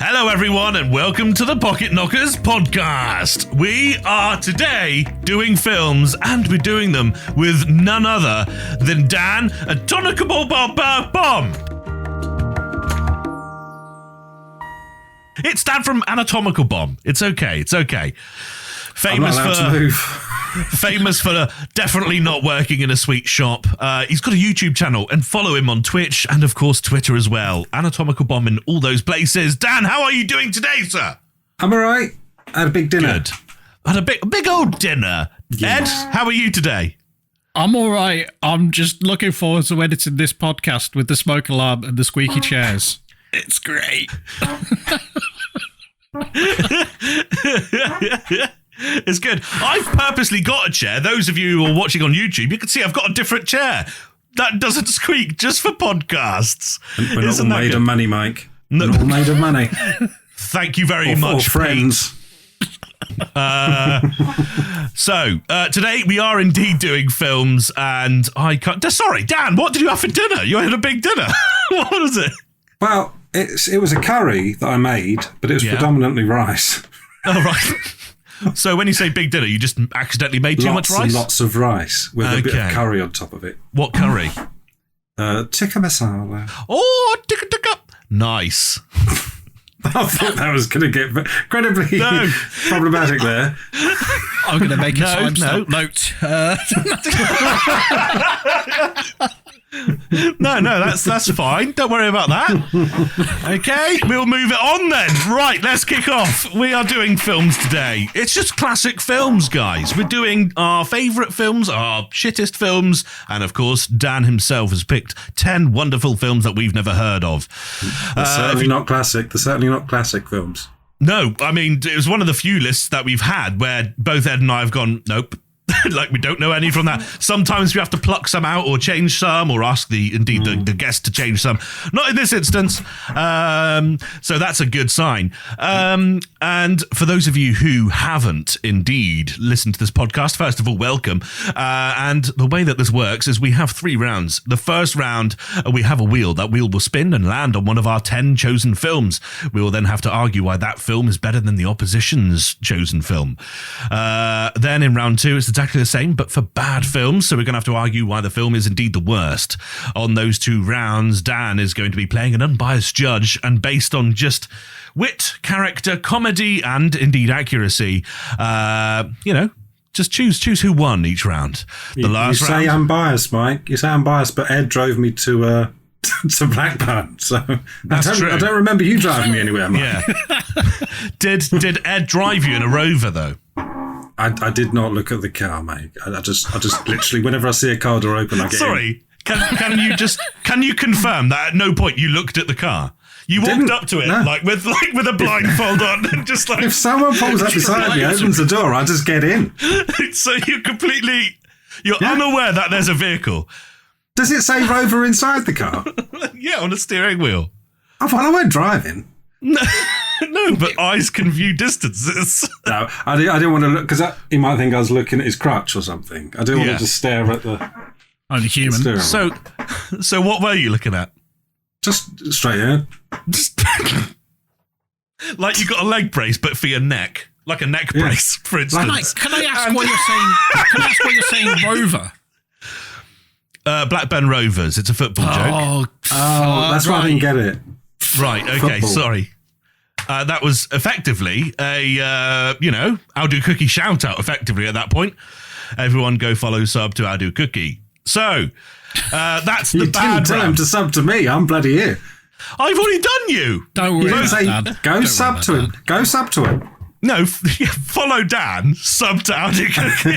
Hello everyone and welcome to the Pocket Knockers podcast. We are today doing films and we're doing them with none other than Dan Anatomical Bomb. It's Dan from Anatomical Bomb. It's okay. Famous for definitely not working in a sweet shop. He's got a YouTube channel and follow him on Twitch and of course Twitter as well. Anatomical Bomb in all those places. Dan, how are you doing today, sir? I'm all right. I had a big dinner. Good. Had a big old dinner. Yes. Ed, how are you today? I'm all right. I'm just looking forward to editing this podcast with the smoke alarm and the squeaky chairs. It's great. It's good. I've purposely got a chair. Those of you who are watching on YouTube, you can see I've got a different chair that doesn't squeak just for podcasts. We're not all made of money, Mike. No. We're not all made of money. Thank you very much, or friends. So today we are indeed doing films, and I can't. Sorry, Dan. What did you have for dinner? You had a big dinner. What was it? Well, it was a curry that I made, but it was predominantly rice. Oh, right. So when you say big dinner, you just accidentally made too much rice? And lots of rice with a bit of curry on top of it. What curry? Tikka masala. Oh, tikka. Nice. I thought that was going to get incredibly problematic there. I'm going to make a timestamp note. No, that's fine. Don't worry about that. Okay, we'll move it on then. Right, let's kick off. We are doing films today. It's just classic films, guys. We're doing our favourite films, our shittest films, and of course, Dan himself has picked 10 wonderful films that we've never heard of. They're certainly not classic. They're certainly not classic films. No, I mean, it was one of the few lists that we've had where both Ed and I have gone, nope. Like we don't know any from that. Sometimes we have to pluck some out or change some or ask the guest to change some. Not in this instance. So that's a good sign. And for those of you who haven't indeed listened to this podcast, first of all, welcome. And the way that this works is we have 3 rounds. The first round, we have a wheel. That wheel will spin and land on one of our 10 chosen films. We will then have to argue why that film is better than the opposition's chosen film. Then in round 2, it's exactly the same, but for bad films. So we're going to have to argue why the film is indeed the worst. On those 2 rounds, Dan is going to be playing an unbiased judge, and based on just wit, character, comedy, and indeed accuracy, just choose who won each round. The last round. You say unbiased, Mike. You say unbiased, but Ed drove me to Blackburn, so I don't remember you driving me anywhere, Mike. Yeah. Did Ed drive you in a Rover though? I did not look at the car, mate. I just literally, whenever I see a car door open, I get Sorry, can you confirm that at no point you looked at the car? You walked up to it with a blindfold on and just like... If someone pulls up beside me, opens the door, I just get in. So you're unaware that there's a vehicle. Does it say Rover inside the car? Yeah, on a steering wheel. Oh, well, I went driving. No, but eyes can view distances. No, I didn't want to look, because he might think I was looking at his crutch or something. I didn't want to just stare at the... Only human. So what were you looking at? Just straight ahead. Like you got a leg brace, but for your neck. Like a neck brace, for instance. Mike, can I ask what you're saying, Rover? Blackburn Rovers. It's a football joke. Oh, that's why I didn't get it. Right, okay, Football. Sorry. That was effectively I'll do cookie shout out effectively at that point. Everyone go follow sub to I'll do cookie. So, that's the bad round. You didn't tell him to sub to me. I'm bloody here. I've already done you. Don't worry about Dan. Go sub to him. Go sub to him. No, follow Dan, sub to I'll do cookie.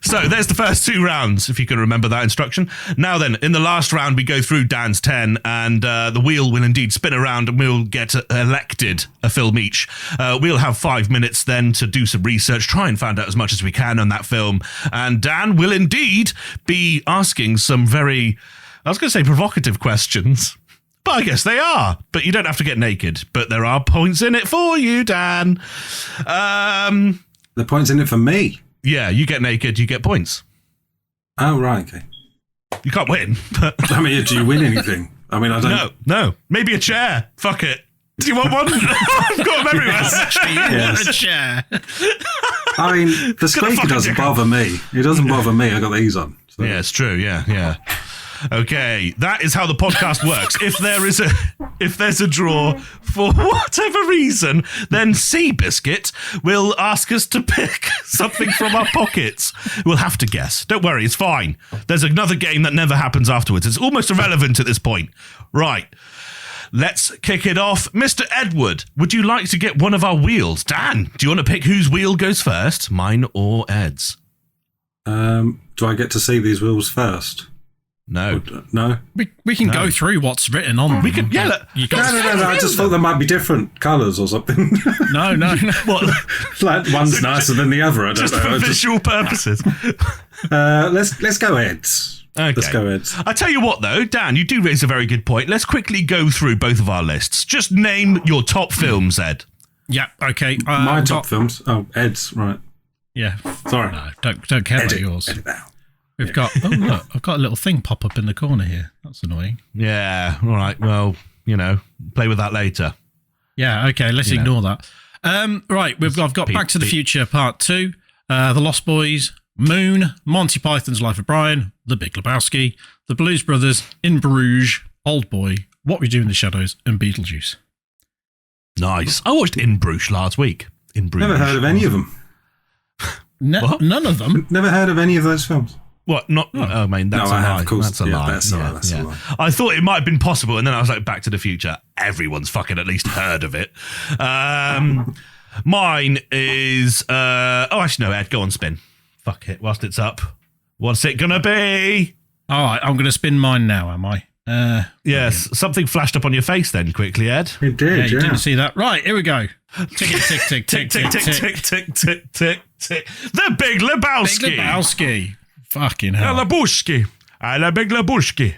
So there's the first 2 rounds, if you can remember that instruction. Now then, in the last round, we go through Dan's 10, and the wheel will indeed spin around, and we'll get elected a film each. We'll have 5 minutes then to do some research, try and find out as much as we can on that film, and Dan will indeed be asking some very, I was going to say provocative questions, but I guess they are. But you don't have to get naked, but there are points in it for you, Dan. The points in it for me. Yeah, you get naked, you get points. Oh, right, okay. You can't win. But I mean, do you win anything? I mean, I don't. No. Maybe a chair. Fuck it. Do you want one? I've got them everywhere. Yes. A chair. I mean, the squeaky doesn't bother me. It doesn't bother me. I got these on. So. Yeah, it's true. Yeah. Okay, that is how the podcast works. If there's a draw for whatever reason, then Seabiscuit will ask us to pick something from our pockets. We'll have to guess. Don't worry, it's fine. There's another game that never happens afterwards. It's almost irrelevant at this point. Right. Let's kick it off. Mr. Edward, would you like to get one of our wheels? Dan, do you want to pick whose wheel goes first? Mine or Ed's? Do I get to see these wheels first? No. No? We can go through what's written on them. We can, yeah. No. I just thought there might be different colours or something. No. What? Like one's nicer than the other. I don't know. For visual purposes. Let's go Eds. Okay. Let's go Eds. I tell you what, though, Dan, you do raise a very good point. Let's quickly go through both of our lists. Just name your top films, Ed. Yeah. Okay. My top films. Oh, Ed's right. Yeah. Sorry. No, don't care about yours. Edit that. We've got. Oh look, I've got a little thing pop up in the corner here. That's annoying. Yeah. All right. Well, play with that later. Yeah. Okay. Let's ignore that. Right. I've got Back to the Future Part 2, The Lost Boys, Moon, Monty Python's Life of Brian, The Big Lebowski, The Blues Brothers, In Bruges, Old Boy, What We Do in the Shadows, and Beetlejuice. Nice. I watched In Bruges last week. In Bruges. Never heard of any of them. What? None of them. Never heard of any of those films. What? Not? Oh, man, that's No, a I lie. have, of course. That's a Yeah, lie. that's a lie, that's a lie. I thought it might have been possible, and then I was like, Back to the Future. Everyone's fucking at least heard of it. Mine is. Actually, no, Ed, go on, spin. Fuck it. Whilst it's up, what's it gonna be? All right, I'm going to spin mine now. Am I? Yes, something flashed up on your face then quickly, Ed. It did. You didn't see that. Right, here we go. Tick, tick, tick, Tick, tick, tick, tick, tick, tick, tick, tick. The Big Lebowski. Big Lebowski. Fucking hell. Lebowski. The Big Lebowski.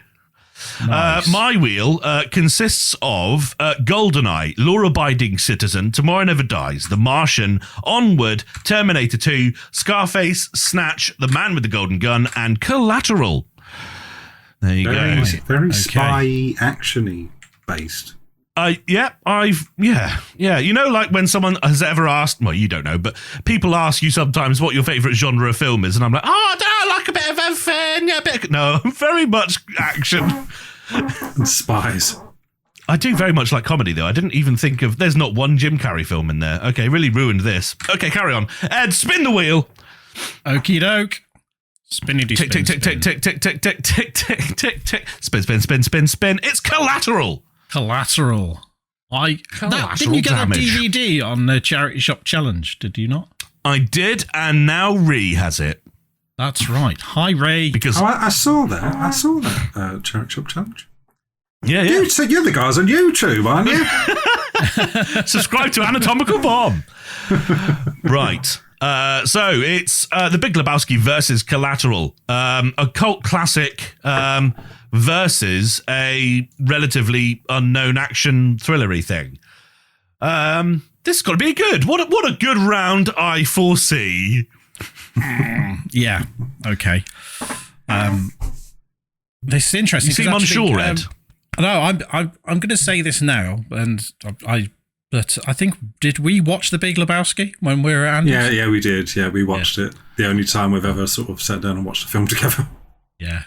Nice. My wheel consists of GoldenEye, Law-Abiding Citizen, Tomorrow Never Dies, The Martian, Onward, Terminator 2, Scarface, Snatch, The Man with the Golden Gun, and Collateral. There you go. Very spy action-y based. Yeah. You know, like when someone has ever asked, well, you don't know, but people ask you sometimes what your favourite genre of film is, and I'm like, I like a bit of everything. Yeah, no, very much action. And spies. I do very much like comedy, though. I didn't even think of. There's not one Jim Carrey film in there. Okay, really ruined this. Okay, carry on. Ed, spin the wheel. Okie doke. Spinny tick, tick, tick, tick, tick, tick, tick, tick, tick, tick, tick, tick. Spin, spin, spin, spin, spin. It's Collateral. Collateral. Didn't you get damage. a DVD on the Charity Shop Challenge? Did you not? I did, and now Ree has it. That's right. Hi, Ray. Because I saw that. Charity Shop Challenge. Yeah. You're the guys on YouTube, aren't you? Subscribe to Anatomical Bomb. Right. So it's The Big Lebowski versus Collateral, a cult classic versus a relatively unknown action thrillery thing. This has got to be good. What a good round I foresee. Yeah. Okay. This is interesting. You seem unsure, Ed. No, I'm going to say this now, and But I think, did we watch The Big Lebowski when we were at Andy's? Yeah, we did. Yeah, we watched it. The only time we've ever sort of sat down and watched a film together. Yeah.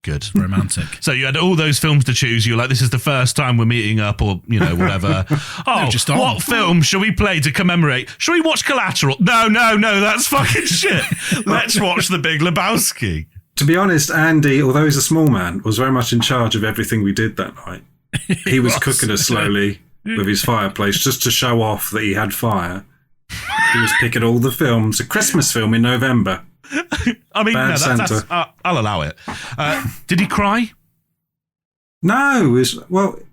Good. Romantic. So you had all those films to choose. You were like, this is the first time we're meeting up, or, whatever. What film shall we play to commemorate? Shall we watch Collateral? No, that's fucking shit. Let's watch The Big Lebowski. To be honest, Andy, although he's a small man, was very much in charge of everything we did that night. He was cooking us slowly with his fireplace just to show off that he had fire. He was picking all the films. A Christmas film in November. I mean, Bad no, that's I'll allow it. Did he cry? No,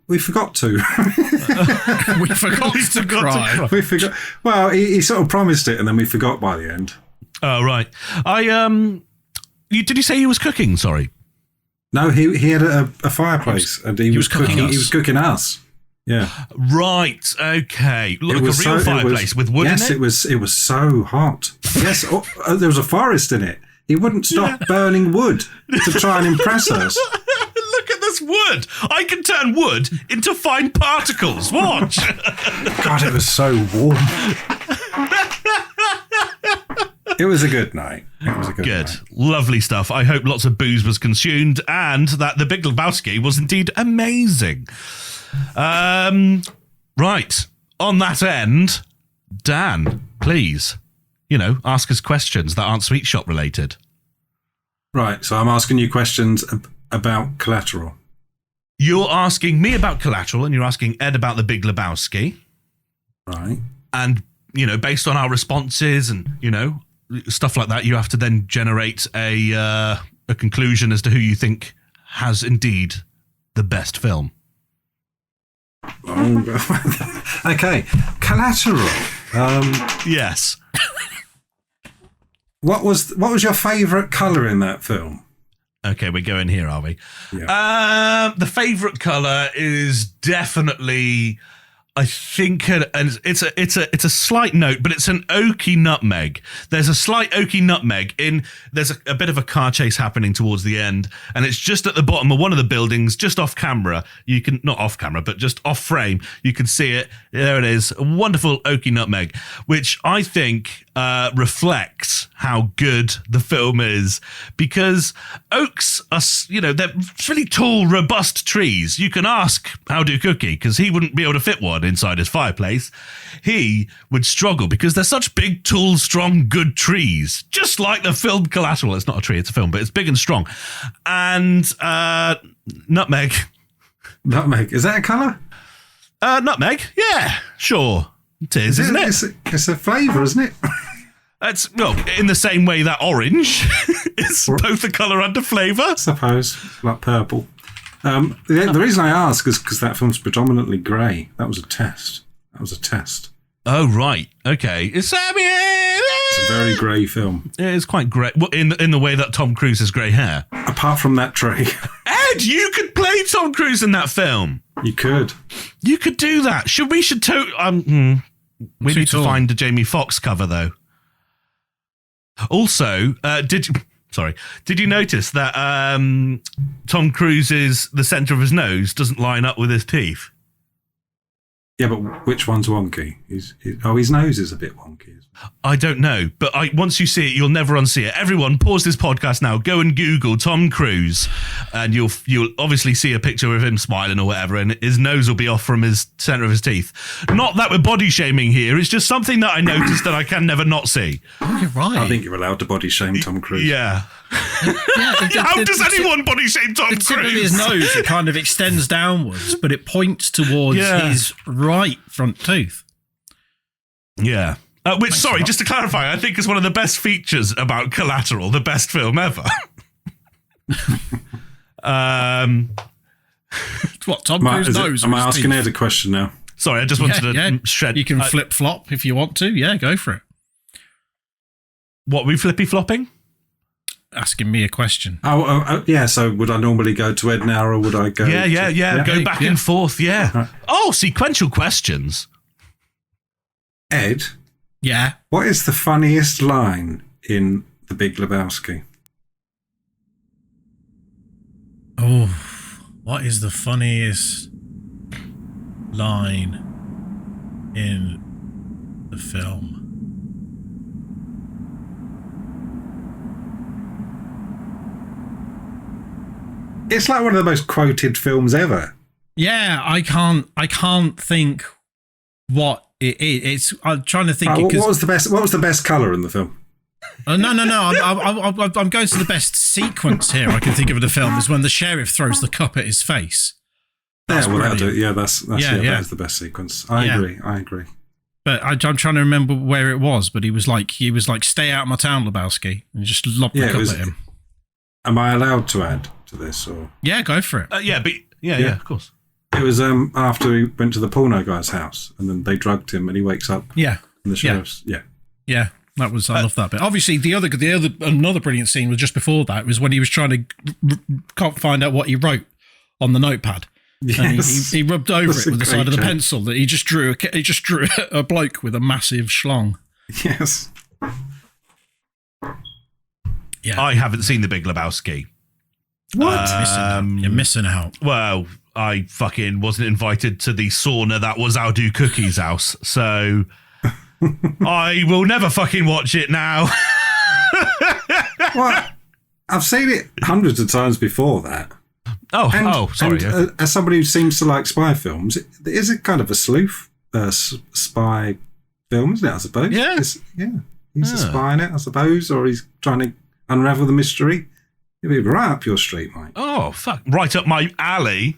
we forgot to. We forgot to cry. We forgot. Well, he sort of promised it, and then we forgot by the end. Oh, right. Did you say he was cooking? Sorry. No, he had a fireplace, and he was cooking. He was cooking us. Yeah. Right. Okay. Look, a real fireplace with wood in it. Yes, it was so hot. Yes, there was a forest in it. He wouldn't stop burning wood to try and impress us. Look at That's wood. I can turn wood into fine particles. Watch. God, it was so warm. It was a good night. It was a good night. Lovely stuff. I hope lots of booze was consumed and that The Big Lebowski was indeed amazing. Right. On that end, Dan, please, ask us questions that aren't sweet shop related. Right. So I'm asking you questions about Collateral. You're asking me about Collateral and you're asking Ed about The Big Lebowski. Right. And, based on our responses and, stuff like that, you have to then generate a conclusion as to who you think has indeed the best film. Oh, okay. Collateral. Yes. What was your favourite colour in that film? Okay, we're going here, are we? Yeah. The favourite colour is definitely, I think, and it's a slight note, but it's an oaky nutmeg. There's a slight oaky nutmeg there's a bit of a car chase happening towards the end, and it's just at the bottom of one of the buildings, just off camera. You can, not off camera, but just off frame. You can see it. There it is. A wonderful oaky nutmeg, which I think reflects how good the film is, because oaks are, they're really tall, robust trees. You can ask Howdy Cookie, because he wouldn't be able to fit one inside his fireplace. He would struggle because they're such big, tall, strong, good trees, just like the film Collateral. It's not a tree, it's a film, but it's big and strong. And nutmeg. Nutmeg, is that a colour? Nutmeg, yeah, sure. It is, isn't it? It's a flavour, isn't it? It's, in the same way that orange is both a colour and a flavour. I suppose, like purple. The reason I ask is because that film's predominantly grey. That was a test. Oh, right. Okay. It's a very grey film. It is quite grey. In the way that Tom Cruise has grey hair. Apart from that tree. Ed, you could play Tom Cruise in that film. You could. You could do that. We need to find a Jamie Foxx cover, though. Also, did you notice that Tom Cruise's the centre of his nose doesn't line up with his teeth? Yeah, but which one's wonky? His nose is a bit wonky. I don't know, but once you see it, you'll never unsee it. Everyone, pause this podcast now. Go and Google Tom Cruise, and you'll obviously see a picture of him smiling or whatever, and his nose will be off from his centre of his teeth. Not that we're body shaming here. It's just something that I noticed that I can never not see. Oh, you're right. I think you're allowed to body shame Tom Cruise. Yeah. How does anyone body shame Tom Cruise? The tip of his nose, it kind of extends downwards, but it points towards his right front tooth. Yeah. Just to clarify, I think is one of the best features about Collateral, the best film ever. What, Tom Cruise's nose? Am I asking Ed a question now? Sorry, I just wanted to shred. You can flip-flop if you want to. Yeah, go for it. What, we flippy-flopping? Asking me a question. Yeah, so would I normally go to Ed now, or would I go... Yeah. Go back and forth, yeah. Right. Oh, sequential questions. Ed? Yeah? What is the funniest line in The Big Lebowski? Oh, what is the funniest line in the film? It's like one of the most quoted films ever. Yeah, I can't think what it is. I'm trying to think. What was the best colour in the film? No. I'm going to the best sequence here I can think of in the film is when the sheriff throws the cup at his face. That'll do it. Yeah, that is the best sequence. I agree. But I'm trying to remember where it was. But he was like, "Stay out of my town, Lebowski," and he just lobbed the cup at him. Am I allowed to add to this? Or yeah, go for it. Yeah, of course. It was after he went to the porno guy's house, and then they drugged him, and he wakes up. Yeah, and the sheriff's. Yeah. That was I love that bit. Obviously, another brilliant scene was just before that. Was when he was trying to find out what he wrote on the notepad. Yes. And he rubbed over it with the side of the pencil. That he just drew a bloke with a massive schlong. Yes. Yeah. I haven't seen The Big Lebowski. What? You're missing out. Well, I fucking wasn't invited to the sauna that was I'll Do Cookie's house, so I will never fucking watch it now. What? I've seen it hundreds of times before that. Sorry. And, as somebody who seems to like spy films, it is a kind of a sleuth spy film, isn't it? I suppose. Yeah. He's a spy in it, I suppose, or he's trying to unravel the mystery. It'd be right up your street, Mike. Oh, fuck. Right up my alley.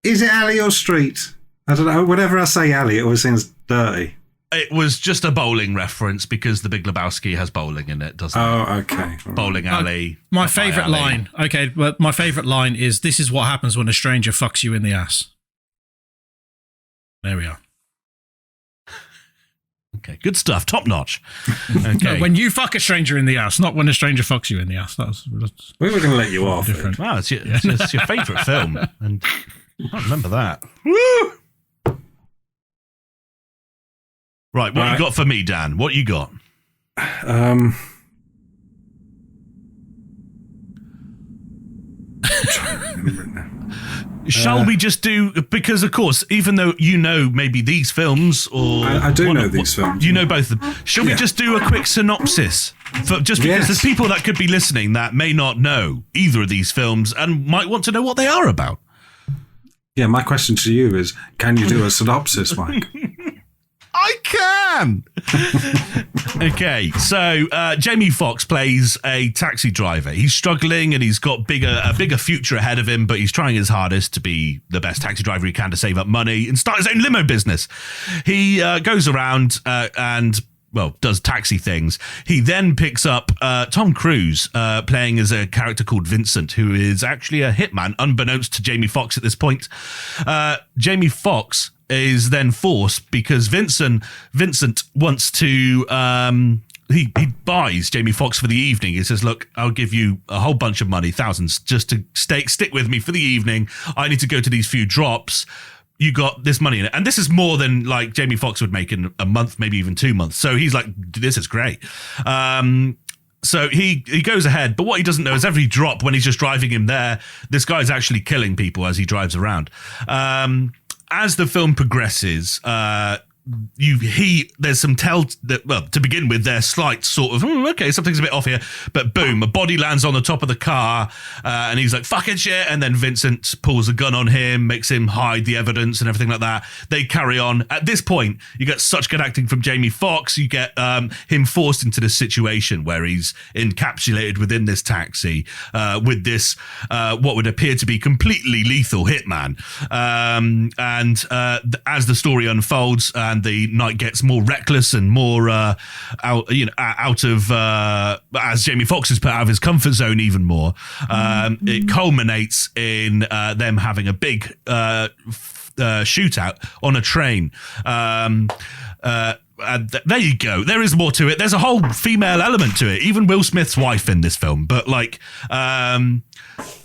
Is it alley or street? I don't know. Whenever I say alley, it always seems dirty. It was just a bowling reference because The Big Lebowski has bowling in it, doesn't it? Oh, okay. Bowling alley. My favourite line. Okay, well, my favourite line is, "This is what happens when a stranger fucks you in the ass." There we are. Okay, good stuff. Top notch. Okay. No, when you fuck a stranger in the ass, not when a stranger fucks you in the ass. That's We were going to let you off. different. Wow, it's your favourite film. And I can't remember that. Woo! Right, what you got for me, Dan? What you got? I'm trying to remember it now. Shall we just do, because of course, even though you know maybe these films or... I do know these films. You know both of them. Shall we just do a quick synopsis? Just because there's people that could be listening that may not know either of these films and might want to know what they are about. Yeah, my question to you is, can you do a synopsis, Mike? I can. Okay, so Jamie Foxx plays a taxi driver. He's struggling and he's got a bigger future ahead of him, but he's trying his hardest to be the best taxi driver he can to save up money and start his own limo business. He goes around and does taxi things. He then picks up Tom Cruise playing as a character called Vincent, who is actually a hitman, unbeknownst to Jamie Foxx at this point. Jamie Foxx is then forced because Vincent wants to he buys Jamie Foxx for the evening. He says, "Look, I'll give you a whole bunch of money, thousands, just to stick with me for the evening. I need to go to these few drops. You got this money in it." And this is more than like Jamie Foxx would make in a month, maybe even 2 months. So he's like, "This is great." So he goes ahead, but what he doesn't know is every drop when he's just driving him there, this guy's actually killing people as he drives around. As the film progresses, there's some to begin with, there's slight sort of okay, something's a bit off here, but boom, a body lands on the top of the car, and he's like, fucking shit, and then Vincent pulls a gun on him, makes him hide the evidence and everything like that. They carry on. At this point, you get such good acting from Jamie Foxx. You get him forced into this situation where he's encapsulated within this taxi with this what would appear to be completely lethal hitman, and as the story unfolds and the night gets more reckless and more out of as Jamie Foxx is put out of his comfort zone even more, it culminates in them having a big shootout on a train. There you go. There is more to it. There's a whole female element to it. Even Will Smith's wife in this film. But like,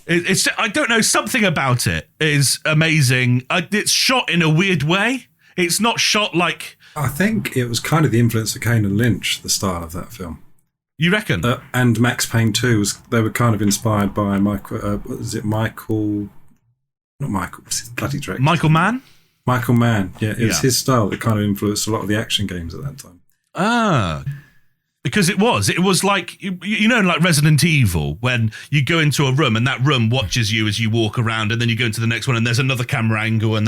it's I don't know, something about it is amazing. It's shot in a weird way. It's not shot like... I think it was kind of the influence of Kane and Lynch, the style of that film. You reckon? And Max Payne 2, they were kind of inspired by Michael... what's his bloody director? Michael Mann? Michael Mann, yeah. It's his style that kind of influenced a lot of the action games at that time. Ah... Because it was like, you know, like Resident Evil, when you go into a room and that room watches you as you walk around, and then you go into the next one and there's another camera angle, and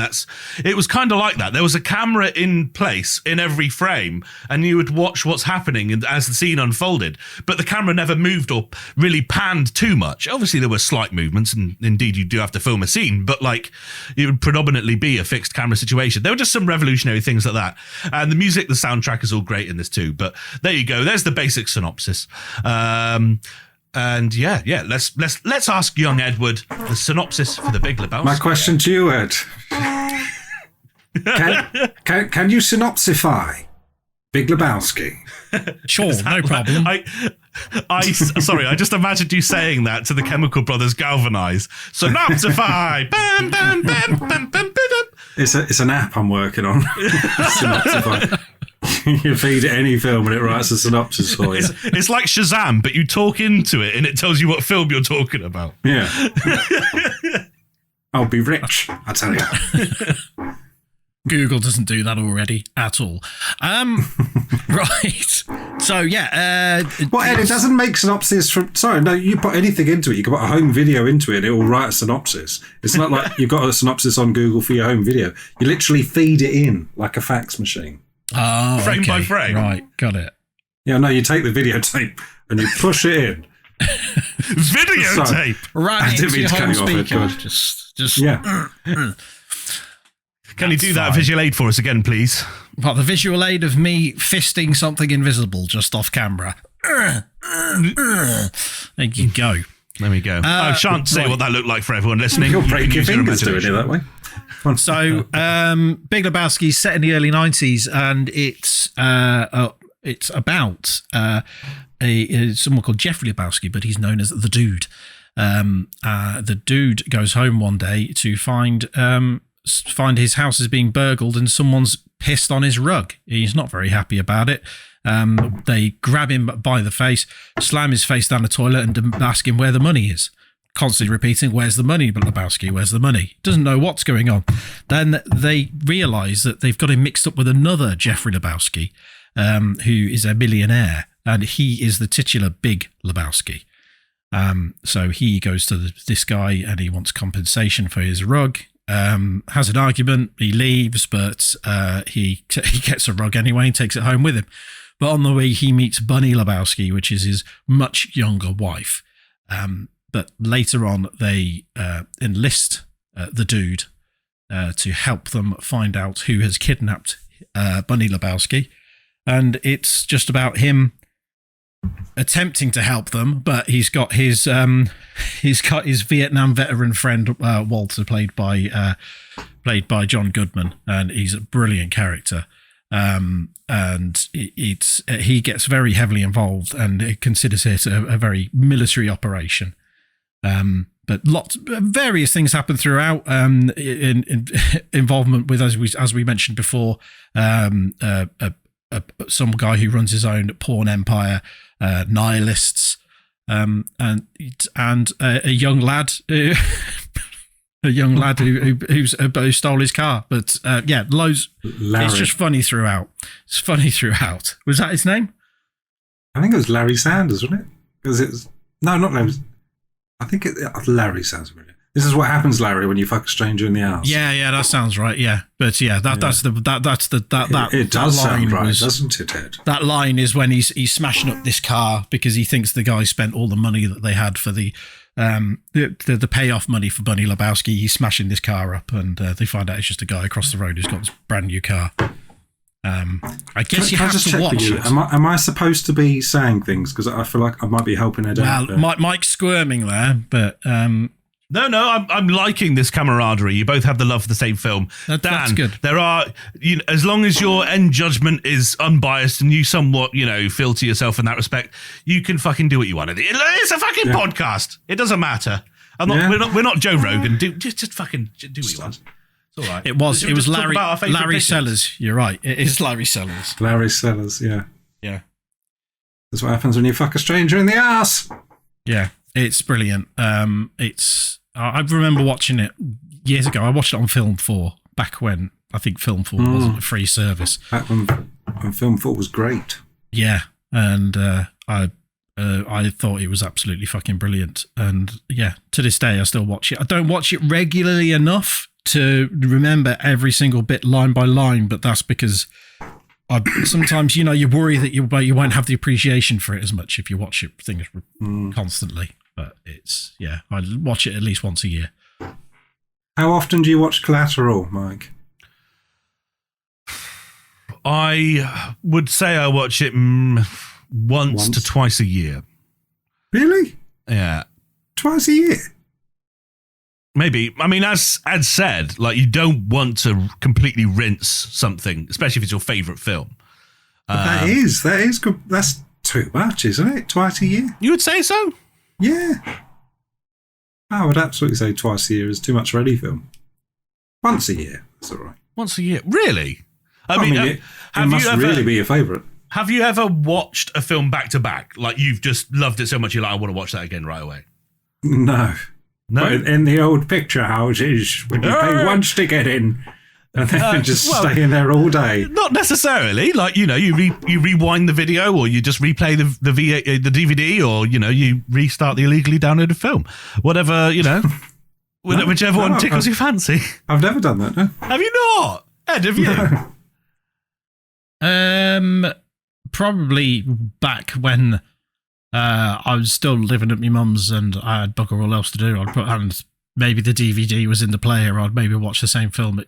it was kind of like that. There was a camera in place in every frame, and you would watch what's happening as the scene unfolded, but the camera never moved or really panned too much. Obviously there were slight movements, and indeed you do have to film a scene, but like it would predominantly be a fixed camera situation. There were just some revolutionary things like that. And the music, the soundtrack is all great in this too, but there you go. There's the basic synopsis. And let's ask young Edward the synopsis for The Big Lebowski. My question to you, Ed. Can you synopsify Big Lebowski? Sure, no problem. Sorry, I just imagined you saying that to the Chemical Brothers Galvanize. Synopsify. Bam, bam, bam, bam, bam, bam. It's an app I'm working on. Synopsify. You feed it any film and it writes a synopsis for you. It's like Shazam, but you talk into it and it tells you what film you're talking about. Yeah. I'll be rich, I tell you. Google doesn't do that already at all. Right. So, yeah. Well, Ed, it doesn't make synopsis from... Sorry, no, you put anything into it. You can put a home video into it and it will write a synopsis. It's not like you've got a synopsis on Google for your home video. You literally feed it in like a fax machine. Oh, frame by frame. Right, got it. Yeah, no, you take the videotape and you push it in. Videotape. Right into your home speaker. Just yeah. Can you do that visual aid for us again, please? What, the visual aid of me fisting something invisible just off camera? There you go. There we go. I shan't say what that looked like for everyone listening. You'll break your fingers doing it that way. So, Big Lebowski's set in the early 90s, and it's about someone called Jeffrey Lebowski, but he's known as the Dude. The Dude goes home one day to find his house is being burgled and someone's pissed on his rug. He's not very happy about it. They grab him by the face, slam his face down the toilet and ask him where the money is. Constantly repeating, where's the money, Lebowski, where's the money? Doesn't know what's going on. Then they realise that they've got him mixed up with another Jeffrey Lebowski, who is a millionaire, and he is the titular Big Lebowski. So he goes to this guy and he wants compensation for his rug. Has an argument, he leaves, but he gets a rug anyway and takes it home with him. But on the way, he meets Bunny Lebowski, which is his much younger wife. But later on, they enlist the Dude to help them find out who has kidnapped Bunny Lebowski. And it's just about him attempting to help them, but he's got his Vietnam veteran friend Walter, played by John Goodman, and he's a brilliant character. And he gets very heavily involved, and it considers it a very military operation. But various things happen throughout. In involvement with, as we mentioned before, some guy who runs his own porn empire, nihilists, and a young lad, who stole his car. But loads. Larry. It's just funny throughout. It's funny throughout. Was that his name? I think it was Larry Sanders, wasn't it? Because it's no, not Larry. I think Larry sounds familiar. This is what happens, Larry, when you fuck a stranger in the ass. Yeah, that sounds right. Yeah, but yeah, that's the It does sound right, doesn't it, Ed? That line is when he's smashing up this car because he thinks the guy spent all the money that they had for the payoff money for Bunny Lebowski. He's smashing this car up, and they find out it's just a guy across the road who's got this brand new car. I guess you have to watch it. Am I supposed to be saying things? Because I feel like I might be helping Ed out. Well, Mike's squirming there, but... No, I'm liking this camaraderie. You both have the love for the same film. That's good. There are, as long as your end judgment is unbiased and you somewhat, feel to yourself in that respect, you can fucking do what you want. It's a fucking podcast. It doesn't matter. We're not Joe Rogan. Just fucking do what you want. It's all right. It was Larry Sellers. You're right. It is Larry Sellers. Larry Sellers. Yeah. Yeah. That's what happens when you fuck a stranger in the ass. Yeah. It's brilliant. I remember watching it years ago. I watched it on Film 4 back when I think Film 4 wasn't a free service. Back when Film 4 was great. Yeah, and I thought it was absolutely fucking brilliant. And yeah, to this day I still watch it. I don't watch it regularly enough to remember every single bit line by line, but that's because sometimes you worry that you won't have the appreciation for it as much if you watch it things constantly. But I watch it at least once a year. How often do you watch Collateral, Mike? I would say I watch it once to twice a year. Really? Yeah. Twice a year? Maybe. I mean, as Ed said, like, you don't want to completely rinse something, especially if it's your favourite film. That is good. That's too much, isn't it? Twice a year? You would say so? Yeah. I would absolutely say twice a year is too much for any film. Once a year, that's all right. Once a year? Really? I mean, it must really be your favourite. Have you ever watched a film back to back? Like you've just loved it so much, you're like, I want to watch that again right away. No. No? But in the old picture houses, when you pay once to get in, and then just stay in there all day. Not necessarily. Like, you rewind the video, or you just replay the DVD, or, you restart the illegally downloaded film. Whatever, whichever one tickles your fancy. I've never done that, no. Have you not? Ed, have you? No. Probably back when I was still living at my mum's and I had bugger all else to do. And maybe the DVD was in the player. I'd maybe watch the same film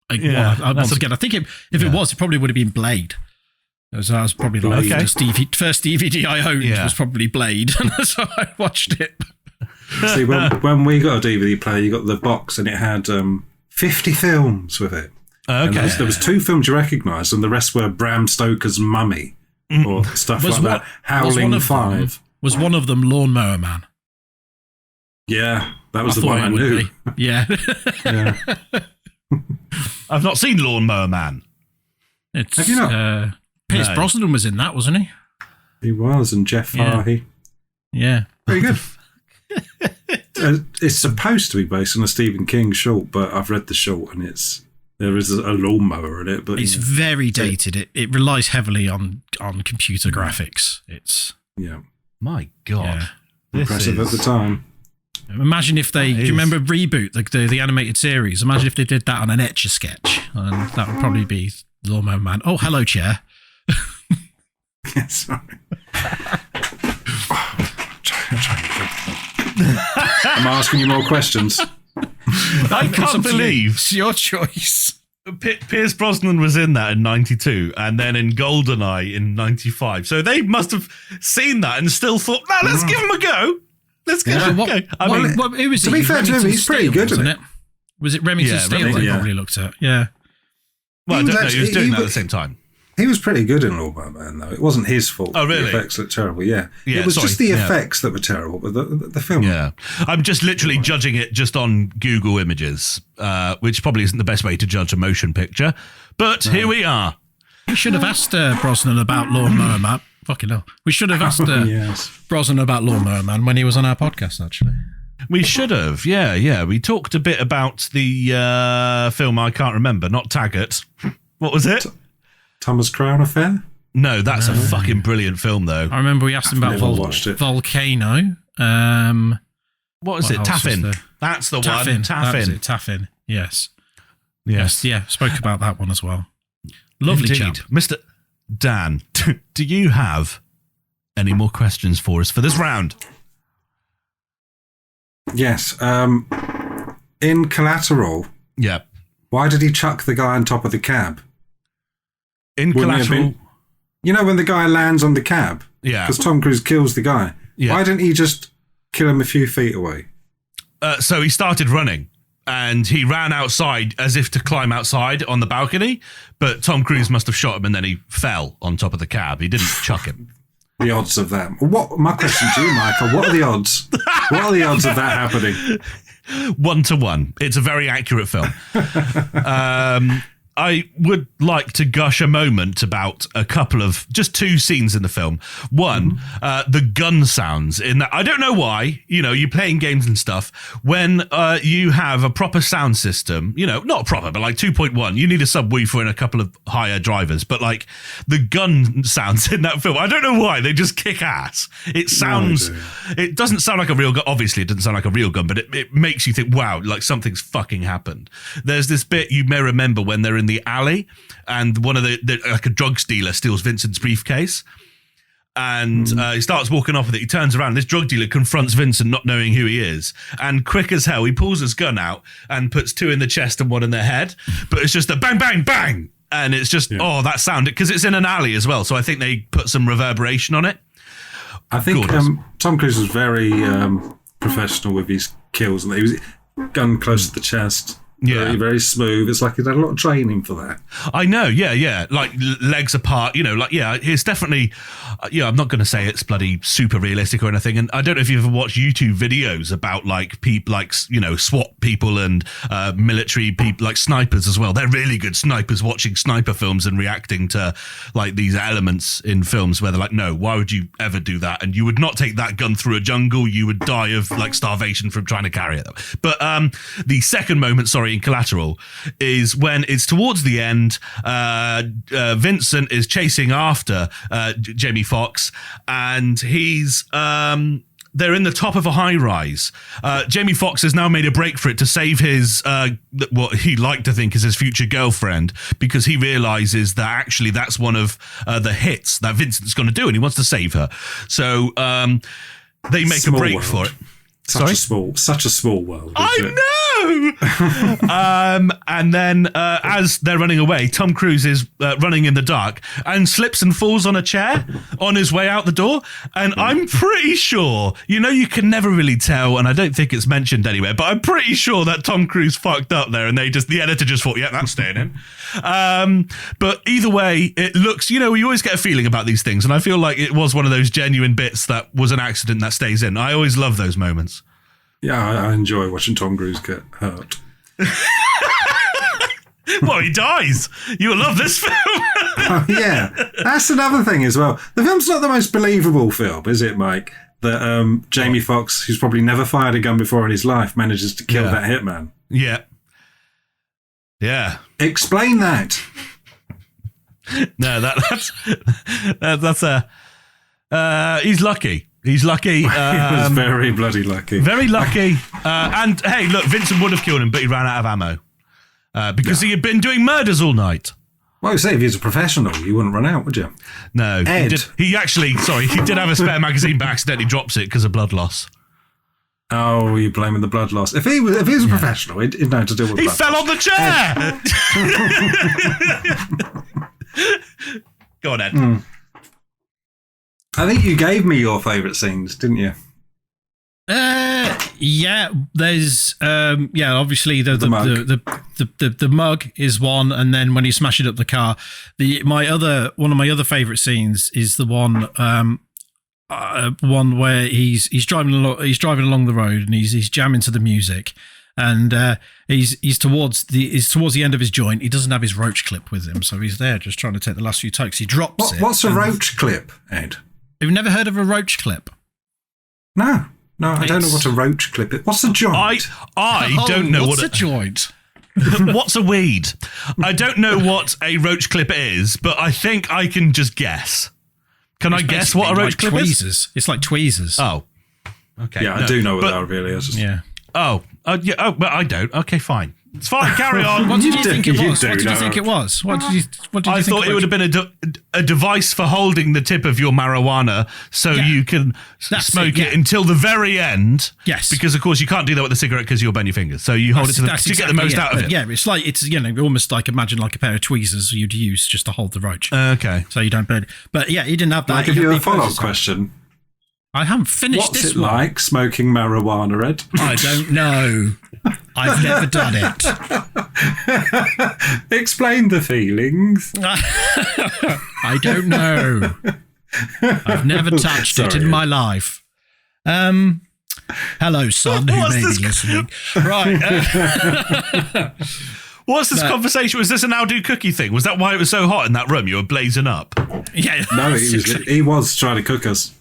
once again. I think if it was, it probably would have been Blade. I was probably like the first DVD I owned was probably Blade, and so I watched it. See, when we got a DVD player, you got the box and it had 50 films with it. Okay. And there was 2 films you recognised, and the rest were Bram Stoker's Mummy or stuff that. Howling 5. Was one of them Lawnmower Man? Yeah, that was the one I knew. Yeah. Yeah. I've not seen Lawnmower Man. Have you not? Pierce Brosnan was in that, wasn't he? He was, and Jeff Fahey. Yeah. Very good. It's supposed to be based on a Stephen King short, but I've read the short, and there is a lawnmower in it, but it's very dated. It relies heavily on computer graphics. It's my God, impressive at the time. Imagine if do you remember Reboot, the animated series? Imagine if they did that on an Etch-a-Sketch, and that would probably be Lawnmower Man. Oh, hello, chair. Yeah, sorry. I'm asking you more questions. I can't believe it's your choice. Pierce Brosnan was in that in 92 and then in GoldenEye in 95. So they must have seen that and still thought, no, let's give him a go. Let's give him a go. It was, to be fair to him, he's pretty good, isn't it? Was it Remington Steele they probably looked at? Yeah. Well, I don't know. He was doing that at the same time. He was pretty good in Lawnmower Man, though. It wasn't his fault. Oh, really? The effects looked terrible, yeah. It was just the effects that were terrible, but the film... Yeah. I'm just literally judging it just on Google Images, which probably isn't the best way to judge a motion picture. But here we are. We should have asked Brosnan about Lawnmower Man. Fucking hell. We should have asked Brosnan about Lawnmower Man when he was on our podcast, actually. We should have, yeah. We talked a bit about the film I can't remember, not Taggart. What was it? Thomas Crown Affair? No, that's a fucking brilliant film, though. I remember we asked him about Volcano. What was it? Taffin. That's the one. Taffin. Taffin. Yes. Yeah. Spoke about that one as well. Lovely chap. Mr. Dan, do you have any more questions for us for this round? Yes. In Collateral, why did he chuck the guy on top of the cab? In Collateral, you know when the guy lands on the cab? Yeah. Because Tom Cruise kills the guy. Yeah. Why didn't he just kill him a few feet away? So he started running and he ran outside as if to climb outside on the balcony, but Tom Cruise must have shot him and then he fell on top of the cab. He didn't chuck him. The odds of that. My question to you, Michael, what are the odds? What are the odds of that happening? 1 to 1. It's a very accurate film. I would like to gush a moment about just 2 scenes in the film. One, the gun sounds in that. I don't know why, you're playing games and stuff. When you have a proper sound system, not proper, but like 2.1, you need a subwoofer and a couple of higher drivers. But like the gun sounds in that film, I don't know why, they just kick ass. It sounds, it doesn't sound like a real gun. Obviously, it doesn't sound like a real gun, but it makes you think, wow, like something's fucking happened. There's this bit you may remember when they're in the alley and one of like a drugs dealer steals Vincent's briefcase and he starts walking off with it. He turns around, this drug dealer confronts Vincent not knowing who he is, and quick as hell he pulls his gun out and puts 2 in the chest and 1 in the head, but it's just a bang bang bang, and it's just that sound, because it's in an alley as well, so I think they put some reverberation on it. I think Tom Cruise was very professional with his kills, and he was gun close to the chest. Yeah. Very, very smooth. It's like he'd had a lot of training for that. I know, yeah. Like legs apart, it's definitely, I'm not going to say it's bloody super realistic or anything. And I don't know if you've ever watched YouTube videos about like people, like, SWAT people and military people, like snipers as well. They're really good snipers watching sniper films and reacting to like these elements in films where they're like, no, why would you ever do that? And you would not take that gun through a jungle. You would die of like starvation from trying to carry it. But the second moment, in Collateral, is when it's towards the end. Vincent is chasing after Jamie Foxx, and he's they're in the top of a high rise. Jamie Foxx has now made a break for it to save his what he liked to think is his future girlfriend, because he realizes that actually that's one of the hits that Vincent's going to do, and he wants to save her. So they make Small a break world. for it. Such a small world. I know. And then as they're running away, Tom Cruise is running in the dark and slips and falls on a chair on his way out the door. And I'm pretty sure, you can never really tell, and I don't think it's mentioned anywhere, but I'm pretty sure that Tom Cruise fucked up there, and the editor just thought, yeah, that's staying in. But either way, it looks, you always get a feeling about these things, and I feel like it was one of those genuine bits that was an accident that stays in. I always love those moments. Yeah, I enjoy watching Tom Cruise get hurt. Well, he dies. You'll love this film. Yeah, that's another thing as well. The film's not the most believable film, is it, Mike? That Jamie Foxx, who's probably never fired a gun before in his life, manages to kill that hitman. Yeah. Yeah. Explain that. No, that's he's lucky. He's lucky. He was very bloody lucky. Very lucky. And hey, look, Vincent would have killed him, but he ran out of ammo because he had been doing murders all night. Well, say if he was a professional, you wouldn't run out, would you? No. Ed. He did have a spare magazine, but accidentally drops it because of blood loss. Oh, you're blaming the blood loss. If he was a professional, he'd know how to deal with He blood fell loss. on the chair. Go on, Ed. I think you gave me your favourite scenes, didn't you? Yeah. There's obviously the mug is one, and then when he's smashing up the car, one of my other favourite scenes is the one where he's driving along the road and he's jamming to the music, and he's towards the end of his joint. He doesn't have his roach clip with him, so he's there just trying to take the last few takes. He drops it. What's a roach clip, Ed? You've never heard of a roach clip? No, I don't know what a roach clip is. What's a joint? I don't know what's a joint. What's a weed? I don't know what a roach clip is, but I think I can just guess. Can I guess what a roach clip is? It's like tweezers. Oh, okay. Yeah, I do know what that really is. Yeah. Oh, but I don't. Okay, fine. It's fine. Carry on. What did you think it was? What did you think it was? What did you I think thought it would have been a device for holding the tip of your marijuana so you can smoke it until the very end. Yes. Because, of course, you can't do that with a cigarette because you'll burn your fingers. So you hold it to get the most out of it. Yeah, it's like, almost like, imagine like a pair of tweezers you'd use just to hold the roach. Okay. So you don't burn it. But yeah, he didn't have that. I'll give you a follow-up question. I haven't finished What's this it one. like smoking marijuana, Ed? I don't know. I've never done it. Explain the feelings. I don't know. I've never touched it in my life. Hello, son, who may be listening. Right. What's this conversation? Was this an Aldo cookie thing? Was that why it was so hot in that room? You were blazing up. Yeah. No, he was trying to cook us.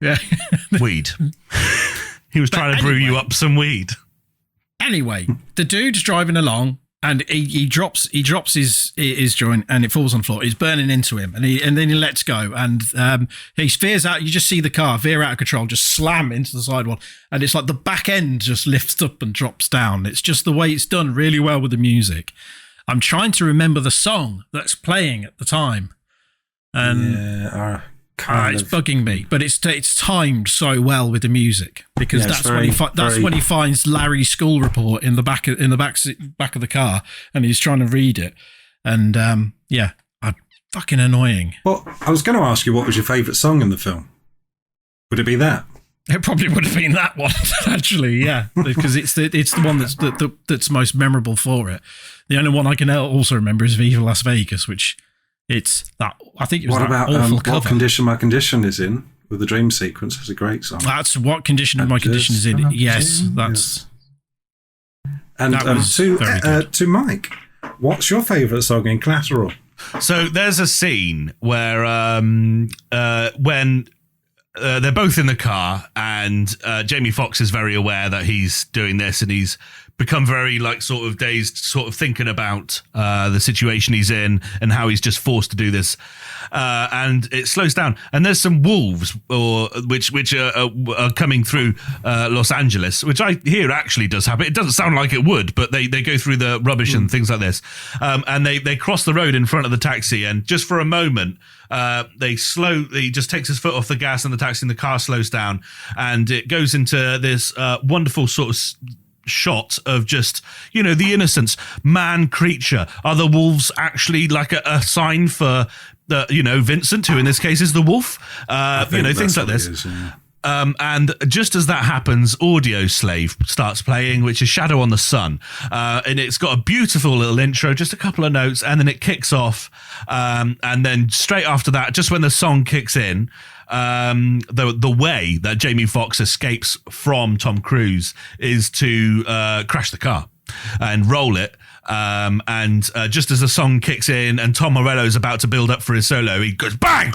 Yeah. Weed. He was trying to brew you up some weed. Anyway, the dude's driving along and he drops his joint and it falls on the floor. He's burning into him and then he lets go and he veers out. You just see the car veer out of control, just slam into the sidewall, and it's like the back end just lifts up and drops down. It's just the way it's done really well with the music. I'm trying to remember the song that's playing at the time, and it's bugging me, but it's timed so well with the music because that's when he finds Larry's school report in the back of the car, and he's trying to read it, and fucking annoying. Well, I was going to ask you what was your favourite song in the film. Would it be that? It probably would have been that one, actually, yeah, because it's the one that's most memorable for it. The only one I can also remember is Viva Las Vegas, which it's that I think it was What that about awful What cover. Condition My Condition is in with the dream sequence? It's a great song. That's What Condition My Condition is in. Yes, that's. And That was very good. to Mike, what's your favourite song in Collateral? So there's a scene where when they're both in the car and Jamie Foxx is very aware that he's doing this and he's become very like sort of dazed, sort of thinking about the situation he's in and how he's just forced to do this. And it slows down and there's some wolves which are coming through Los Angeles, which I hear actually does happen. It doesn't sound like it would, but they go through the rubbish and things like this. And they cross the road in front of the taxi and just for a moment, he just takes his foot off the gas in the taxi and the car slows down and it goes into this wonderful sort of shot of just, the innocence, man, creature. Are the wolves actually like a sign for Vincent, who in this case is the wolf? Things like this. Is, yeah. And just as that happens, Audio Slave starts playing, which is Shadow on the Sun. And it's got a beautiful little intro, just a couple of notes, and then it kicks off. And then straight after that, just when the song kicks in, the way that Jamie Foxx escapes from Tom Cruise is to crash the car and roll it. And just as the song kicks in and Tom Morello's about to build up for his solo, he goes bang,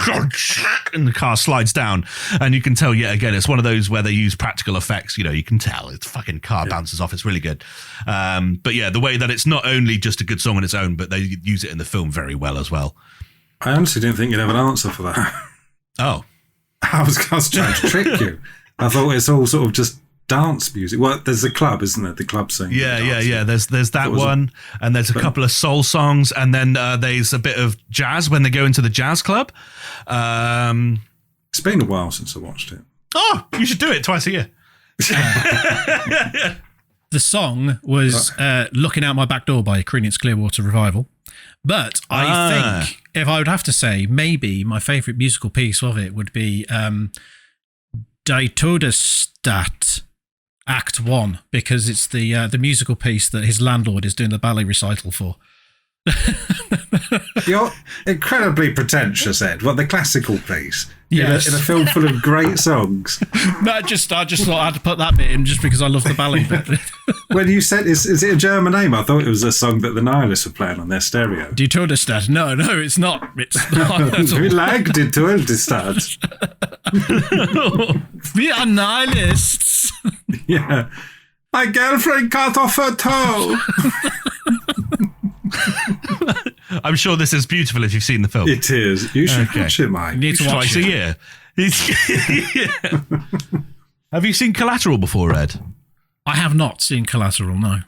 and the car slides down. And you can tell yet again, it's one of those where they use practical effects. You can tell it's fucking car bounces off. It's really good. But yeah, the way that it's not only just a good song on its own, but they use it in the film very well as well. I honestly didn't think you'd have an answer for that. Oh, I was trying to trick you. I thought it's all sort of just dance music. Well, there's the club, isn't there? The club scene. Yeah. There's that one, and there's a couple of soul songs, and then there's a bit of jazz when they go into the jazz club. It's been a while since I watched it. Oh, you should do it twice a year. The song was Looking Out My Back Door by Creedence Clearwater Revival. But I think if I would have to say, maybe my favourite musical piece of it would be Die Todesstadt Act 1, because it's the musical piece that his landlord is doing the ballet recital for. You're incredibly pretentious, Ed. What, the classical piece? Yes. In a film full of great songs. No, I just thought I had to put that bit in just because I love the ballet bit. When you said, is it a German name? I thought it was a song that the Nihilists were playing on their stereo. Die Todesstadt? No, it's not. It's not. We like Die Todesstadt. We are Nihilists. Yeah. My girlfriend cut off her toe. I'm sure this is beautiful if you've seen the film. It is. You should watch it, Mike. You need to watch twice it. a year. Have you seen Collateral before, Ed? I have not seen Collateral, no.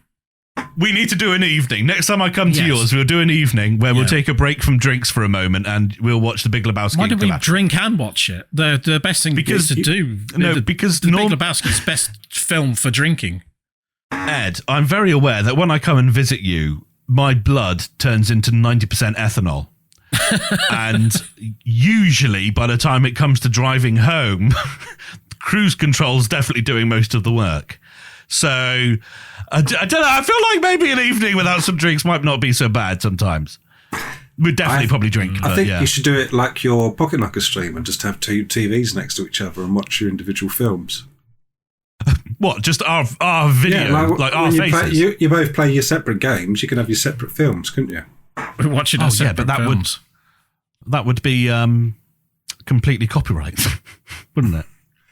We need to do an evening. Next time I come to yours, we'll do an evening where we'll take a break from drinks for a moment and we'll watch The Big Lebowski. Why don't we drink and watch it? The best thing to do. Because The Big Lebowski's best film for drinking. Ed, I'm very aware that when I come and visit you, my blood turns into 90% ethanol. And usually by the time it comes to driving home, cruise control's definitely doing most of the work. So I don't know. I feel like maybe an evening without some drinks might not be so bad sometimes. We'd definitely probably drink. I think you should do it like your Pocket Knocker stream and just have two TVs next to each other and watch your individual films. What? Just our video, Yeah, like our faces. You both play your separate games. You can have your separate films, couldn't you? We're watching our separate films. That would be completely copyright, wouldn't it?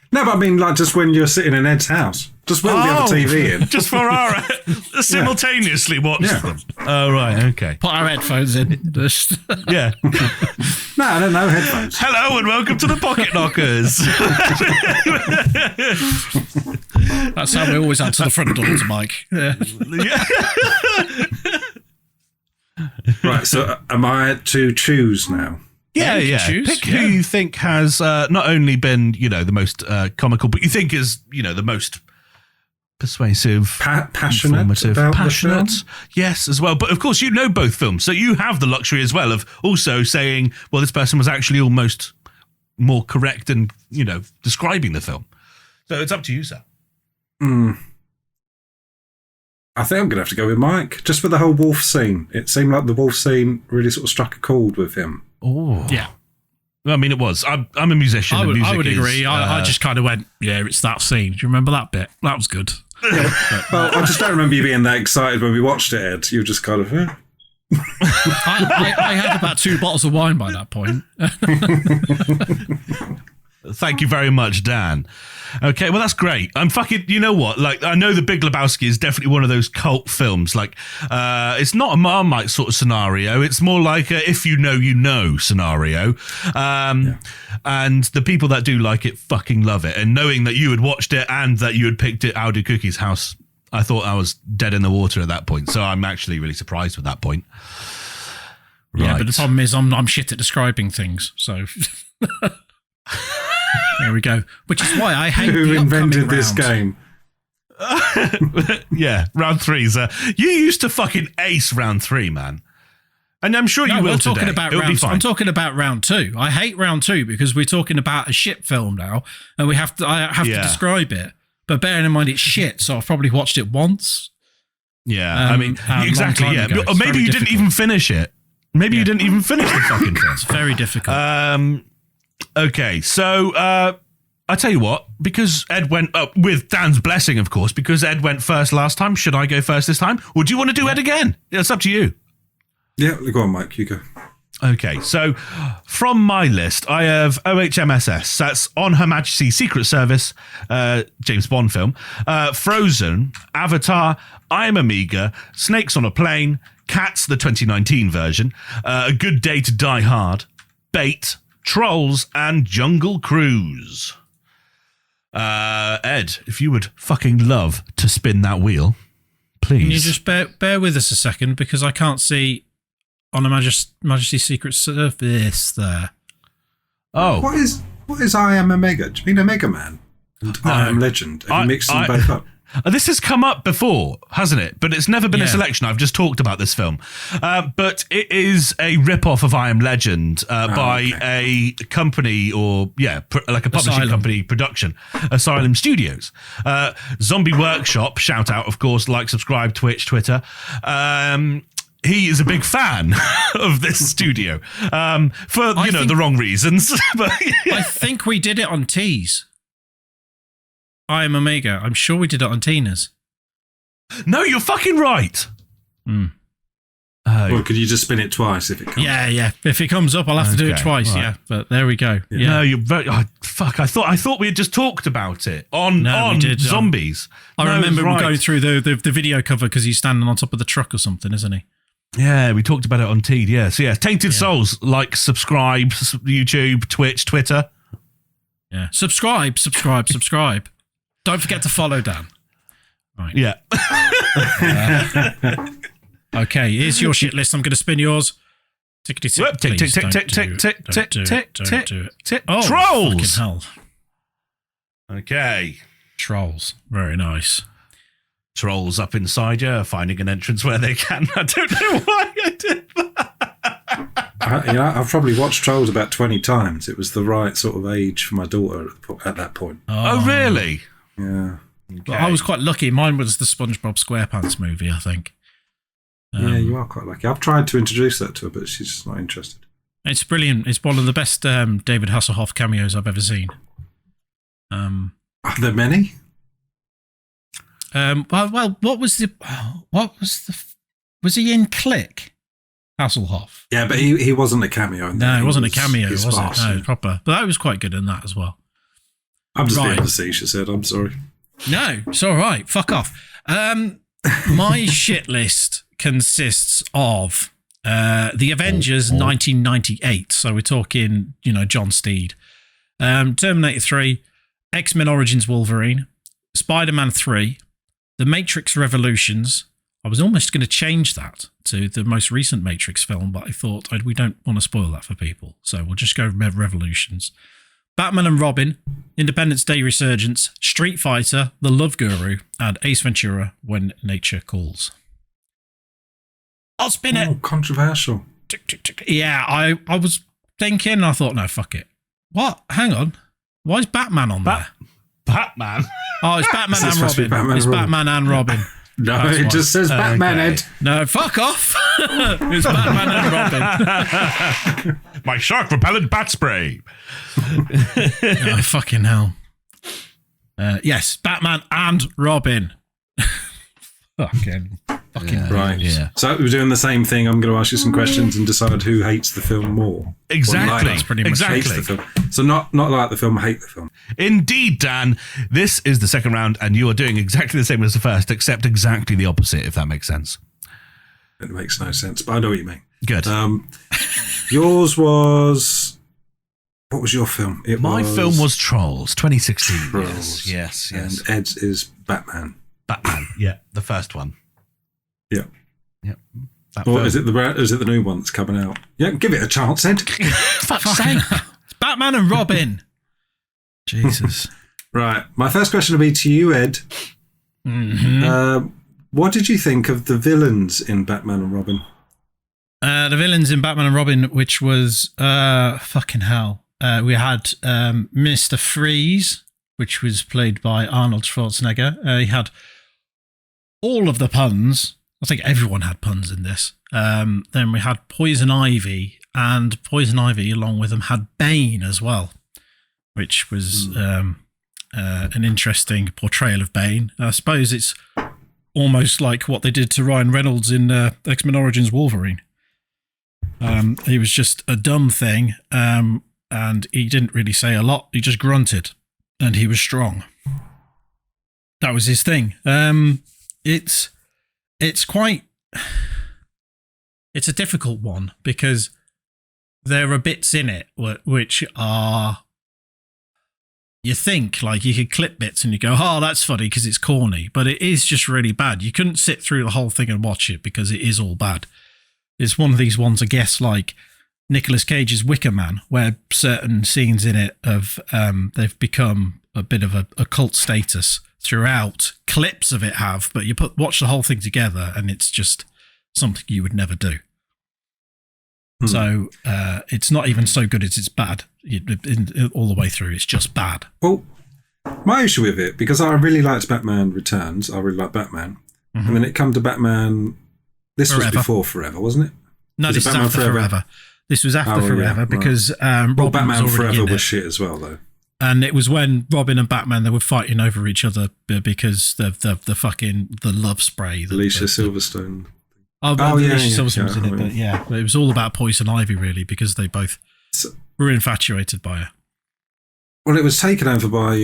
No, but I mean, like just when you're sitting in Ed's house, just put the other TV in, just for our simultaneously watch them. Oh right, okay. Put our headphones in. Yeah. No, I don't know headphones. Hello and welcome to the Pocket Knockers. That's how we always answer the front door to Mike. Yeah. Right, so am I to choose now? Yeah. Pick who you think has not only been, the most comical, but you think is, the most persuasive, passionate, informative, about passionate. The film? Yes, as well. But of course, you know both films, so you have the luxury as well of also saying, well, this person was actually almost more correct in, describing the film. So it's up to you, sir. I think I'm going to have to go with Mike, just for the whole wolf scene. It seemed like the wolf scene really sort of struck a chord with him. Oh, Yeah. I mean, it was. I'm a musician. I would Is, agree. I just kind of went, yeah, it's that scene. Do you remember that bit? That was good. Well, I just don't remember you being that excited when we watched it, Ed. You were just kind of, I had about 2 bottles of wine by that point. Thank you very much, Dan. Okay, well, that's great. I'm fucking, you know what? Like, I know The Big Lebowski is definitely one of those cult films. Like, it's not a Marmite sort of scenario. It's more like a if you know scenario. And the people that do like it fucking love it. And knowing that you had watched it and that you had picked it out of Cookie's house, I thought I was dead in the water at that point. So I'm actually really surprised with that point. Yeah, Right. but the problem is I'm shit at describing things. So there we go. Which is why I hate who the invented upcoming this rounds. game? Yeah, round 3's. You used to fucking ace round 3, man. And I'm sure you will we're today. talking about It'll be round. fine. I'm talking about round 2. I hate round 2 because we're talking about a shit film now, and I have to describe it. But bearing in mind it's shit, so I've probably watched it once. Yeah, I mean, a long exactly, time yeah. ago. Or It's maybe very you didn't difficult. even finish it. Maybe you didn't even finish the fucking film. It's very difficult. Okay, so I tell you what, because Ed went up with Dan's blessing, of course, because Ed went first last time, should I go first this time? Or do you want to do Ed again? It's up to you. Yeah, go on, Mike, you go. Okay, so from my list, I have OHMSS. That's On Her Majesty's Secret Service, James Bond film. Frozen, Avatar, I Am Amiga, Snakes on a Plane, Cats, the 2019 version, A Good Day to Die Hard, Bait, Trolls, and Jungle Cruise. Ed, if you would fucking love to spin that wheel, please. Can you just bear with us a second because I can't see On Her Majesty's Secret Service there. Oh. What is I Am Omega? Do you mean Omega Man? And I Am Legend? Have you mixed them both up? This has come up before, hasn't it? But it's never been a Yeah. selection. I've just talked about this film. But it is a rip-off of I Am Legend by a company or, like a publishing Asylum. company production, Asylum Studios. Zombie Workshop, shout out, of course, like, subscribe, Twitch, Twitter. He is a big fan of this studio for, the wrong reasons. But I think we did it on Tees. I Am Omega. I'm sure we did it on Tina's. No, you're fucking right. Or could you just spin it twice if it comes? Yeah. If it comes up, I'll have to do it Okay, twice. right. Yeah, but there we go. Yeah. No, you're very. Oh, fuck! I thought we had just talked about it on we did, zombies. I No, remember right. going through the video cover because he's standing on top of the truck or something, isn't he? Yeah, we talked about it on Teed. Yeah, so Tainted Souls. Like, subscribe, YouTube, Twitch, Twitter. Yeah. Subscribe. Don't forget to follow Dan. Right. Yeah. Okay, here's your shit list. I'm going to spin yours. Tickety Whoop, tick, tick, tick, tick, tick, tick, tick, tick, tick, tick. Oh, Trolls. fucking hell. Okay. Trolls. Very nice. Trolls up inside you, finding an entrance where they can. I don't know why I did that. I've probably watched Trolls about 20 times. It was the right sort of age for my daughter at that point. Oh, really? Yeah. Okay. Well, I was quite lucky. Mine was the SpongeBob SquarePants movie, I think. Yeah, you are quite lucky. I've tried to introduce that to her, but she's just not interested. It's brilliant. It's one of the best David Hasselhoff cameos I've ever seen. Are there many? Well, was he in Click? Hasselhoff. Yeah, but he wasn't a cameo. In that. No, it He wasn't a cameo, his was it? boss, No, yeah. proper. But that was quite good in that as well. I'm just Right. being facetious, Ed. I'm sorry. No, it's all right. Fuck off. My shit list consists of The Avengers 1998. So we're talking, John Steed. Terminator 3, X-Men Origins Wolverine, Spider-Man 3, The Matrix Revolutions. I was almost going to change that to the most recent Matrix film, but I thought we don't want to spoil that for people. So we'll just go with Revolutions. Batman and Robin, Independence Day Resurgence, Street Fighter, The Love Guru, and Ace Ventura, When Nature Calls. I'll spin it. Oh, controversial. Tick, tick, tick. Yeah, I was thinking, I thought, no, fuck it. What? Hang on. Why is Batman on there? Batman. Oh, it's Batman and supposed to be Robin. Batman It's and Robin. Batman and Robin. No, That's it why. just says Batman, Okay. Ed. No, fuck off. It's Batman and Robin. My shark repellent bat spray. Oh, fucking hell. Yes, Batman and Robin. Fucking Right. Yeah. So we're doing the same thing. I'm going to ask you some questions and decide who hates the film more. Exactly. That's pretty much Hates exactly. the film. So not like the film, hate the film. Indeed, Dan. This is the second round, and you are doing exactly the same as the first, except exactly the opposite, if that makes sense. It makes no sense, but I know what you mean. Good. Yours was... What was your film? My film was Trolls, 2016. Trolls. Yes. And Ed's is Batman. Batman. Yeah, the first one. Yeah. Yep. Or is it the new one that's coming out? Yeah, give it a chance, Ed. Fuck's sake. It's Batman and Robin. Jesus. Right. My first question will be to you, Ed. Mm-hmm. What did you think of the villains in Batman and Robin? The villains in Batman and Robin, which was fucking hell. We had Mr. Freeze, which was played by Arnold Schwarzenegger. He had all of the puns. I think everyone had puns in this. Then we had Poison Ivy, and Poison Ivy, along with them, had Bane as well, which was an interesting portrayal of Bane. I suppose it's almost like what they did to Ryan Reynolds in X-Men Origins Wolverine. He was just a dumb thing, and he didn't really say a lot. He just grunted, and he was strong. That was his thing. It's a difficult one because there are bits in it which are, you think like you could clip bits and you go, oh, that's funny because it's corny, but it is just really bad. You couldn't sit through the whole thing and watch it because it is all bad. It's one of these ones, I guess, like Nicolas Cage's Wicker Man, where certain scenes in it they've become a bit of a cult status throughout. Clips of it have, but you watch the whole thing together and it's just something you would never do. So it's not even so good as it's bad all the way through. It's just bad. Well, my issue with it, because I really liked Batman Returns, I really like Batman, and then it come to Batman. This Forever. was before Forever, wasn't it? No, this is Batman after Forever. This was after Forever because Robin Well, Batman was already Forever in it. was shit as well, though. And it was when Robin and Batman, they were fighting over each other because the fucking the love spray. Alicia Silverstone. Alicia Silverstone was in it, I mean- but it was all about Poison Ivy really because they both were infatuated by her. Well, it was taken over by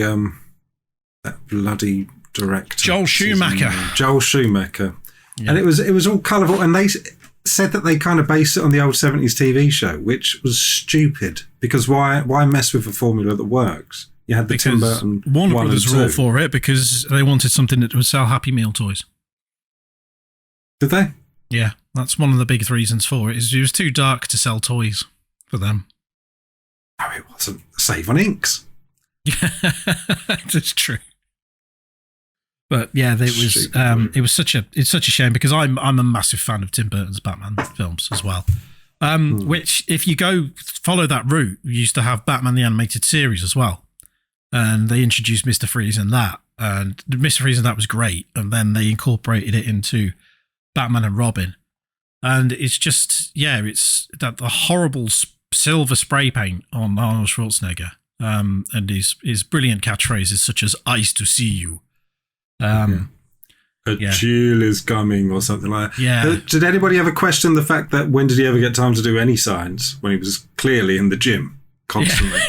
that bloody director, Joel Schumacher. Joel Schumacher, Yeah. and it was all colourful, and they said that they kind of based it on the old 70s TV show, which was stupid because why mess with a formula that works? You had the Tim Burton Warner 1 and Brothers were all 2. for it because they wanted something that would sell Happy Meal toys. Did they? Yeah, that's one of the big reasons for it. It was too dark to sell toys for them. No, it wasn't. Save on inks. Yeah, that's true. But yeah, it was such a shame because I'm a massive fan of Tim Burton's Batman films as well. Which, if you go follow that route, we used to have Batman the Animated Series as well, and they introduced Mr. Freeze in that, and Mr. Freeze in that was great, and then they incorporated it into Batman and Robin, and it's just it's that the horrible silver spray paint on Arnold Schwarzenegger, and his brilliant catchphrases such as "Eyes to see you." A chill is coming or something like that. Yeah. Did anybody ever question the fact that when did he ever get time to do any signs when he was clearly in the gym constantly?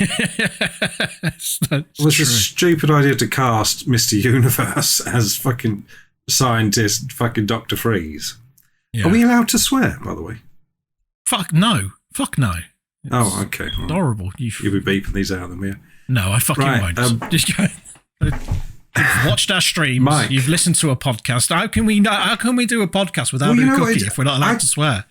That's It was true. a stupid idea to cast Mr. Universe as fucking scientist, fucking Dr. Freeze. Yeah. Are we allowed to swear, by the way? Fuck no. Oh, okay. It's horrible. You'll be beeping these out then, will you? No, I fucking Right, won't. Just go. You've watched our streams. Mike. You've listened to a podcast. How can we do a podcast without Well, you a know, cookie if we're not allowed to swear?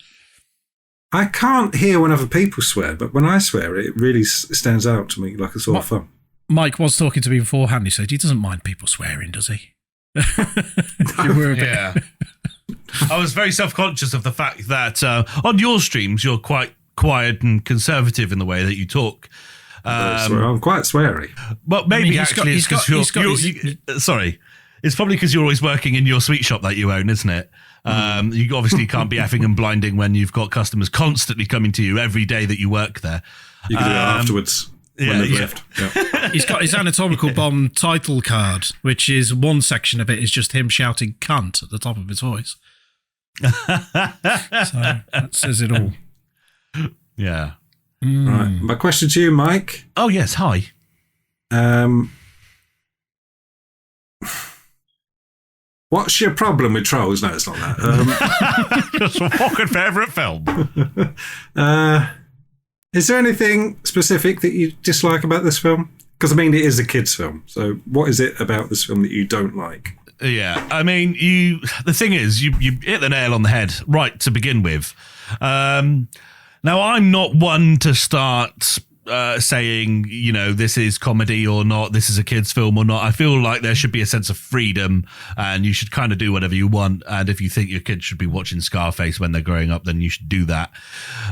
I can't hear when other people swear, but when I swear, it really stands out to me like a sore thumb. Mike was talking to me beforehand. He said he doesn't mind people swearing, does he? Yeah. I was very self-conscious of the fact that on your streams, you're quite quiet and conservative in the way that you talk. I'm quite sweary. Well, maybe actually it's because sorry. It's probably because you're always working in your sweet shop that you own, isn't it? You obviously can't be effing and blinding when you've got customers constantly coming to you every day that you work there. You can do it afterwards. When they've left. Yeah. He's got his Anatomical Bomb title card, which is one section of it is just him shouting cunt at the top of his voice. So that says it all. Yeah. Right. My question to you, Mike. Oh, yes. Hi. What's your problem with Trolls? No, it's not that. Just a fucking favourite film. Is there anything specific that you dislike about this film? Because, I mean, it is a kid's film. So what is it about this film that you don't like? Yeah, I mean, the thing is, you hit the nail on the head right to begin with. Now, I'm not one to start saying, this is comedy or not, this is a kid's film or not. I feel like there should be a sense of freedom and you should kind of do whatever you want. And if you think your kid should be watching Scarface when they're growing up, then you should do that.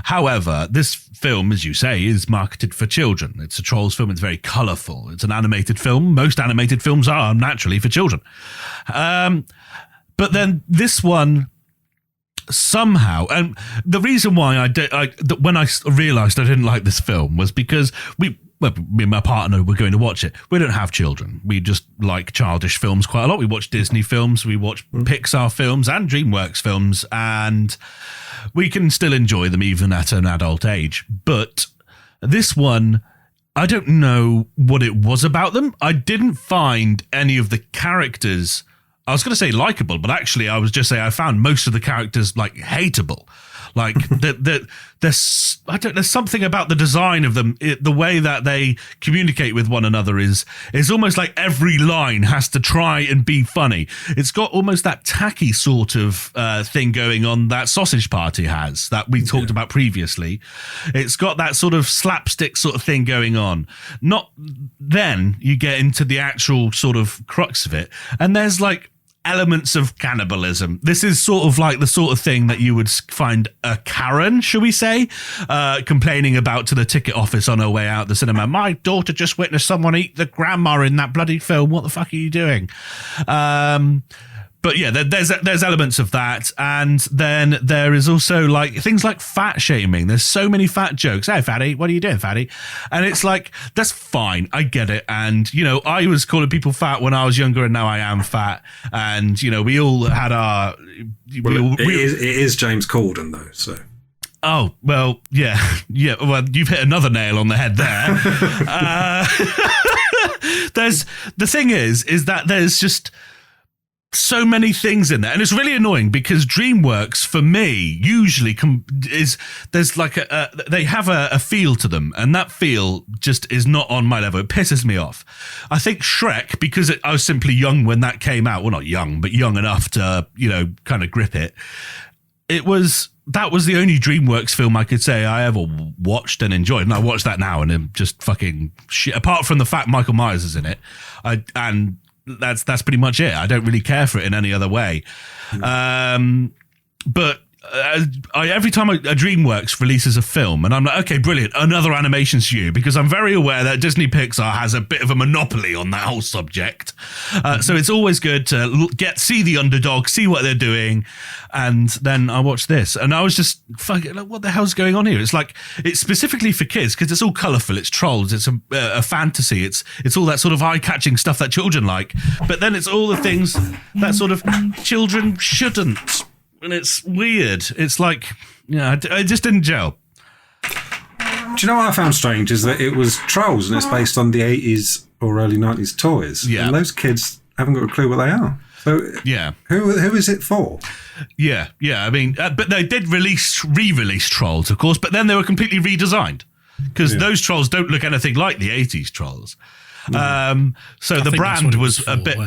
However, this film, as you say, is marketed for children. It's a Trolls film. It's very colourful. It's an animated film. Most animated films are naturally for children. But then this one, somehow, and the reason why when I realised I didn't like this film was because me and my partner were going to watch it. We don't have children. We just like childish films quite a lot. We watch Disney films, we watch Pixar films and DreamWorks films, and we can still enjoy them even at an adult age. But this one, I don't know what it was about them. I didn't find any of the characters, I was going to say likable, but actually I was just saying I found most of the characters like hateable. Like there's something about the design of them, the way that they communicate with one another is almost like every line has to try and be funny. It's got almost that tacky sort of thing going on that Sausage Party has that we talked about previously. It's got that sort of slapstick sort of thing going on. Not then you get into the actual sort of crux of it, and there's like elements of cannibalism. This is sort of like the sort of thing that you would find a Karen, shall we say, complaining about to the ticket office on her way out the cinema. My daughter just witnessed someone eat the grandma in that bloody film. What the fuck are you doing? But yeah, there's elements of that, and then there is also like things like fat shaming. There's so many fat jokes. Hey, fatty, what are you doing, fatty? And it's like, that's fine, I get it. And I was calling people fat when I was younger, and now I am fat. And we all had our. It is James Corden though, so. Oh well, yeah. Well, you've hit another nail on the head there. The thing is that there's just so many things in there, and it's really annoying because DreamWorks for me usually there's like they have a feel to them, and that feel just is not on my level. It pisses me off. I think Shrek, because I was simply young when that came out, well, not young, but young enough to kind of grip it. That was the only DreamWorks film I could say I ever watched and enjoyed, and I watch that now and I'm just fucking shit. Apart from the fact Michael Myers is in it, and that's pretty much it. I don't really care for it in any other way. But every time a DreamWorks releases a film, and I'm like, okay, brilliant, another animation studio, because I'm very aware that Disney Pixar has a bit of a monopoly on that whole subject. So it's always good to see the underdog, see what they're doing, and then I watched this, and I was just fucking like, what the hell's going on here? It's like, it's specifically for kids because it's all colourful, it's trolls, it's a fantasy, it's all that sort of eye-catching stuff that children like, but then it's all the things that sort of children shouldn't. And it's weird. It's like, I just didn't gel. Do you know what I found strange is that it was Trolls and it's based on the 80s or early 90s toys. Yeah. And those kids haven't got a clue what they are. So yeah, who is it for? Yeah. I mean, but they did re-release Trolls, of course, but then they were completely redesigned because those Trolls don't look anything like the 80s Trolls. So the brand was a bit.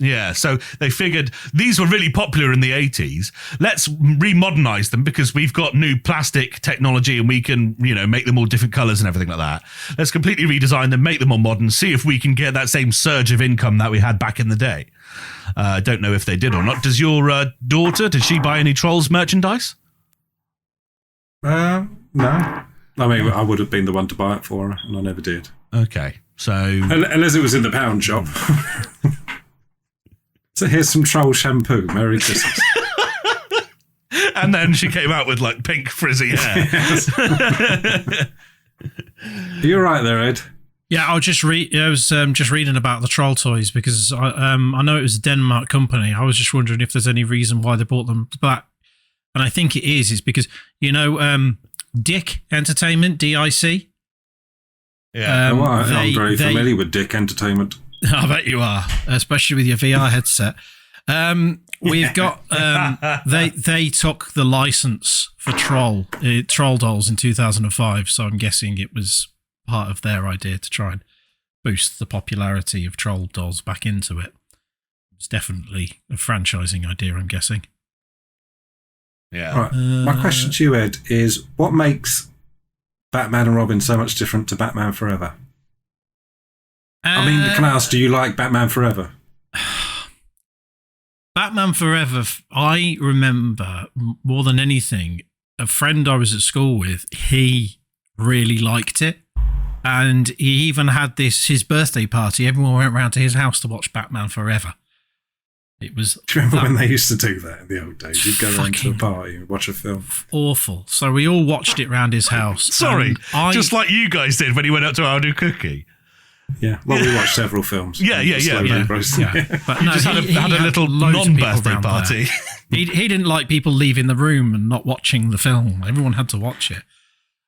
Yeah, so they figured these were really popular in the 80s. Let's remodernize them because we've got new plastic technology and we can, make them all different colors and everything like that. Let's completely redesign them, make them more modern, see if we can get that same surge of income that we had back in the day. I don't know if they did or not. Does your daughter, did she buy any Trolls merchandise? No. I mean, I would have been the one to buy it for her, and I never did. Okay, so unless it was in the pound shop. So here's some troll shampoo. Merry Christmas. And then she came out with like pink frizzy hair. You're right there, Ed. Yeah, I was just reading about the troll toys because I know it was a Denmark company. I was just wondering if there's any reason why they bought them back, and I think it is because Dick Entertainment, DIC. Yeah, I'm very familiar with Dick Entertainment. I bet you are, especially with your VR headset. We've got they took the license for Troll Dolls in 2005, so I'm guessing it was part of their idea to try and boost the popularity of Troll Dolls back into it. It's definitely a franchising idea, I'm guessing. Yeah. Right. My question to you, Ed, is what makes Batman and Robin so much different to Batman Forever? I mean, can I ask, do you like Batman Forever? Batman Forever, I remember more than anything, a friend I was at school with, he really liked it. And he even had his birthday party. Everyone went round to his house to watch Batman Forever. It was. Do you remember when they used to do that in the old days? You'd go round to a party and watch a film. Awful. So we all watched it round his house. Sorry, just like you guys did when he went up to Our New Cookie. Yeah, well, we watched several films. Yeah. But no, just had a little non-birthday party. He didn't like people leaving the room and not watching the film. Everyone had to watch it.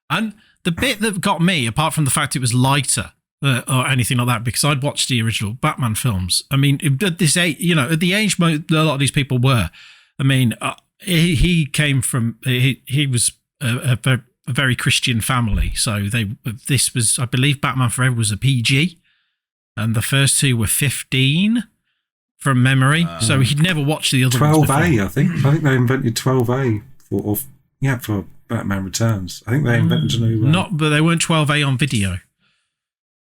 And the bit that got me, apart from the fact it was lighter or anything like that, because I'd watched the original Batman films. I mean, at this age, at the age a lot of these people were. I mean, he came from he was a very Christian family, so this was, I believe, Batman Forever was a PG, and the first two were 15 from memory. So he'd never watched the other 12A, ones before. I think they invented 12A for Batman Returns. I think they invented a new but they weren't 12A on video.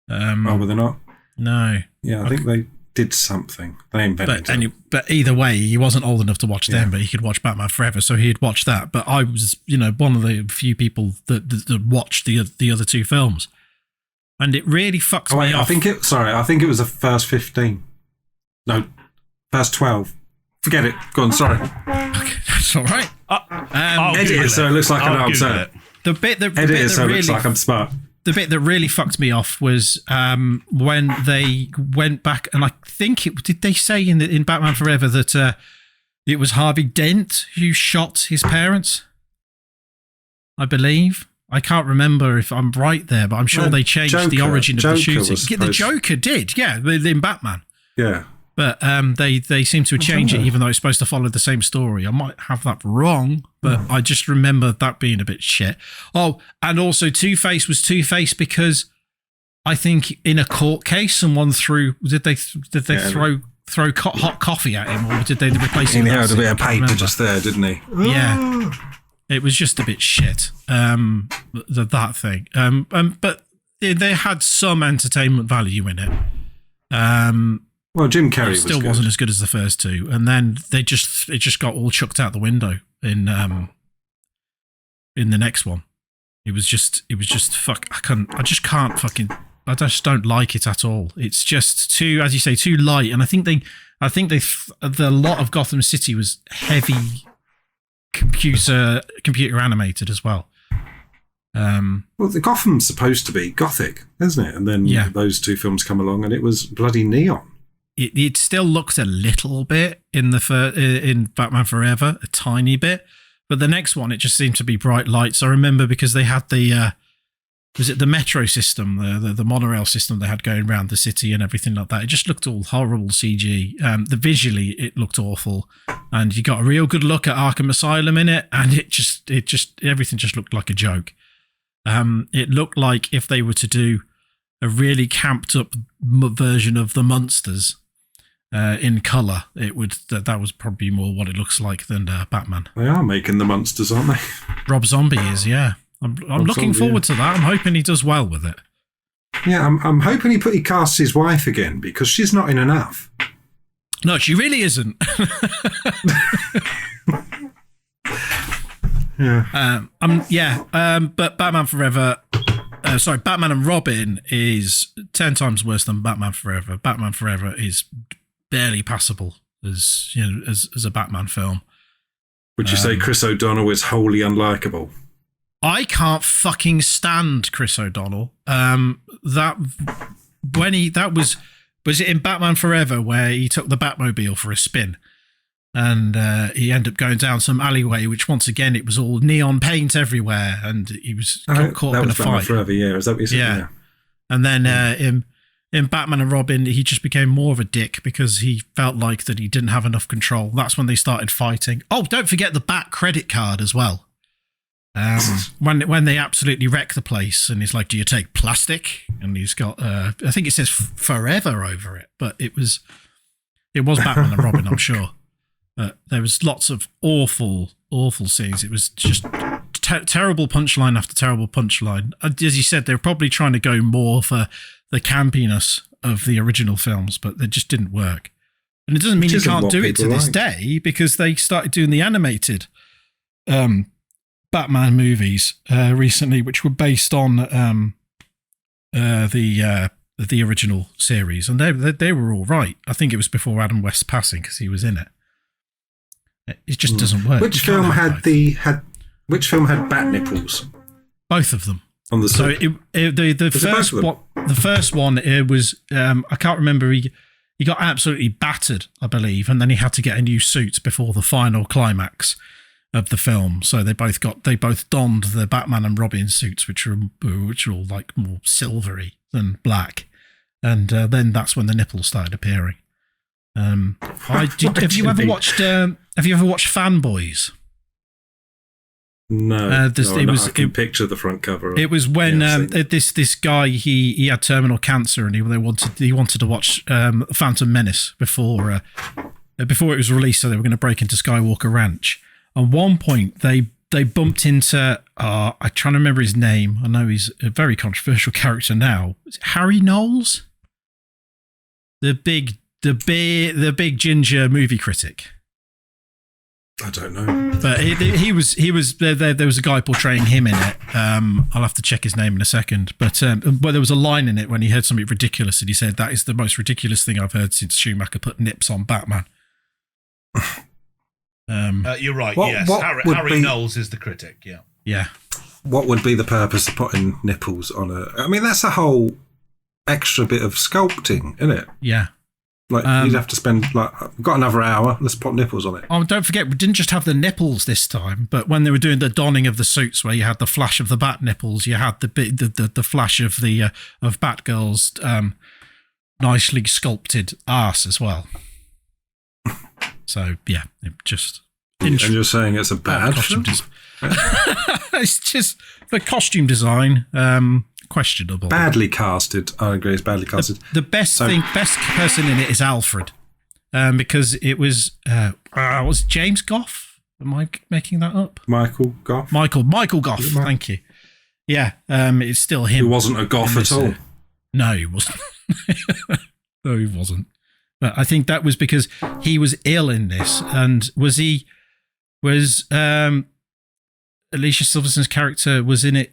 Were they not? No. Yeah, I think they did something. They invented it. But either way, he wasn't old enough to watch them, but he could watch Batman Forever, so he'd watch that. But I was, one of the few people that watched the other two films, and it really fucks me off. I think it was the first 15. No, first 12. Forget it. Go on. Sorry. Okay, that's all right. Edit it so it looks like I know I'm saying. The bit that looks like I'm smart. The bit that really fucked me off was when they went back, and I think did they say in Batman Forever that it was Harvey Dent who shot his parents? I believe. I can't remember if I'm right there, but I'm sure they changed the origin of the shooting. The Joker did, in Batman. Yeah. But they seem to have changed it, even though it's supposed to follow the same story. I might have that wrong, but I just remember that being a bit shit. Oh, and also Two-Face was Two-Face because I think in a court case, someone did they throw hot coffee at him, or did they replace him? He had a bit of paper just there, didn't he? Yeah. It was just a bit shit, that thing. But they had some entertainment value in it. Well, Jim Carrey still wasn't as good as the first two, and then it just got all chucked out the window in the next one. It was just fuck. I just don't like it at all. It's just too, as you say, too light. And I think the lot of Gotham City was heavy computer animated as well. Well, the Gotham's supposed to be gothic, isn't it? And then those two films come along, and it was bloody neon. It still looked a little bit in Batman Forever, a tiny bit, but the next one it just seemed to be bright lights. I remember because they had the metro system, the monorail system they had going around the city and everything like that. It just looked all horrible CG. Visually it looked awful, and you got a real good look at Arkham Asylum in it, and it just everything just looked like a joke. It looked like if they were to do a really camped up version of the Munsters in colour, that was probably more what it looks like than Batman. They are making the Munsters, aren't they? Rob Zombie is, yeah. I'm looking forward to that. I'm hoping he does well with it. Yeah, I'm hoping he casts his wife again, because she's not in enough. No, she really isn't. Yeah. But Batman Forever, Batman and Robin is 10 times worse than Batman Forever. Batman Forever is barely passable as a Batman film. Would you say Chris O'Donnell is wholly unlikable? I can't fucking stand Chris O'Donnell. Was it in Batman Forever where he took the Batmobile for a spin? And he ended up going down some alleyway, which once again, it was all neon paint everywhere. And he was caught up in a fight. Forever, yeah. Is that what you said? Yeah. And then in Batman and Robin, he just became more of a dick because he felt like that he didn't have enough control. That's when they started fighting. Oh, don't forget the Bat credit card as well. When they absolutely wreck the place, and he's like, "Do you take plastic?" And he's got, I think it says "forever" over it, but it was Batman and Robin, I'm sure. There was lots of awful scenes. It was just terrible punchline after terrible punchline. As you said, they're probably trying to go more for the campiness of the original films, but they just didn't work. And it doesn't mean you can't do it to this day, because they started doing the animated Batman movies recently, which were based on the original series, and they were all right. I think it was before Adam West's passing, because he was in it. It just doesn't work. Which film had bat nipples? Both of them. On the so the first one, it was I can't remember. He got absolutely battered, I believe, and then he had to get a new suit before the final climax of the film. So they both donned the Batman and Robin suits, which are all like more silvery than black, and then that's when the nipples started appearing. Have you ever watched Fanboys? No, I can picture the front cover. It was when this guy he had terminal cancer, and he wanted to watch Phantom Menace before it was released, so they were going to break into Skywalker Ranch. At one point, they bumped into I'm trying to remember his name. I know he's a very controversial character now. Is it Harry Knowles, the big ginger movie critic? I don't know, but he was there was a guy portraying him in it. I'll have to check his name in a second, but there was a line in it when he heard something ridiculous, and he said, "That is the most ridiculous thing I've heard since Schumacher put nips on Batman." You're right. Yes, Harry Knowles is the critic. Yeah. What would be the purpose of putting nipples on I mean, that's a whole extra bit of sculpting, isn't it? Yeah. Like, you'd have to spend, I've got another hour, let's put nipples on it. Oh, don't forget, we didn't just have the nipples this time, but when they were doing the donning of the suits, where you had the flash of the bat nipples, you had the flash of of Batgirl's nicely sculpted arse as well. So, yeah, it just... And you're saying it's a bad costume It's just the costume design... questionable. Badly casted. I agree, it's badly casted. The best person in it is Alfred, because it was was it James Goff? Am I making that up? Michael Goff. Michael Goff. Thank you. Yeah, it's still him. Who wasn't a Goff at all. No, he wasn't. No, he wasn't. But I think that was because he was ill in this, and was Alicia Silverstone's character was in it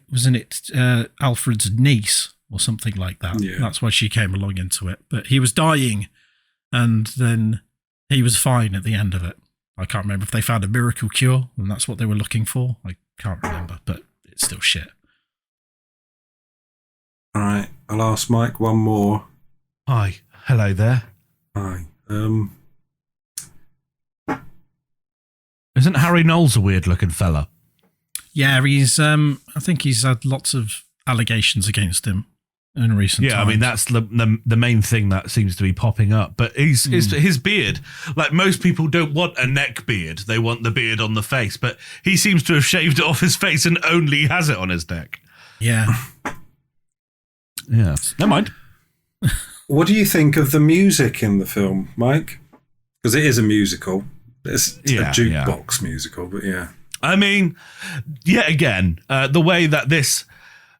Alfred's niece or something like that. Yeah. That's why she came along into it. But he was dying, and then he was fine at the end of it. I can't remember if they found a miracle cure, and that's what they were looking for. I can't remember, but it's still shit. All right, I'll ask Mike one more. Hi. Hello there. Hi. Isn't Harry Knowles a weird-looking fella? Yeah, he's. I think he's had lots of allegations against him in recent times. I mean, that's the main thing that seems to be popping up. But his beard, like, most people don't want a neck beard; they want the beard on the face. But he seems to have shaved it off his face and only has it on his neck. Yeah. Yeah. Never mind. What do you think of the music in the film, Mike? Because it is a musical. It's a jukebox musical, but yeah. I mean, yet again, the way that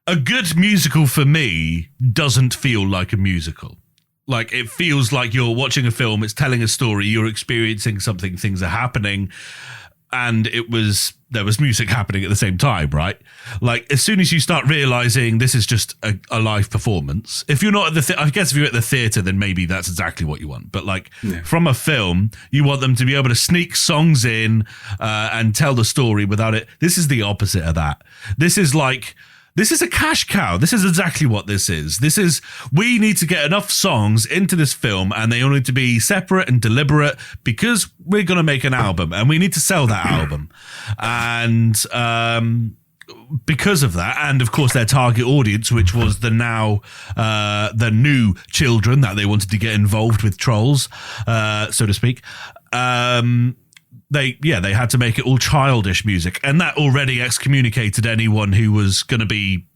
a good musical for me doesn't feel like a musical. Like, it feels like you're watching a film, it's telling a story, you're experiencing something, things are happening. and there was music happening at the same time, right? Like, as soon as you start realizing this is just a live performance, if you're not at I guess if you're at the theater, then maybe that's exactly what you want. But like from a film, you want them to be able to sneak songs in and tell the story without it. This is the opposite of that. This is a cash cow. This is exactly what this is. We need to get enough songs into this film, and they all need to be separate and deliberate because we're going to make an album and we need to sell that album. And because of that, and of course their target audience, which was the new children that they wanted to get involved with trolls, so to speak, they had to make it all childish music, and that already excommunicated anyone who was going to be,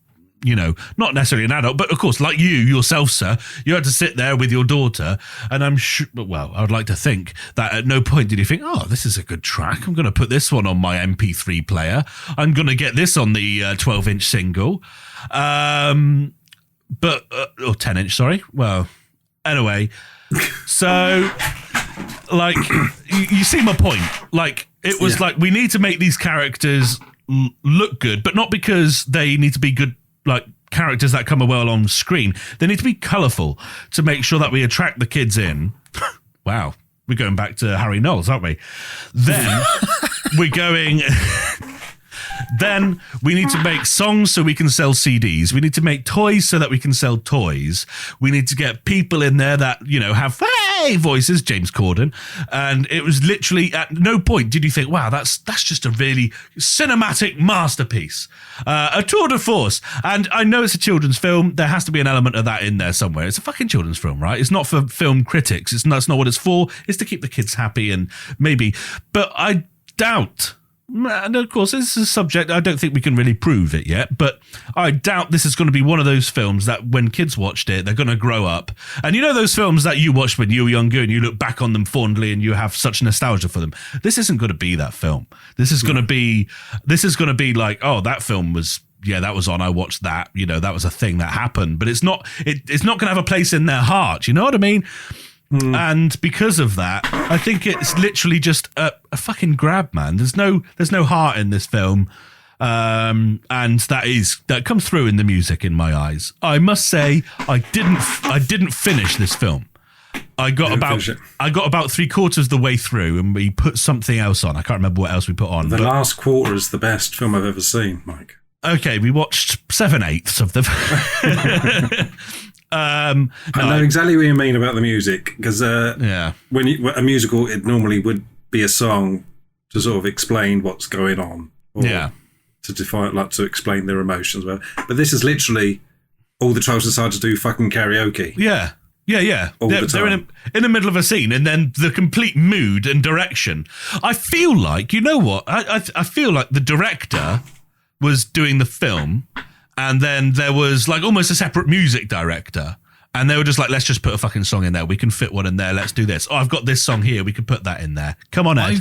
not necessarily an adult, but of course, like you yourself, sir, you had to sit there with your daughter, and I'm sure, well, I would like to think that at no point did you think, oh, this is a good track, I'm going to put this one on my MP3 player, I'm going to get this on the 12-inch single, or 10-inch, sorry. Well, anyway, so... like, you see my point. Like, it was like, we need to make these characters look good, but not because they need to be good, like, characters that come well on screen. They need to be colourful to make sure that we attract the kids in. Wow, we're going back to Harry Knowles, aren't we? Then we're going... Then we need to make songs so we can sell CDs. We need to make toys so that we can sell toys. We need to get people in there that, have voices, James Corden. And it was literally at no point did you think, wow, that's just a really cinematic masterpiece. A tour de force. And I know it's a children's film. There has to be an element of that in there somewhere. It's a fucking children's film, right? It's not for film critics. That's not what it's for. It's to keep the kids happy and maybe. But I doubt... And of course, this is a subject, I don't think we can really prove it yet, but I doubt this is going to be one of those films that when kids watched it, they're going to grow up. And those films that you watched when you were younger and you look back on them fondly and you have such nostalgia for them. This isn't going to be that film. This is going to be like, oh, that film was... yeah, that was on. I watched that. That was a thing that happened. But it's not going to have a place in their heart. You know what I mean? And because of that, I think it's literally just a fucking grab, man. There's no heart in this film, and that comes through in the music in my eyes. I must say, I didn't finish this film. I got about 3/4 of the way through, and we put something else on. I can't remember what else we put on. The last quarter is the best film I've ever seen, Mike. Okay, we watched 7/8 of the. I know exactly what you mean about the music, because when a musical, it normally would be a song to sort of explain what's going on, or to define, like, to explain their emotions. But this is literally all the trolls decide to do fucking karaoke. Yeah. All the time. They're in the middle of a scene, and then the complete mood and direction. I feel like, you know what? I feel like the director was doing the film. And then there was like almost a separate music director. And they were just like, let's just put a fucking song in there. We can fit one in there. Let's do this. Oh, I've got this song here. We can put that in there. Come on, Ed.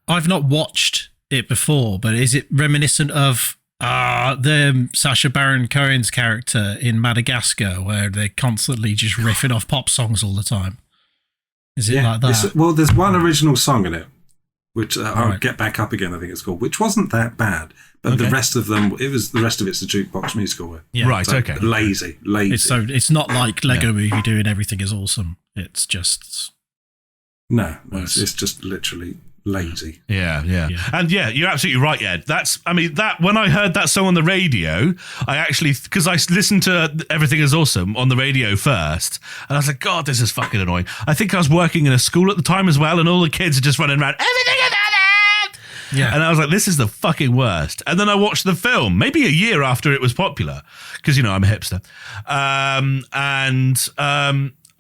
I've not watched it before, but is it reminiscent of the Sacha Baron Cohen's character in Madagascar, where they're constantly just riffing off pop songs all the time? Is it like that? Well, there's one original song in it, which I'll Get Back Up Again, I think it's called, which wasn't that bad. But the rest of them, the rest of it's the jukebox musical. Yeah. Right, so okay. Lazy. It's not like Lego Movie doing Everything Is Awesome. It's just... No, it's just literally lazy. Yeah. And you're absolutely right, Ed. When I heard that song on the radio, I actually, because I listened to Everything Is Awesome on the radio first, and I was like, God, this is fucking annoying. I think I was working in a school at the time as well, and all the kids are just running around, everything is awesome! Yeah. And I was like, this is the fucking worst. And then I watched the film, maybe a year after it was popular, because, I'm a hipster.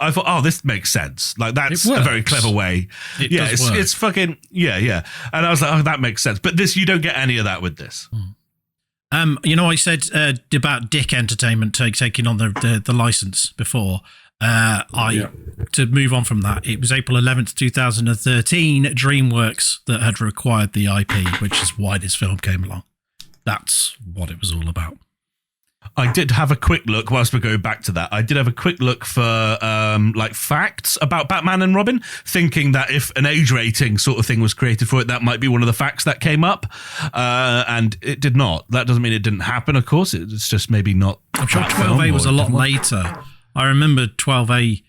I thought, oh, this makes sense. Like, that's a very clever way. It's fucking, yeah. And I was like, oh, that makes sense. But this, you don't get any of that with this. I said about Dick Entertainment taking on the license before. To move on from that, it was April 11th, 2013, DreamWorks that had required the IP, which is why this film came along. That's what it was all about. I did have a quick look, whilst we're going back to that, I did have a quick look for like facts about Batman and Robin, thinking that if an age rating sort of thing was created for it, that might be one of the facts that came up. And it did not. That doesn't mean it didn't happen, of course. It's just maybe not. I'm sure 12A was a lot later. I remember 12A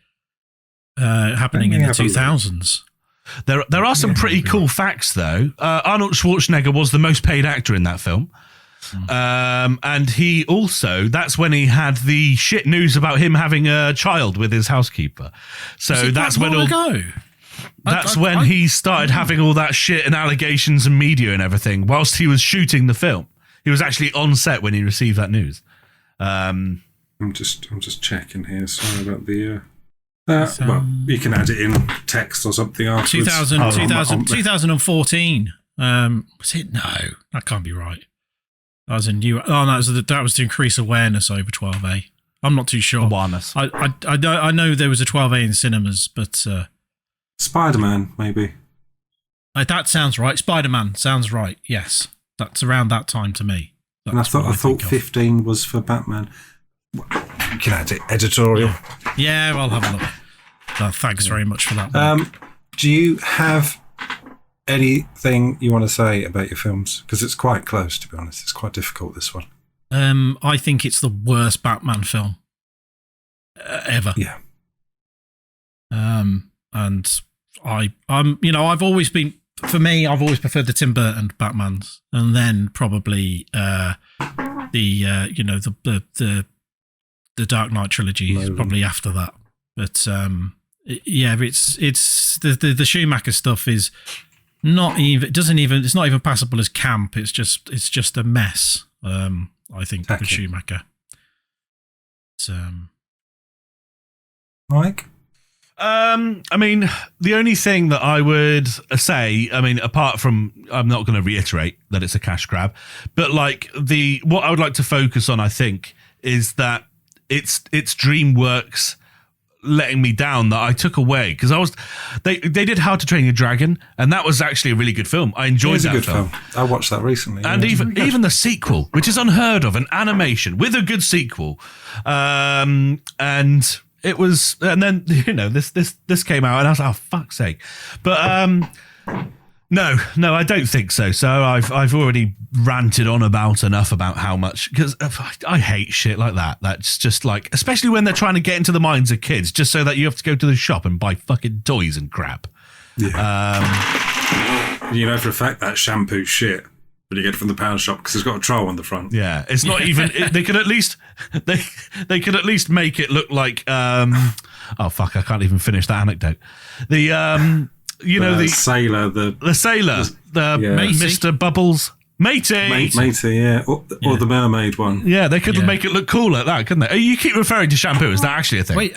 happening in the 2000s. There are some pretty cool facts, though. Arnold Schwarzenegger was the most paid actor in that film. And he also, that's when he had the shit news about him having a child with his housekeeper. So that's when when he started having all that shit and allegations and media and everything whilst he was shooting the film. He was actually on set when he received that news. I'm just checking here. Sorry about the well, you can add it in text or something afterwards. 2014. Was it? No, that can't be right. That was that was to increase awareness over 12A. I'm not too sure. Awareness. I know there was a 12A in cinemas, but Spider-Man maybe. That sounds right. Spider-Man sounds right. Yes, that's around that time to me. And I thought 15 was for Batman. You can add it editorial. Yeah, I'll have a look. Thanks very much for that. Do you have anything you want to say about your films? Because it's quite close, to be honest. It's quite difficult, this one. I think it's the worst Batman film ever. Yeah. And I've always been, for me, I've always preferred the Tim Burton Batmans, and then probably the Dark Knight trilogy is probably after that. But it's the Schumacher stuff is not even, it's not even passable as camp. It's just a mess. I think with Schumacher. Mike? I mean, the only thing that I would say, I mean, apart from, I'm not going to reiterate that it's a cash grab, but like what I would like to focus on, I think, is that it's DreamWorks letting me down that I took away, because they did How to Train Your Dragon, and that was actually a really good film. I enjoyed that film. I watched that recently, and even the sequel, which is unheard of, an animation with a good sequel, and it was, and then this came out, and I was like, oh, fuck's sake, but No, I don't think so. So I've already ranted on about enough about how much, because I hate shit like that. That's just like, especially when they're trying to get into the minds of kids, just so that you have to go to the shop and buy fucking toys and crap. Yeah. You know for a fact that shampoo shit when you get it from the pound shop, because it's got a troll on the front. Yeah, it's not even. They could at least make it look like. Oh fuck! I can't even finish that anecdote. The sailor, Mr. Bubbles, matey, yeah, or the mermaid one. Yeah, they could make it look cool like that, couldn't they? Oh, you keep referring to shampoo. Is that actually a thing? Wait,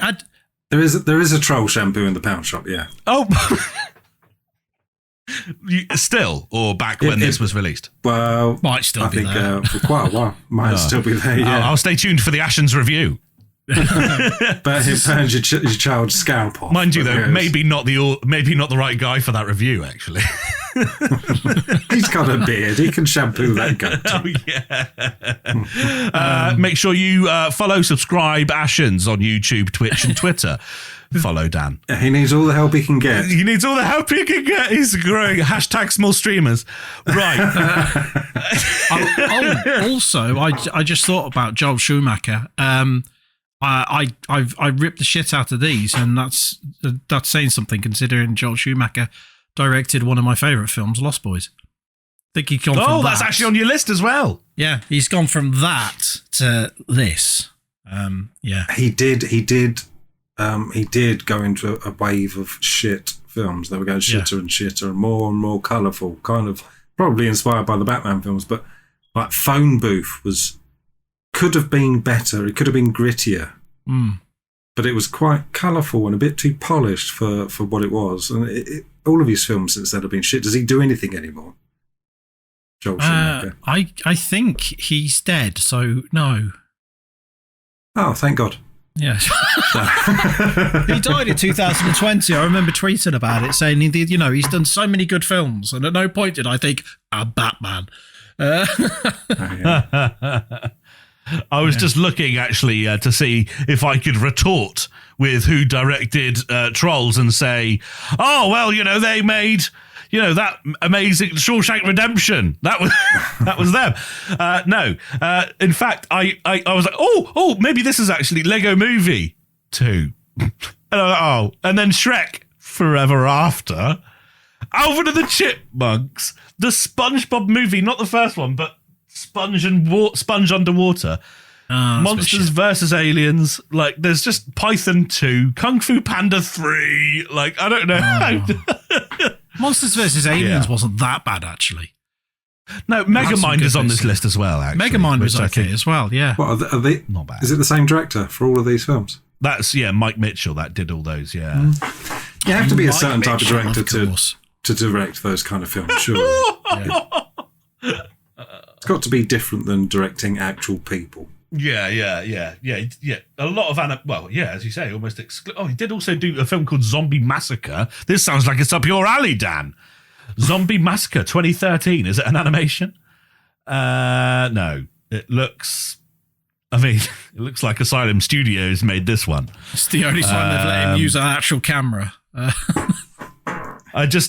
there is a troll shampoo in the pound shop. Yeah. Oh. Still, or back when this was released? Well, might still be there. For quite a while. Might still be there. Yeah. I'll stay tuned for the Ashens review. But it burns your child's scalp off. Mind you, though, maybe not the right guy for that review. Actually, he's got a beard. He can shampoo that guy. Oh yeah. Make sure you follow, subscribe, Ashens on YouTube, Twitch, and Twitter. Follow Dan. He needs all the help he can get. He's growing. Hashtag small streamers. Right. Also, I just thought about Joel Schumacher. I ripped the shit out of these, and that's saying something, considering Joel Schumacher directed one of my favourite films, Lost Boys. I think he's gone from that. Oh, that's actually on your list as well. Yeah, he's gone from that to this. Yeah. He did go into a wave of shit films. They were going shitter and shitter and more colourful, kind of probably inspired by the Batman films, but like Phone Booth could have been better. It could have been grittier. But it was quite colourful and a bit too polished for what it was. And all of his films since then have been shit. Does he do anything anymore? Joel Schumacher? I think he's dead, so no. Oh, thank God. Yeah. He died in 2020. I remember tweeting about it, saying he's done so many good films, and at no point did I think, I'm Batman. I was just looking actually to see if I could retort with who directed Trolls and say, oh, well, they made, that amazing Shawshank Redemption. That was them. No. In fact, I was like, oh, maybe this is actually Lego Movie 2. And and then Shrek Forever After. Alvin and the Chipmunks. The SpongeBob movie, not the first one, but Sponge Underwater. Monsters versus Aliens. Like, there's just Python 2, Kung Fu Panda 3. Like, I don't know. Monsters versus Aliens wasn't that bad, actually. No, Megamind is on this list as well, actually. Megamind was okay as well, yeah. What, are they, not bad. Is it the same director for all of these films? That's, Mike Mitchell that did all those, yeah. You have to be a Mike certain type of Mitchell, director of course. to direct those kind of films, surely. It's got to be different than directing actual people. Yeah. A lot of as you say, almost he did also do a film called Zombie Massacre. This sounds like it's up your alley, Dan. Zombie Massacre 2013. Is it an animation? No. It looks like Asylum Studios made this one. It's the only time they've let him use an actual camera.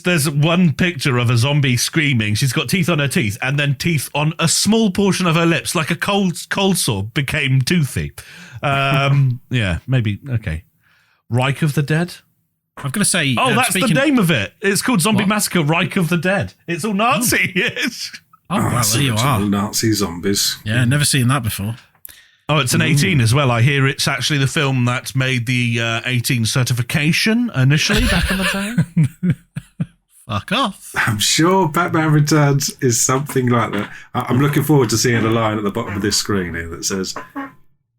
There's one picture of a zombie screaming. She's got teeth on her teeth and then teeth on a small portion of her lips, like a cold sore became toothy. Maybe. Okay. Reich of the Dead? I'm going to say... that's the name of it. It's called Zombie Massacre, Reich of the Dead. It's all Nazi. Well, there you are. Nazi zombies. Yeah, never seen that before. Oh, it's an 18 as well. I hear it's actually the film that made the 18 certification initially back in the day. Fuck off. I'm sure Batman Returns is something like that. I'm looking forward to seeing a line at the bottom of this screen here that says...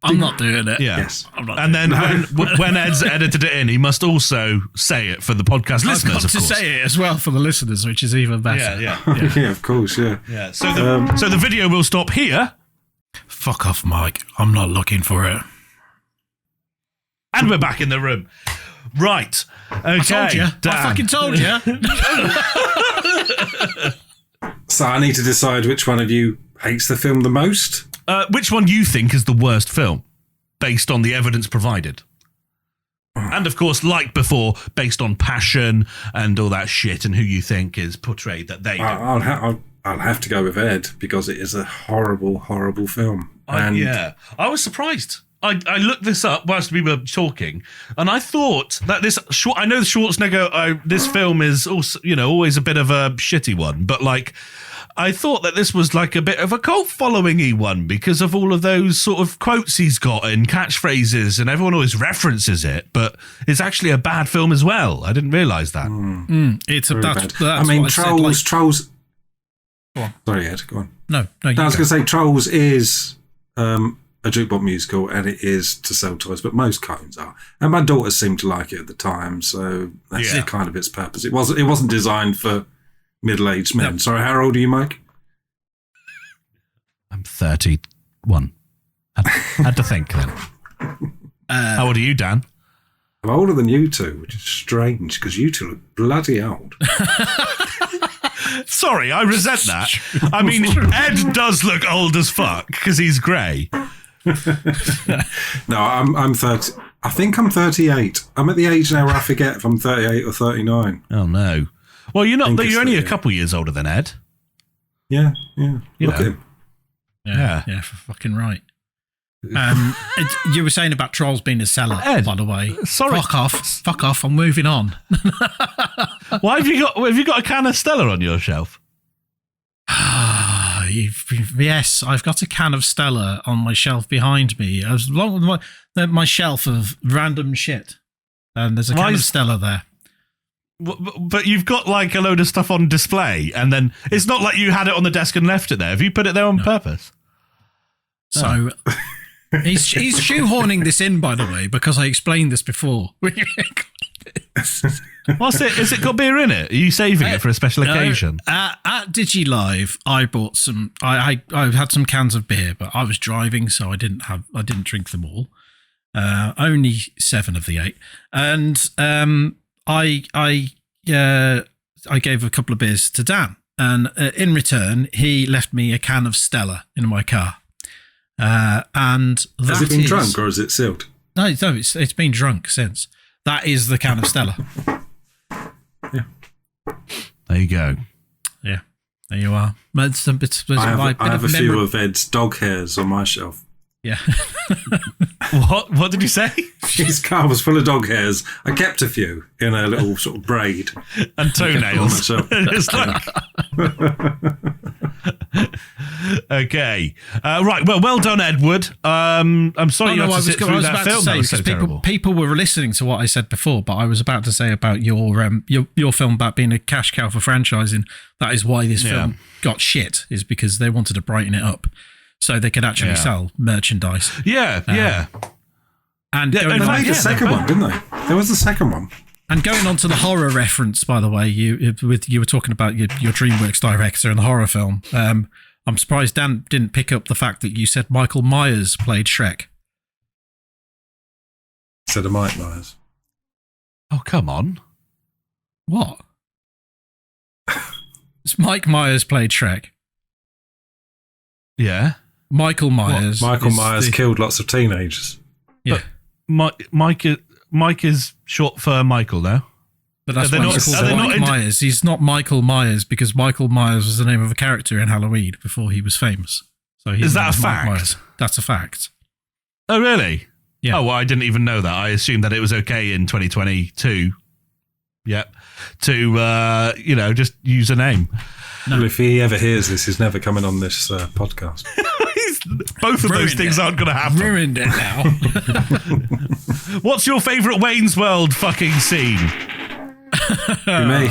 I'm not doing it. Yeah. Yes. And then when Ed's edited it in, he must also say it for the podcast listeners, I've got to say it as well for the listeners, which is even better. Yeah. Yeah, of course, yeah. Yeah. So the video will stop here. Fuck off, Mike. I'm not looking for it. And we're back in the room. Right. Okay. I told you. Dan. I fucking told you. So I need to decide which one of you hates the film the most. Which one you think is the worst film, based on the evidence provided? And of course, like before, based on passion and all that shit, and who you think is portrayed that they do. I'll have to go with Ed because it is a horrible, horrible film. I was surprised. I looked this up whilst we were talking, and I thought that I know Schwarzenegger. This film is also, always a bit of a shitty one, but like, I thought that this was like a bit of a cult following-y one because of all of those sort of quotes he's got and catchphrases, and everyone always references it, but it's actually a bad film as well. I didn't realise that. It's Very that's bad. I mean, Trolls. Go on. Sorry, Ed, go on. No, I was going to say Trolls is a jukebox musical, and it is to sell toys, but most clones are. And my daughters seemed to like it at the time, so that's kind of its purpose. It wasn't designed for middle-aged men. No. Sorry, how old are you, Mike? I'm 31. Had to think then. How old are you, Dan? I'm older than you two, which is strange because you two look bloody old. Sorry, I resent that. I mean, Ed does look old as fuck because he's grey. No, I'm 30. I think I'm 38. I'm at the age now where I forget if I'm 38 or 39. Oh no. Well, you're not. You're only a couple years older than Ed. Yeah. Look at him. Yeah, fucking right. You were saying about Trolls being a seller, Ed, by the way. Sorry. Fuck off. I'm moving on. Why have you got a can of Stella on your shelf? Yes, I've got a can of Stella on my shelf behind me, as long as my shelf of random shit, and there's a can of Stella there. But you've got like a load of stuff on display, and then it's not like you had it on the desk and left it there. Have you put it there on purpose? So he's shoehorning this in, by the way, because I explained this before. What's it? Has it got beer in it? Are you saving it for a special occasion? At DigiLive, I bought some. I had some cans of beer, but I was driving, so I didn't drink them all. Only 7 of the 8, and I gave a couple of beers to Dan, and in return, he left me a can of Stella in my car. And that Has it been is- drunk or is it sealed? No, it's been drunk since. That is the can of Stella. Yeah. There you go. Yeah, there you are. It's a bit, I bit have of a few memory- of Ed's dog hairs on my shelf. Yeah. What did you say? His car was full of dog hairs. I kept a few in a little sort of braid. And toenails. On It's like... Okay. Right. Well done, Edward. I'm sorry you had to sit through that film. That was so terrible. People were listening to what I said before, but I was about to say about your film about being a cash cow for franchising. That is why this film got shit, is because they wanted to brighten it up so they could actually sell merchandise. Yeah. And Yeah, going They on, made the second one, didn't they? There was the second one. and going on to the horror reference, by the way, you were talking about your DreamWorks director and the horror film. I'm surprised Dan didn't pick up the fact that you said Michael Myers played Shrek. Instead of Mike Myers. Oh, come on. What? It's Mike Myers played Shrek. Yeah. Michael Myers. Michael is Myers the- killed lots of teenagers. Yeah, Mike is short for Michael, though. but that's Are they why not- he's are called they not Mike into- Myers. He's not Michael Myers because Michael Myers was the name of a character in Halloween before he was famous. So his Is that name a is Mike fact? Myers. That's a fact. Oh, really? Yeah. Oh, well, I didn't even know that. I assumed that it was okay in 2022. Yep. To, just use a name. Well, if he ever hears this, he's never coming on this podcast. Both of those Ruined things it. aren't going to happen. Ruined it now. What's your favourite Wayne's World fucking scene? Me.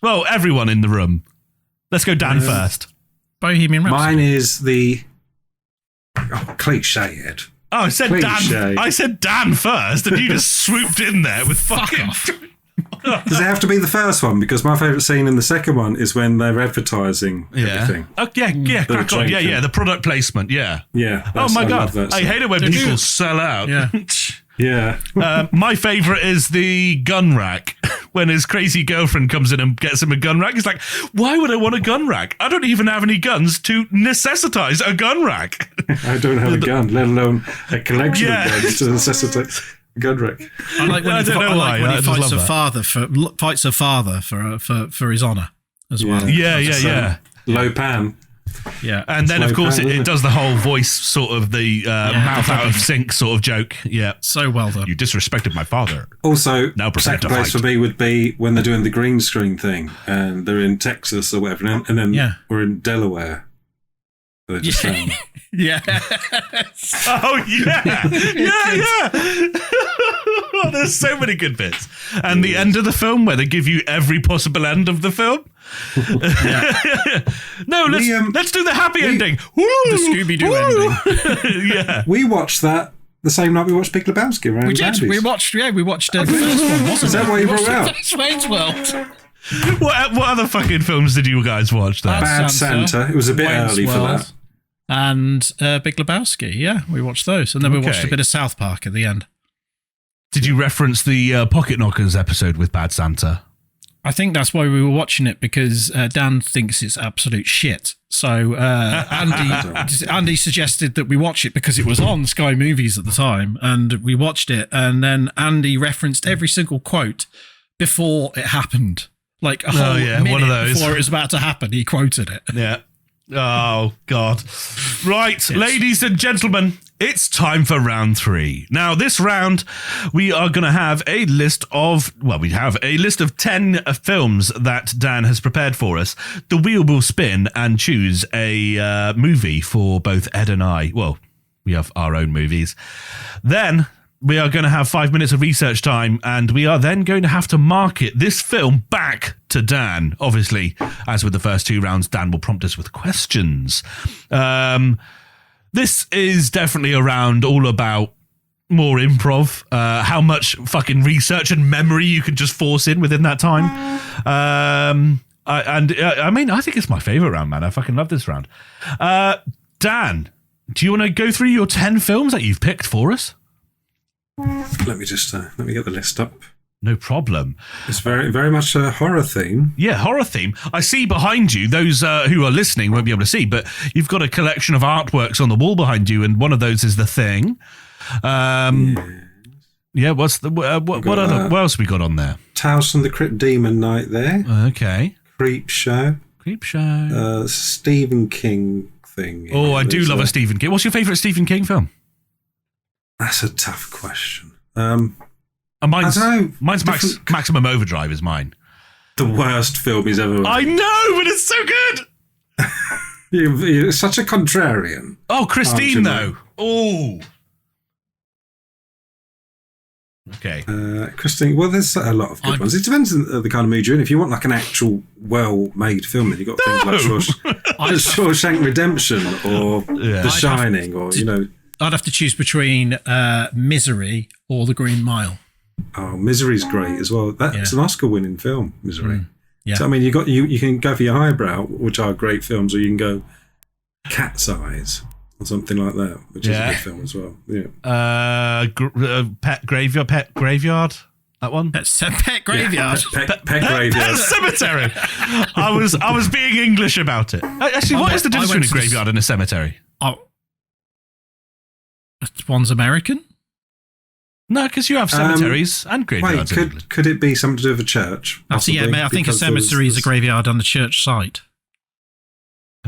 Well, everyone in the room. Let's go Dan first. Bohemian Rhapsody. Mine is the cliche, Ed. Oh, I said Cliche. Dan. I said Dan first, and you just swooped in there with fucking. off. Does it have to be the first one? Because my favourite scene in the second one is when they're advertising everything. Oh, yeah, crack on. drinking. Yeah, the product placement. Yeah. Yeah. Oh my I God, love that I scene. hate it when Did you- people sell out. Yeah. Yeah. My favourite is the gun rack. When his crazy girlfriend comes in and gets him a gun rack, he's like, why would I want a gun rack? I don't even have any guns to necessitize a gun rack. I don't have a gun, let alone a collection Yeah. of guns to necessitate a gun rack. I like when I he, don't know I like why, when I he just fights love a that. father for his honour as well. Yeah. Low pan. Yeah. And then, of Slow course, pan, it isn't it? does the whole voice sort of the mouth out of sync sort of joke. Yeah. So well done. You disrespected my father. Also, Now prepare second to place fight. for me would be when they're doing the green screen thing and they're in Texas or whatever, and then we're in Delaware. They're just saying, Yeah. Oh, yeah. Yeah. Oh, there's so many good bits. And the end of the film where they give you every possible end of the film. No, let's do the happy ending. The Scooby-Doo ending. Yeah. we watched that the same night we watched Big Lebowski around We did. Andy's. We watched the first one, wasn't it? Is that what you We watched brought the out? first Wayne's World. What other fucking films did you guys watch then? Bad Santa. It was a bit Wayne's early for World, that. And Big Lebowski. Yeah, we watched those. And then we watched Okay. a bit of South Park at the end. Did you reference the Pocket Knockers episode with Bad Santa? I think that's why we were watching it, because Dan thinks it's absolute shit. So Andy suggested that we watch it because it was on Sky Movies at the time, and we watched it. And then Andy referenced every single quote before it happened, like a whole minute one of those. before it was about to happen. He quoted it. Yeah. Oh, God. Right, ladies and gentlemen, it's time for round 3. Now, this round, we are going to have a list of 10 films that Dan has prepared for us. The wheel will spin and choose a movie for both Ed and I. Well, we have our own movies. Then we are going to have 5 minutes of research time, and we are then going to have to market this film back to Dan. Obviously, as with the first 2 rounds, Dan will prompt us with questions. This is definitely a round all about more improv, how much fucking research and memory you can just force in within that time. I mean, I think it's my favourite round, man. I fucking love this round. Dan, do you want to go through your 10 films that you've picked for us? Let me just let me get the list up. No problem. It's very, very much a horror theme. Yeah, horror theme. I see behind you, those who are listening won't be able to see, but you've got a collection of artworks on the wall behind you, and one of those is The Thing. Yeah, what's the what else we got on there? Tales from the Crypt Demon Night there. Okay. Creep Show. Stephen King thing. Oh, I do love a Stephen King. What's your favourite Stephen King film? That's a tough question. Mine's Maximum Overdrive is mine. The worst film he's ever made. I know, but it's so good. You're such a contrarian. Oh, Christine, though. Oh. Okay. Christine, well, there's a lot of good ones. It depends on the kind of mood you're in. If you want like an actual well-made film, then you've got things like Shawshank Redemption or The Shining or, I'd have to choose between Misery or The Green Mile. Oh, Misery's great as well. That's an Oscar-winning film, Misery. Yeah. So, I mean, you can go for your highbrow, which are great films, or you can go Cat's Eyes or something like that, which is a good film as well. Yeah. Pet Graveyard. That one. Pet Graveyard. Pet Graveyard. Pet Cemetery. I was being English about it. Actually, what is the difference between a graveyard and a cemetery? One's American. No, because you have cemeteries and graveyards. Wait, could it be something to do with a church? Yeah, mate, I think a cemetery is a graveyard on the church site.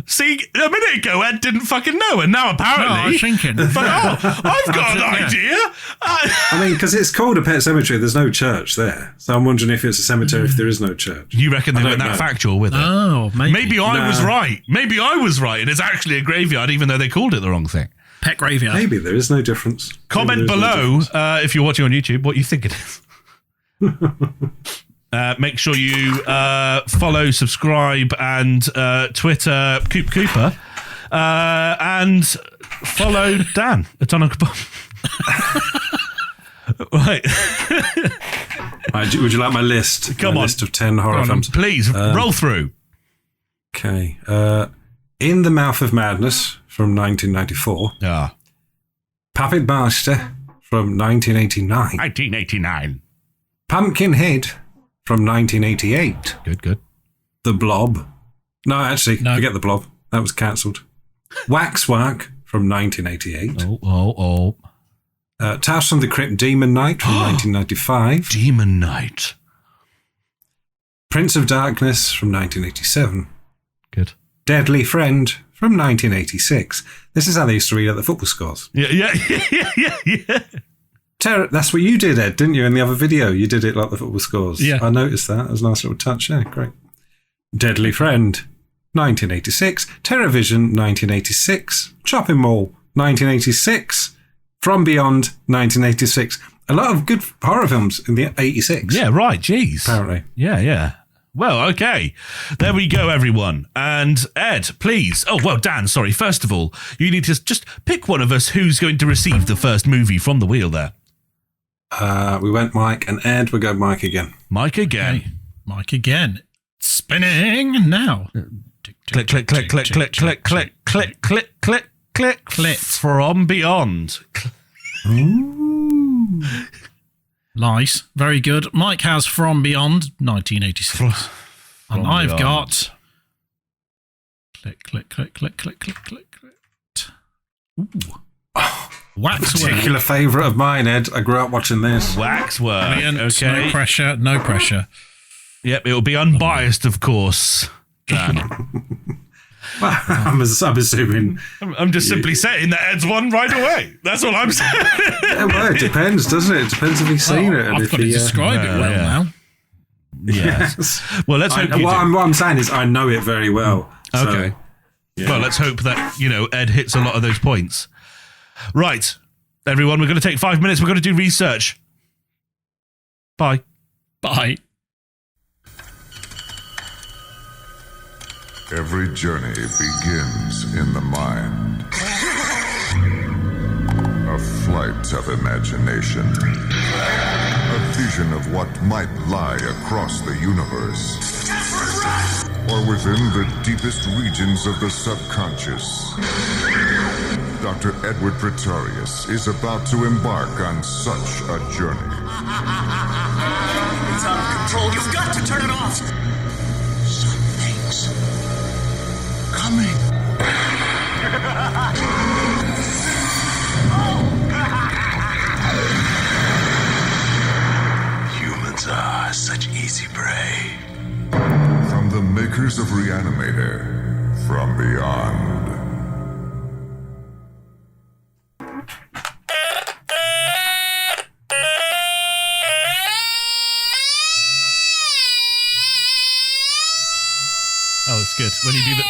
See, a minute ago, Ed didn't fucking know, and now apparently... No, I was thinking. I've got an idea. I mean, because it's called a pet cemetery, there's no church there. So I'm wondering if it's a cemetery if there is no church. You reckon they went that factual with it? Oh, maybe. Maybe I was right. Maybe I was right, and it's actually a graveyard, even though they called it the wrong thing. Pet Graveyard. Maybe there is no difference. Comment below if you're watching on YouTube what you think it is. Make sure you follow, subscribe, and Twitter Coop Cooper, and follow Dan Anatomical Bomb. Right. Would you like my list? Come on. List of 10 horror films. Please roll through. Okay. In the Mouth of Madness from 1994. Yeah. Puppet Master from 1989. 1989. Pumpkinhead from 1988. Good. The Blob. No, actually, forget The Blob. That was cancelled. Waxwork from 1988. Oh. Tales from the Crypt Demon Night from 1995. Demon Night. Prince of Darkness from 1987. Good. Deadly Friend from 1986. This is how they used to read out the football scores. Yeah. That's what you did, Ed, didn't you? In the other video, you did it like the football scores. Yeah. I noticed that. It was a nice little touch. Yeah, great. Deadly Friend, 1986. Terrorvision, 1986. Chopping Mall, 1986. From Beyond, 1986. A lot of good horror films in the 86. Yeah, right. Jeez. Apparently. Yeah. Well, okay. There we go, everyone. And Ed, please. Oh, well, Dan, sorry. First of all, you need to just pick one of us who's going to receive the first movie from the wheel there. We went Mike and Ed. We go Mike again. Mike again. Okay. Mike again. Spinning now. Click. From Beyond. Ooh. Nice. Very good. Mike has From Beyond 1986. And I've got click. Ooh. Waxwork. Particular favourite of mine, Ed. I grew up watching this. Waxwork. Brilliant. Okay. No pressure. Yep, it'll be unbiased, of course. Dan. I'm assuming. I'm just simply saying that Ed's won right away. That's all I'm saying. Yeah, well, it depends, doesn't it? It depends if he's seen it. And I've got to describe it well now. Yes. Well, let's hope you do. What I'm saying is I know it very well. Okay. So, yeah. Well, let's hope that, Ed hits a lot of those points. Right. Everyone, we're going to take 5 minutes. We're going to do research. Bye. Every journey begins in the mind. A flight of imagination. A vision of what might lie across the universe. Or within the deepest regions of the subconscious. Dr. Edward Pretorius is about to embark on such a journey. It's out of control. You've got to turn it off. Something's coming. Humans are such easy prey. From the makers of Reanimator, from beyond. Oh, it's good. When you do the...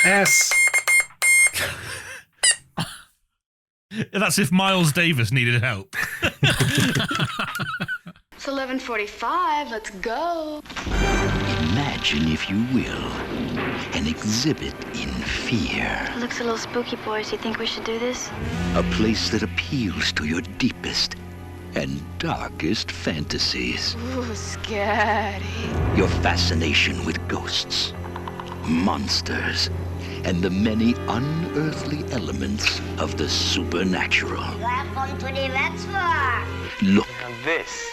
SOS. That's if Miles Davis needed help. It's 11:45. Let's go. Imagine, if you will, an exhibit in fear. It looks a little spooky, boys. You think we should do this? A place that appeals to your deepest and darkest fantasies. Ooh, scary. Your fascination with ghosts, monsters, and the many unearthly elements of the supernatural. Welcome to the Vetsvar. Look, Now this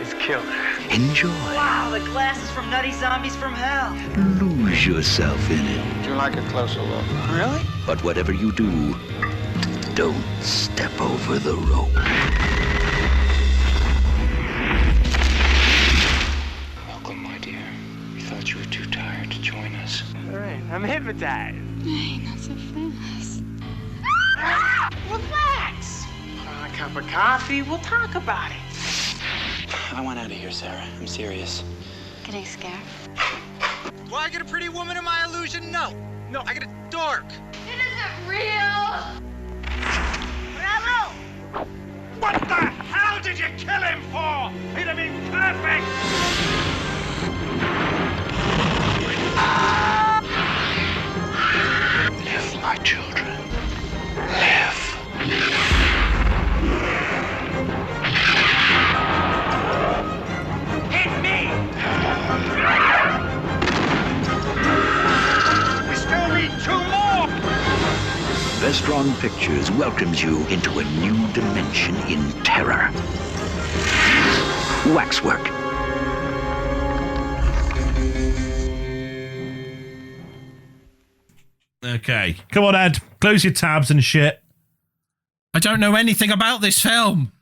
is killer. enjoy, Wow, the glasses from Nutty Zombies from Hell. lose yourself in it. Would you like a closer look? Really? But whatever you do, don't step over the rope. Welcome, my dear. We thought you were too tired to join us. All right, I'm hypnotized. Hey, not so fast. Relax. Put on a cup of coffee. We'll talk about it. I want out of here, Sarah. I'm serious. Getting scared? Do I get a pretty woman in my illusion? No. No, I get a dork. It isn't real. Bravo! What the hell did you kill him for? He'd have been perfect. Live, my children. Live. Hit me. We still need 2 more. Vestron Pictures welcomes you into a new dimension in terror. Waxwork. Okay. Come on, Ed. Close your tabs and shit. I don't know anything about this film.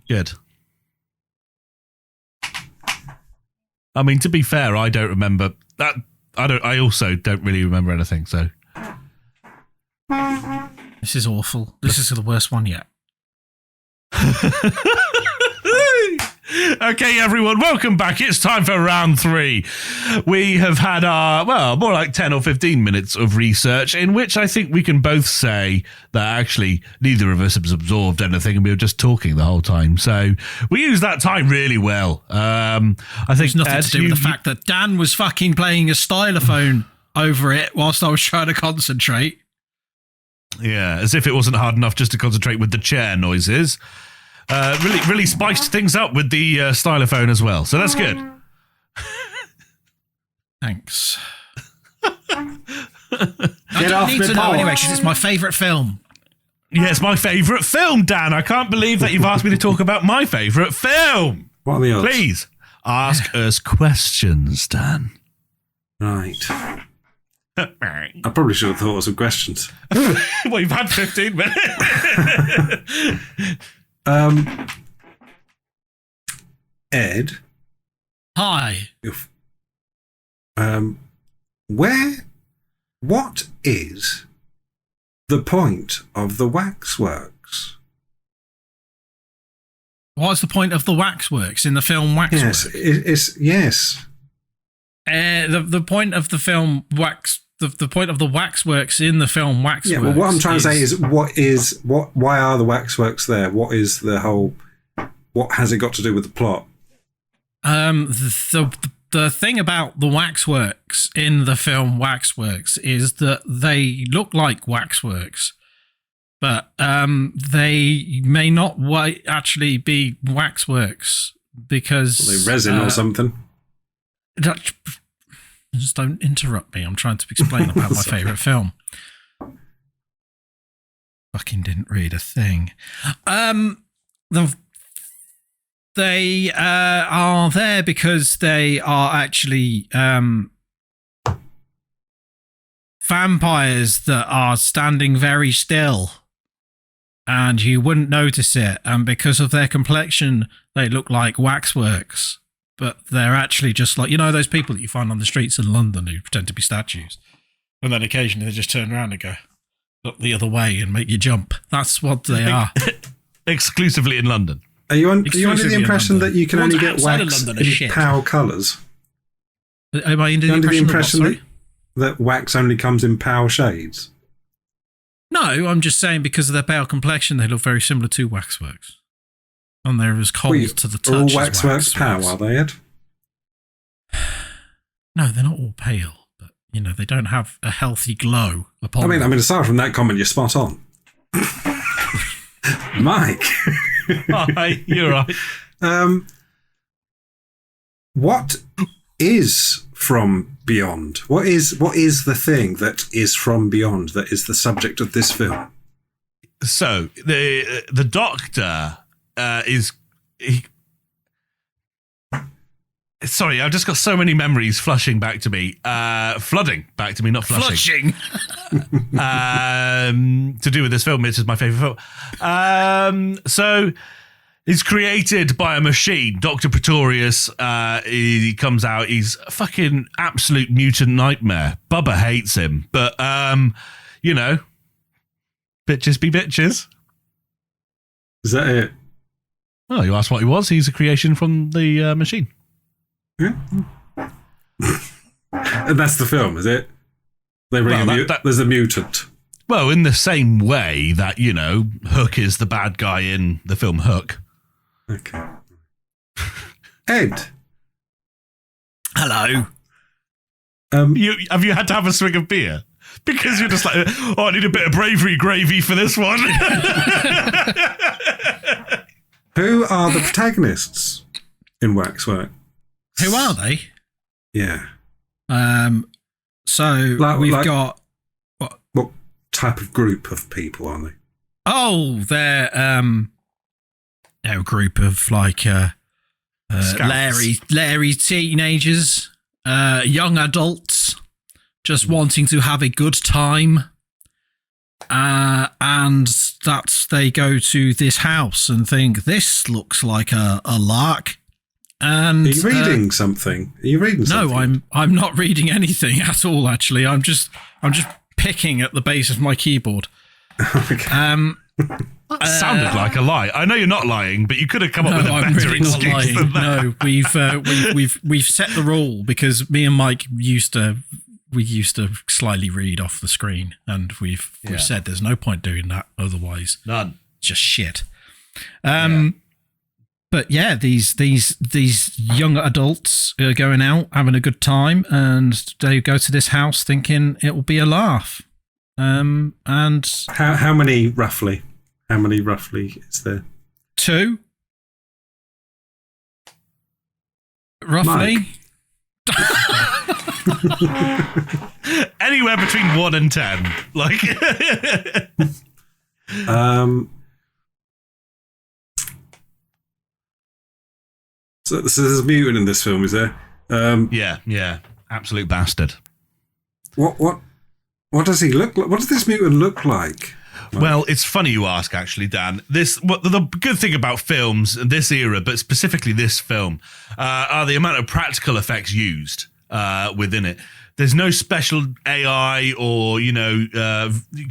Good. I mean, to be fair, I don't remember that. I also don't really remember anything, so. This is awful. This is the worst one yet. Okay, everyone, welcome back. It's time for round 3. We have had our, well, more like 10 or 15 minutes of research in which I think we can both say that actually neither of us has absorbed anything and we were just talking the whole time. So we used that time really well. I think It's nothing to do with the fact that Dan was fucking playing a stylophone over it whilst I was trying to concentrate. Yeah, as if it wasn't hard enough just to concentrate with the chair noises. Really spiced things up with the stylophone as well. So that's good. Thanks. Get I off need the to know porch. anyway because it's my favourite film. Yeah, it's my favourite film, Dan. I can't believe that you've asked me to talk about my favourite film. What are the odds? Please, ask us questions, Dan. Right. I probably should have thought of some questions. Well, you've had 15 minutes. Ed, Hi. what is the point of the waxworks? What's the point of the waxworks in the film Waxworks? Yes, yes. The point of the film the point of the waxworks in the film Waxworks. Yeah, well, what I'm trying to say is, why are the waxworks there? What is the whole? What has it got to do with the plot? The thing about the waxworks in the film Waxworks is that they look like waxworks, but they may not actually be waxworks because they resin or something. Just don't interrupt me. I'm trying to explain about my favourite film. Fucking didn't read a thing. They are there because they are actually vampires that are standing very still, and you wouldn't notice it. And because of their complexion, they look like waxworks, but they're actually just like, you know, those people that you find on the streets in London who pretend to be statues, and then occasionally they just turn around and go, look the other way and make you jump. That's what they are. Exclusively in London. Are you under the impression that you can only get wax in pale colours? Am I under the impression that wax only comes in pale shades? No, I'm just saying because of their pale complexion, they look very similar to waxworks. And they're as cold to the touch. Are all as waxworks pale, are they, Ed? No, they're not all pale, but, you know, they don't have a healthy glow upon them. I mean, aside from that comment, you're spot on. Mike. Hi, you're right. What is from beyond? What is the thing that is from beyond that is the subject of this film? So the Doctor sorry, I've just got so many memories flooding back to me, not flushing. To do with this film, which is my favourite film. So he's created by a machine. Dr. Pretorius, he comes out, he's a fucking absolute mutant nightmare. Bubba hates him, but, you know, bitches be bitches. Is that it? Oh, you asked what he was? He's a creation from the machine. Yeah. And that's the film, is it? They bring there's a mutant. Well, in the same way that, you know, Hook is the bad guy in the film Hook. Okay. Ed. Hello. Have you had to have a swig of beer? Because you're just like, I need a bit of bravery gravy for this one. Who are the protagonists in Waxwork? Who are they? Yeah. So we've got what type of group of people are they? Oh, they're a group of like Larry teenagers, young adults, just wanting to have a good time. And that's they go to this house and think this looks like a lark. And are you reading something? Are you reading something? No, I'm not reading anything at all. Actually, I'm just picking at the base of my keyboard. Okay. That sounded like a lie. I know you're not lying, but you could have come up with a better really excuse than that. No, we've set the rule because me and Mike used to slyly read off the screen, and we've said there's no point doing that otherwise. None. Just shit. But yeah, these young adults are going out, having a good time, and they go to this house thinking it will be a laugh. And how many roughly? How many roughly is there? 2. Roughly. Anywhere between 1 and 10. Like So there's a mutant in this film, is there? Yeah. Absolute bastard. What does he look like? What does this mutant look like? Well, it's funny you ask, actually, Dan. The good thing about films in this era, but specifically this film, are the amount of practical effects used within it. There's no special AI or,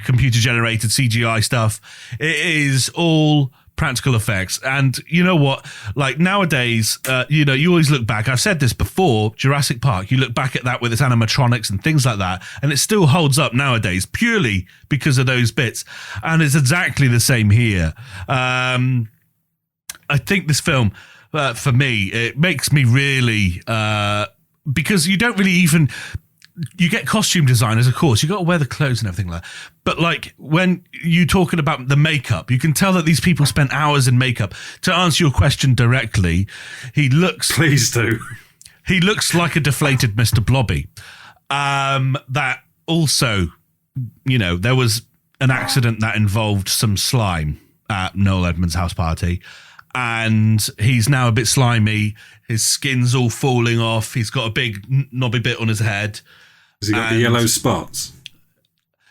computer-generated CGI stuff. It is all practical effects. And you know what? Like nowadays, you always look back. I've said this before, Jurassic Park, you look back at that with its animatronics and things like that, and it still holds up nowadays purely because of those bits. And it's exactly the same here. I think this film, for me, it makes me really, because you don't really even, you get costume designers, of course, you got to wear the clothes and everything like that. But like when you're talking about the makeup, you can tell that these people spent hours in makeup. To answer your question directly, Please do. He looks like a deflated Mr. Blobby. That also, there was an accident that involved some slime at Noel Edmonds' house party. And he's now a bit slimy. His skin's all falling off. He's got a big knobby bit on his head. Has he got the yellow spots?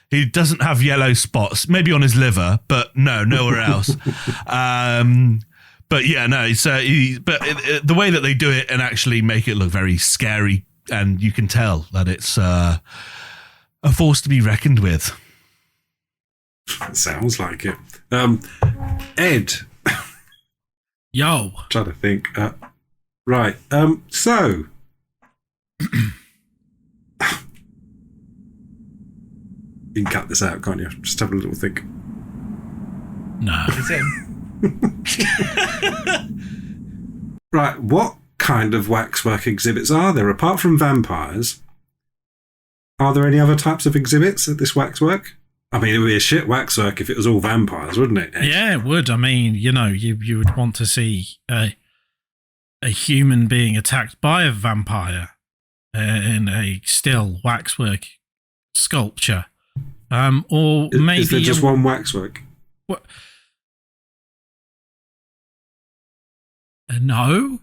He doesn't have yellow spots. Maybe on his liver, but no, nowhere else. But yeah, no. The way that they do it and actually make it look very scary, and you can tell that it's a force to be reckoned with. It sounds like it. Ed. Yo. Trying to think. Right. So. You can cut this out, can't you? Just have a little think. No. It's him. Right. What kind of waxwork exhibits are there? Apart from vampires, are there any other types of exhibits at this waxwork? I mean, it would be a shit waxwork if it was all vampires, wouldn't it? Yeah, it would. I mean, you would want to see a human being attacked by a vampire in a still waxwork sculpture. Or maybe... Is there just one waxwork? What? No.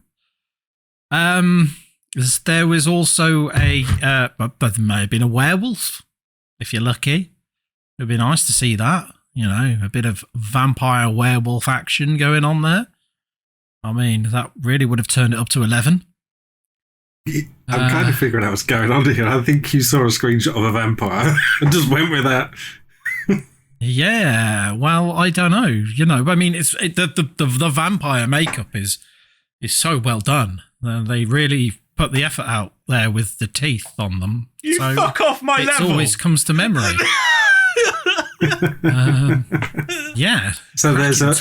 There was also but there may have been a werewolf, if you're lucky. It'd be nice to see that, a bit of vampire werewolf action going on there. I mean, that really would have turned it up to 11. I'm kind of figuring out what's going on here. I think you saw a screenshot of a vampire and just went with that. Yeah, well, I don't know. I mean, the vampire makeup is so well done. They really put the effort out there with the teeth on them. You fuck off my level. It always comes to memory. Yeah. So there's a.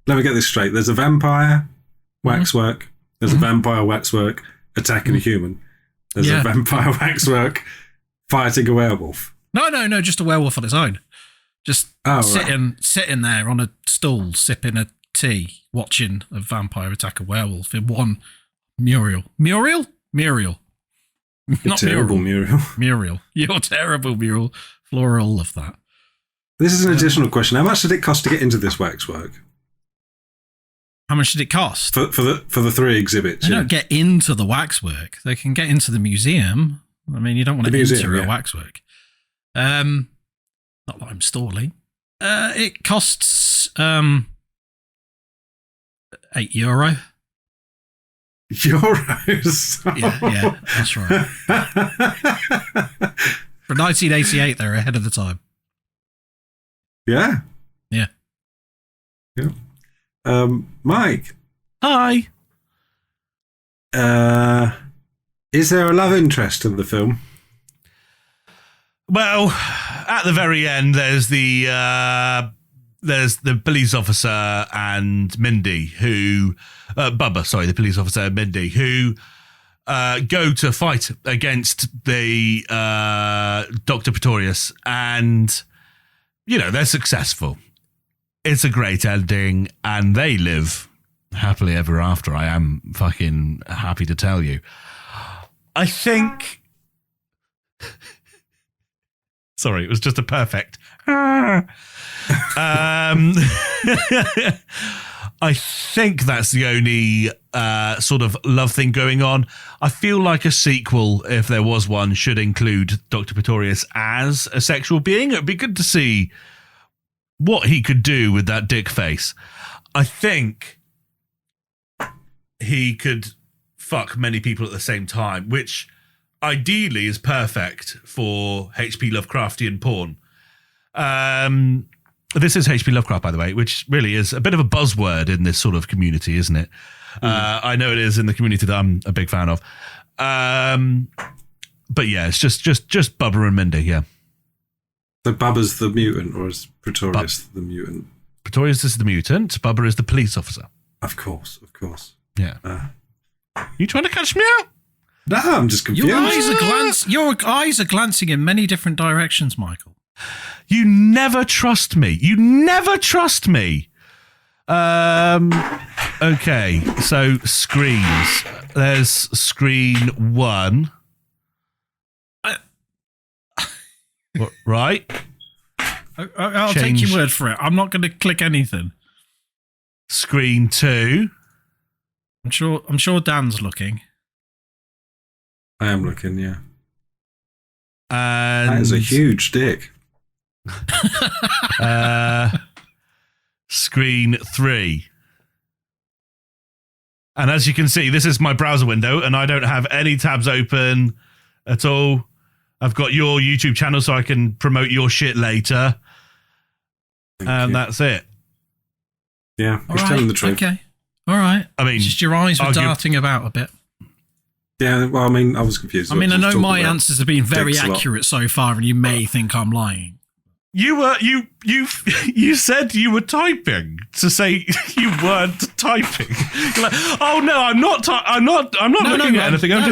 Let me get this straight. There's a vampire waxwork. There's a vampire waxwork attacking a human. There's a vampire waxwork fighting a werewolf. No, just a werewolf on its own. Just sitting there on a stool, sipping a tea, watching a vampire attack a werewolf in one Muriel. Not terrible Muriel. Muriel. You're terrible Muriel. Flora will love that. This is an additional question. How much did it cost to get into this waxwork? How much did it cost? For the three exhibits? They don't get into the waxwork. They can get into the museum. I mean, you don't want to enter a waxwork. Not that I'm stalling. It costs €8. Euros? Yeah, that's right. For 1988, they're ahead of the time. Yeah. Yeah. Mike. Hi. Is there a love interest in the film? Well, at the very end, there's the police officer and Mindy who, the police officer and Mindy who go to fight against the Dr. Pretorius, and they're successful. It's a great ending, and they live happily ever after. I am fucking happy to tell you. I think. Sorry, it was just a perfect. I think that's the only sort of love thing going on. I feel like a sequel, if there was one, should include Dr. Pretorius as a sexual being. It would be good to see what he could do with that dick face. I think he could fuck many people at the same time, which ideally is perfect for H.P. Lovecraftian porn. This is H.P. Lovecraft, by the way, which really is a bit of a buzzword in this sort of community, isn't it? I know it is in the community that I'm a big fan of. But yeah, it's just Bubba and Mindy, yeah. So Bubba's the mutant, or is Pretorius the mutant? Pretorius is the mutant. Bubba is the police officer. Of course. Yeah. You trying to catch me out? No, I'm just confused. Your eyes are glancing in many different directions, Michael. You never trust me. Okay, so screens. There's screen 1. What, right? I'll take your word for it. I'm not going to click anything. Screen 2. I'm sure Dan's looking. I am looking, yeah. And that is a huge dick. Screen 3. And as you can see, this is my browser window, and I don't have any tabs open at all. I've got your YouTube channel so I can promote your shit later. Thank you. That's it. Yeah, he's telling the truth. Okay. All right. I mean, just your eyes were darting about a bit. Yeah, well, I mean, I was confused. I mean, I know my answers have been very accurate so far, and you may think I'm lying. You said you were typing to say you weren't typing. You're like, oh no, I'm not looking at anything. I'm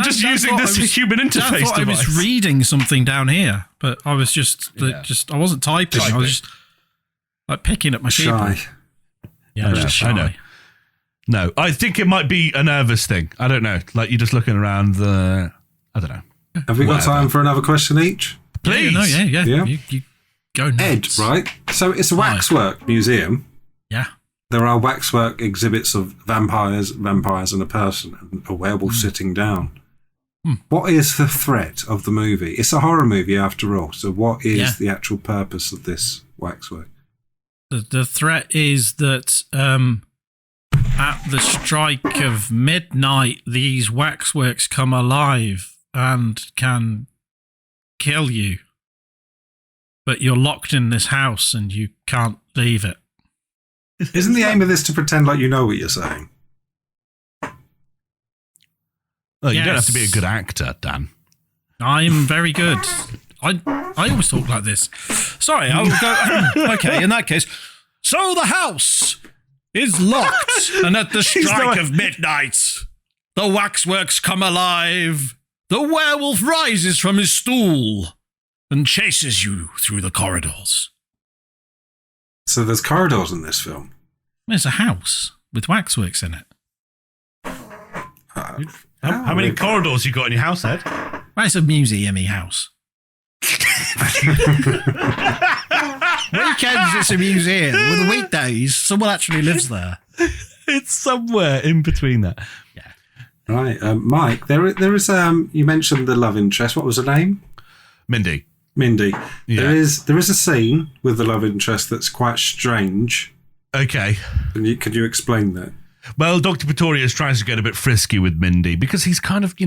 just using this human interface device. I was reading something down here, but I was just I wasn't typing. I was just like picking at my keyboard. Shy. Yeah, I know. No, I think it might be a nervous thing. I don't know. Like you're just looking around the. I don't know. Have we got time for another question each? Please. Yeah. You go nuts. Ed, right? So it's a waxwork museum. Yeah. There are waxwork exhibits of vampires and a person, and a werewolf sitting down. What is the threat of the movie? It's a horror movie after all. So what is the actual purpose of this waxwork? The threat is that at the strike of midnight, these waxworks come alive and can kill you. But you're locked in this house and you can't leave it. Isn't the aim of this to pretend like you know what you're saying? Well, you don't have to be a good actor, Dan. I'm very good. I always talk like this. Sorry, I will go. Okay, in that case. So the house is locked, and at the strike of midnight, the waxworks come alive. The werewolf rises from his stool and chases you through the corridors. So there's corridors in this film? There's a house with waxworks in it. How many corridors you got in your house, Ed? Well, it's a museum-y house. Weekends, it's a museum. With the weekdays, someone actually lives there. It's somewhere in between that. Yeah. Right, Mike. There is. You mentioned the love interest. What was her name? Mindy. Yeah. There is a scene with the love interest that's quite strange. Okay. Can you explain that? Well, Dr. Pretorius tries to get a bit frisky with Mindy because he's kind of, he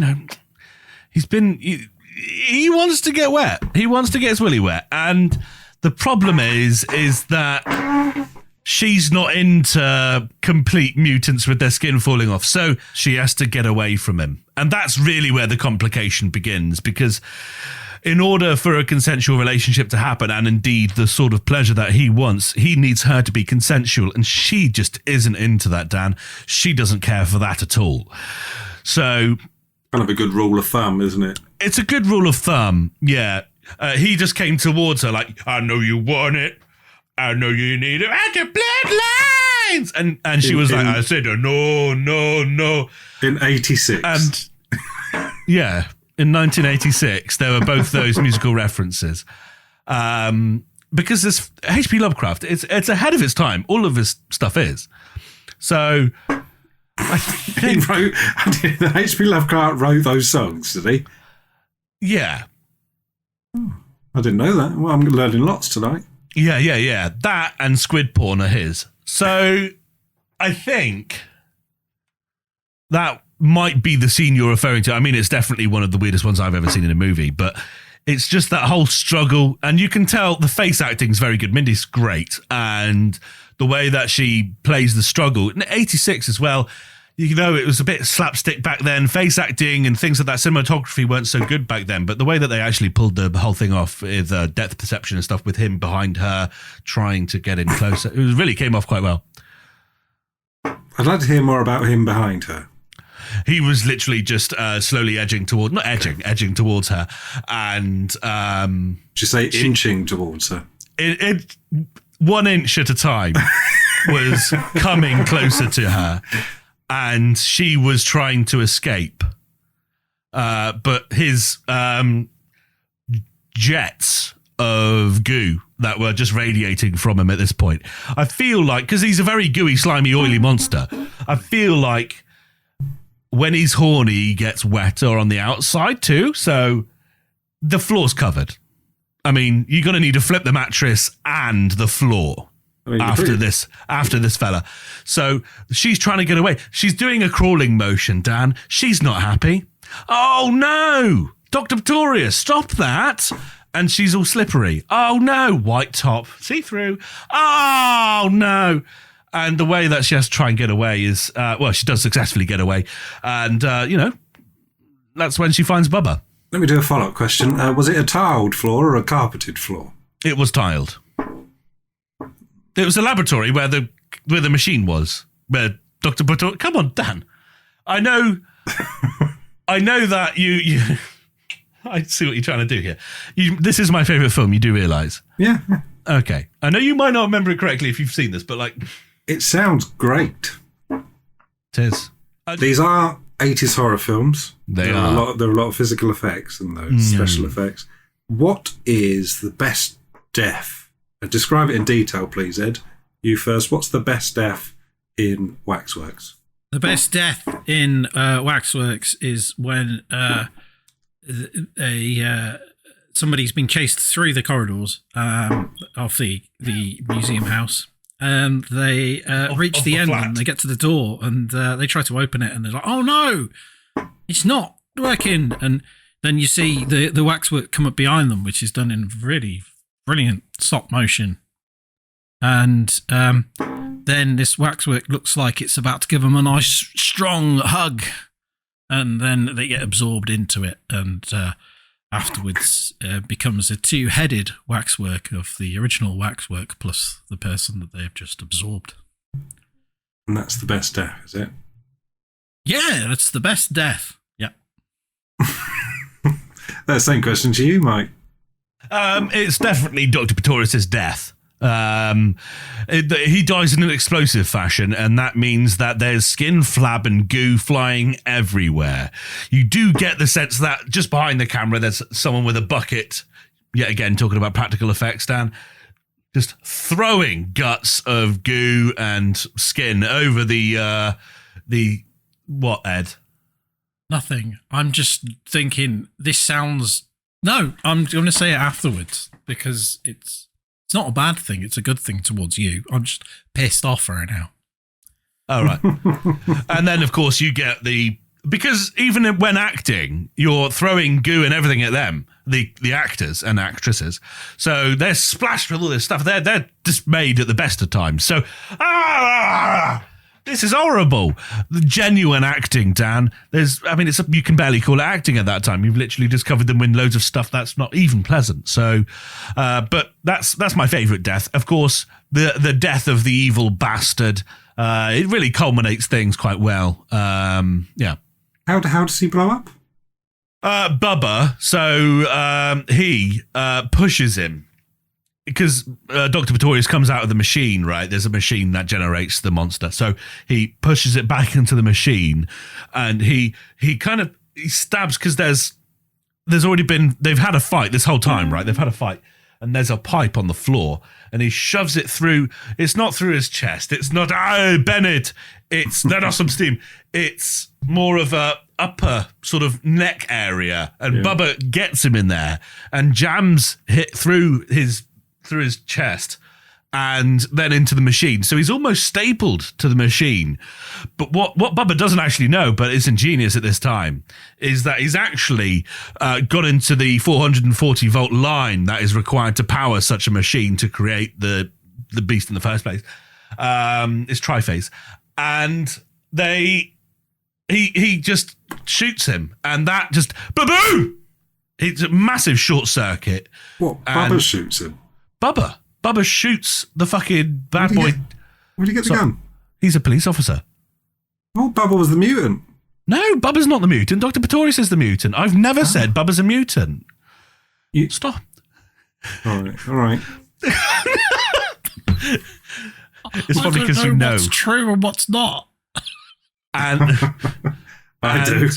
wants to get wet. He wants to get his willy wet. And the problem is that she's not into complete mutants with their skin falling off. So she has to get away from him. And that's really where the complication begins, because in order for a consensual relationship to happen, and indeed the sort of pleasure that he wants, he needs her to be consensual. And she just isn't into that, Dan. She doesn't care for that at all. So kind of a good rule of thumb, isn't it? It's a good rule of thumb, yeah. He just came towards her like, I know you want it. I know you need it. At your bloodlines! And she was like, I said, no. In 86. And yeah, in 1986, there were both those musical references. Because this H.P. Lovecraft, it's ahead of its time. All of his stuff is. So I think H.P. Lovecraft wrote those songs, did he? Yeah. I didn't know that. Well, I'm learning lots tonight. Yeah. That and Squid Porn are his. So I think that might be the scene you're referring to. I mean, it's definitely one of the weirdest ones I've ever seen in a movie, but it's just that whole struggle, and you can tell the face acting is very good. Mindy's great, and the way that she plays the struggle in '86 as well. You know, it was a bit slapstick back then. Face acting and things like that, cinematography weren't so good back then. But the way that they actually pulled the whole thing off with depth perception and stuff, with him behind her trying to get in closer, it really came off quite well. I'd like to hear more about him behind her. He was literally just slowly edging towards her, and Did you say inching towards her? It 1 inch at a time was coming closer to her, and she was trying to escape. But his jets of goo that were just radiating from him at this point. I feel like, because he's a very gooey, slimy, oily monster, I feel like when he's horny, he gets wetter on the outside too. So the floor's covered. I mean, you're going to need to flip the mattress and the floor after this fella. So she's trying to get away. She's doing a crawling motion, Dan. She's not happy. Oh no, Dr. Pretorius, stop that. And she's all slippery. Oh no, white top, see-through. Oh no. And the way that she has to try and get away is, she does successfully get away. And, that's when she finds Bubba. Let me do a follow-up question. Was it a tiled floor or a carpeted floor? It was tiled. It was a laboratory where the machine was, where Dr. Pretorius... Come on, Dan. I know that you I see what you're trying to do here. This is my favourite film, you do realise? Yeah. Okay. I know you might not remember it correctly if you've seen this, but like... It sounds great. It is. These are 80s horror films. There are a lot of physical effects and those special effects. What is the best death? Describe it in detail, please, Ed. You first. What's the best death in Waxworks? The best death in Waxworks is when somebody's been chased through the corridors of the museum house. And they reach the end and they get to the door and they try to open it and they're like, oh no, it's not working. And then you see the waxwork come up behind them, which is done in really brilliant stop motion. And then this waxwork looks like it's about to give them a nice strong hug. And then they get absorbed into it and afterwards becomes a two-headed waxwork of the original waxwork plus the person that they have just absorbed. And that's the best death, is it? Yeah, that's the best death. Yeah. That same question to you, Mike. It's definitely Dr. Pretorius' death. He dies in an explosive fashion, and that means that there's skin, flab, and goo flying everywhere. You do get the sense that just behind the camera, there's someone with a bucket. Yet again, talking about practical effects, Dan, just throwing guts of goo and skin over the what, Ed? Nothing. I'm just thinking this sounds. No, I'm going to say it afterwards because it's not a bad thing. It's a good thing towards you. I'm just pissed off right now. All right. And then, of course, you get because even when acting, you're throwing goo and everything at them, the actors and actresses. So they're splashed with all this stuff. They're dismayed at the best of times. So, this is horrible. The genuine acting, Dan. You can barely call it acting at that time. You've literally just covered them in loads of stuff that's not even pleasant. So, but that's my favourite death. Of course, the death of the evil bastard. It really culminates things quite well. Yeah. How does he blow up? Bubba. So he pushes him. Because Dr. Pretorius comes out of the machine, right? There's a machine that generates the monster. So he pushes it back into the machine and he stabs because they've had a fight this whole time, right? They've had a fight and there's a pipe on the floor and he shoves it through. It's not through his chest. It's not, Bennett, it's let off some steam. It's more of a upper sort of neck area. And Bubba gets him in there and jams hit through his chest and then into the machine. So he's almost stapled to the machine. But what Bubba doesn't actually know, but is ingenious at this time, is that he's actually got into the 440 volt line that is required to power such a machine to create the beast in the first place. It's triphase. And he just shoots him, and that just boom! It's a massive short circuit. What? Bubba shoots him? Bubba shoots the fucking bad boy. Where'd he get the gun? He's a police officer. Oh, Bubba was the mutant. No, Bubba's not the mutant. Dr. Pretorius is the mutant. I've never said Bubba's a mutant. Stop. All right. It's probably because you know what's true and what's not. And I do.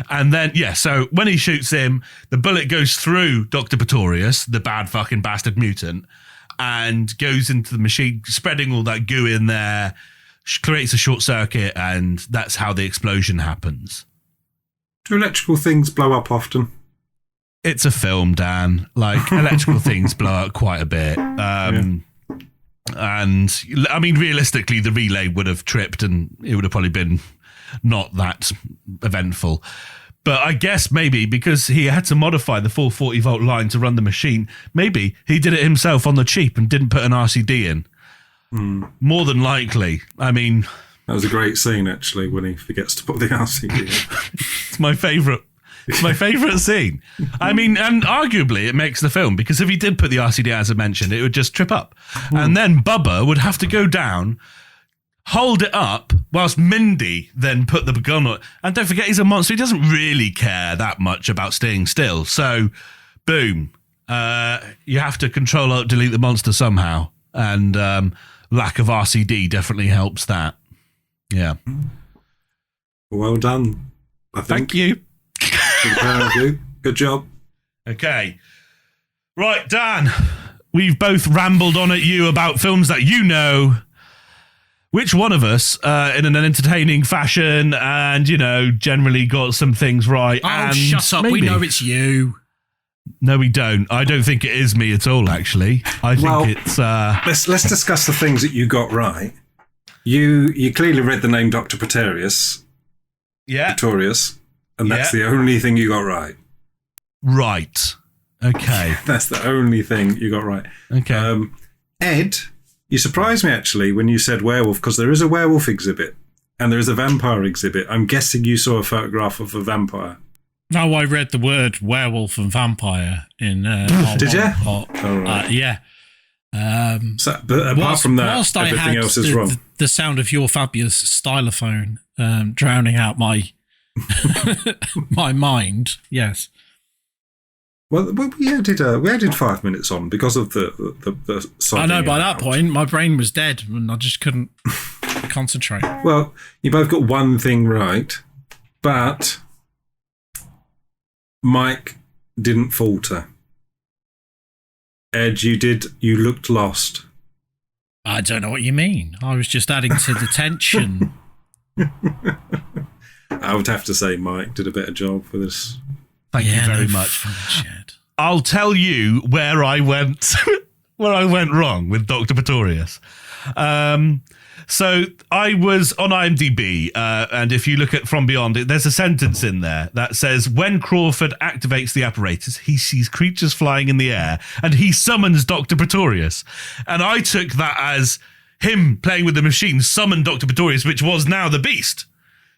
And then, so when he shoots him, the bullet goes through Dr. Pretorius, the bad fucking bastard mutant, and goes into the machine, spreading all that goo in there, creates a short circuit, and that's how the explosion happens. Do electrical things blow up often? It's a film, Dan. Like, electrical things blow up quite a bit. And, I mean, realistically, the relay would have tripped and it would have probably been not that eventful. But I guess maybe because he had to modify the 440 volt line to run the machine, maybe he did it himself on the cheap and didn't put an RCD in. More than likely. I mean... That was a great scene, actually, when he forgets to put the RCD in. It's my favourite. It's my favourite scene. I mean, and arguably it makes the film, because if he did put the RCD, as I mentioned, it would just trip up. And then Bubba would have to go down, hold it up, whilst Mindy then put the gun on. And don't forget, he's a monster. He doesn't really care that much about staying still. So, boom. You have to control alt delete the monster somehow. And lack of RCD definitely helps that. Yeah. Well done, I think. Thank you. Good job. Okay. Right, Dan. We've both rambled on at you about films that you know. Which one of us, in an entertaining fashion and, generally got some things right? Oh, and shut up. We know it's you. No, we don't. I don't think it is me at all, actually. I think it's... Let's discuss the things that you got right. You clearly read the name Dr. Pretorius. Yeah. Pretorius. And that's the only thing you got right. Right. Okay. That's the only thing you got right. Okay. Ed, you surprised me actually when you said werewolf, because there is a werewolf exhibit and there is a vampire exhibit. I'm guessing you saw a photograph of a vampire. No, I read the word werewolf and vampire in. Did you? Right. Yeah. But apart from that, everything else is wrong. The sound of your fabulous stylophone drowning out my my mind. Yes. Well, we added 5 minutes on because of the I know by that point my brain was dead and I just couldn't concentrate. Well, you both got one thing right, but Mike didn't falter. Ed, you looked lost. I don't know what you mean. I was just adding to the tension. I would have to say Mike did a better job with this. Thank you very much. I'll tell you where I went wrong with Dr. Pretorius. So I was on IMDb, and if you look at From Beyond, there's a sentence in there that says, when Crawford activates the apparatus, he sees creatures flying in the air, and he summons Dr. Pretorius. And I took that as him playing with the machine summoned Dr. Pretorius, which was now the Beast.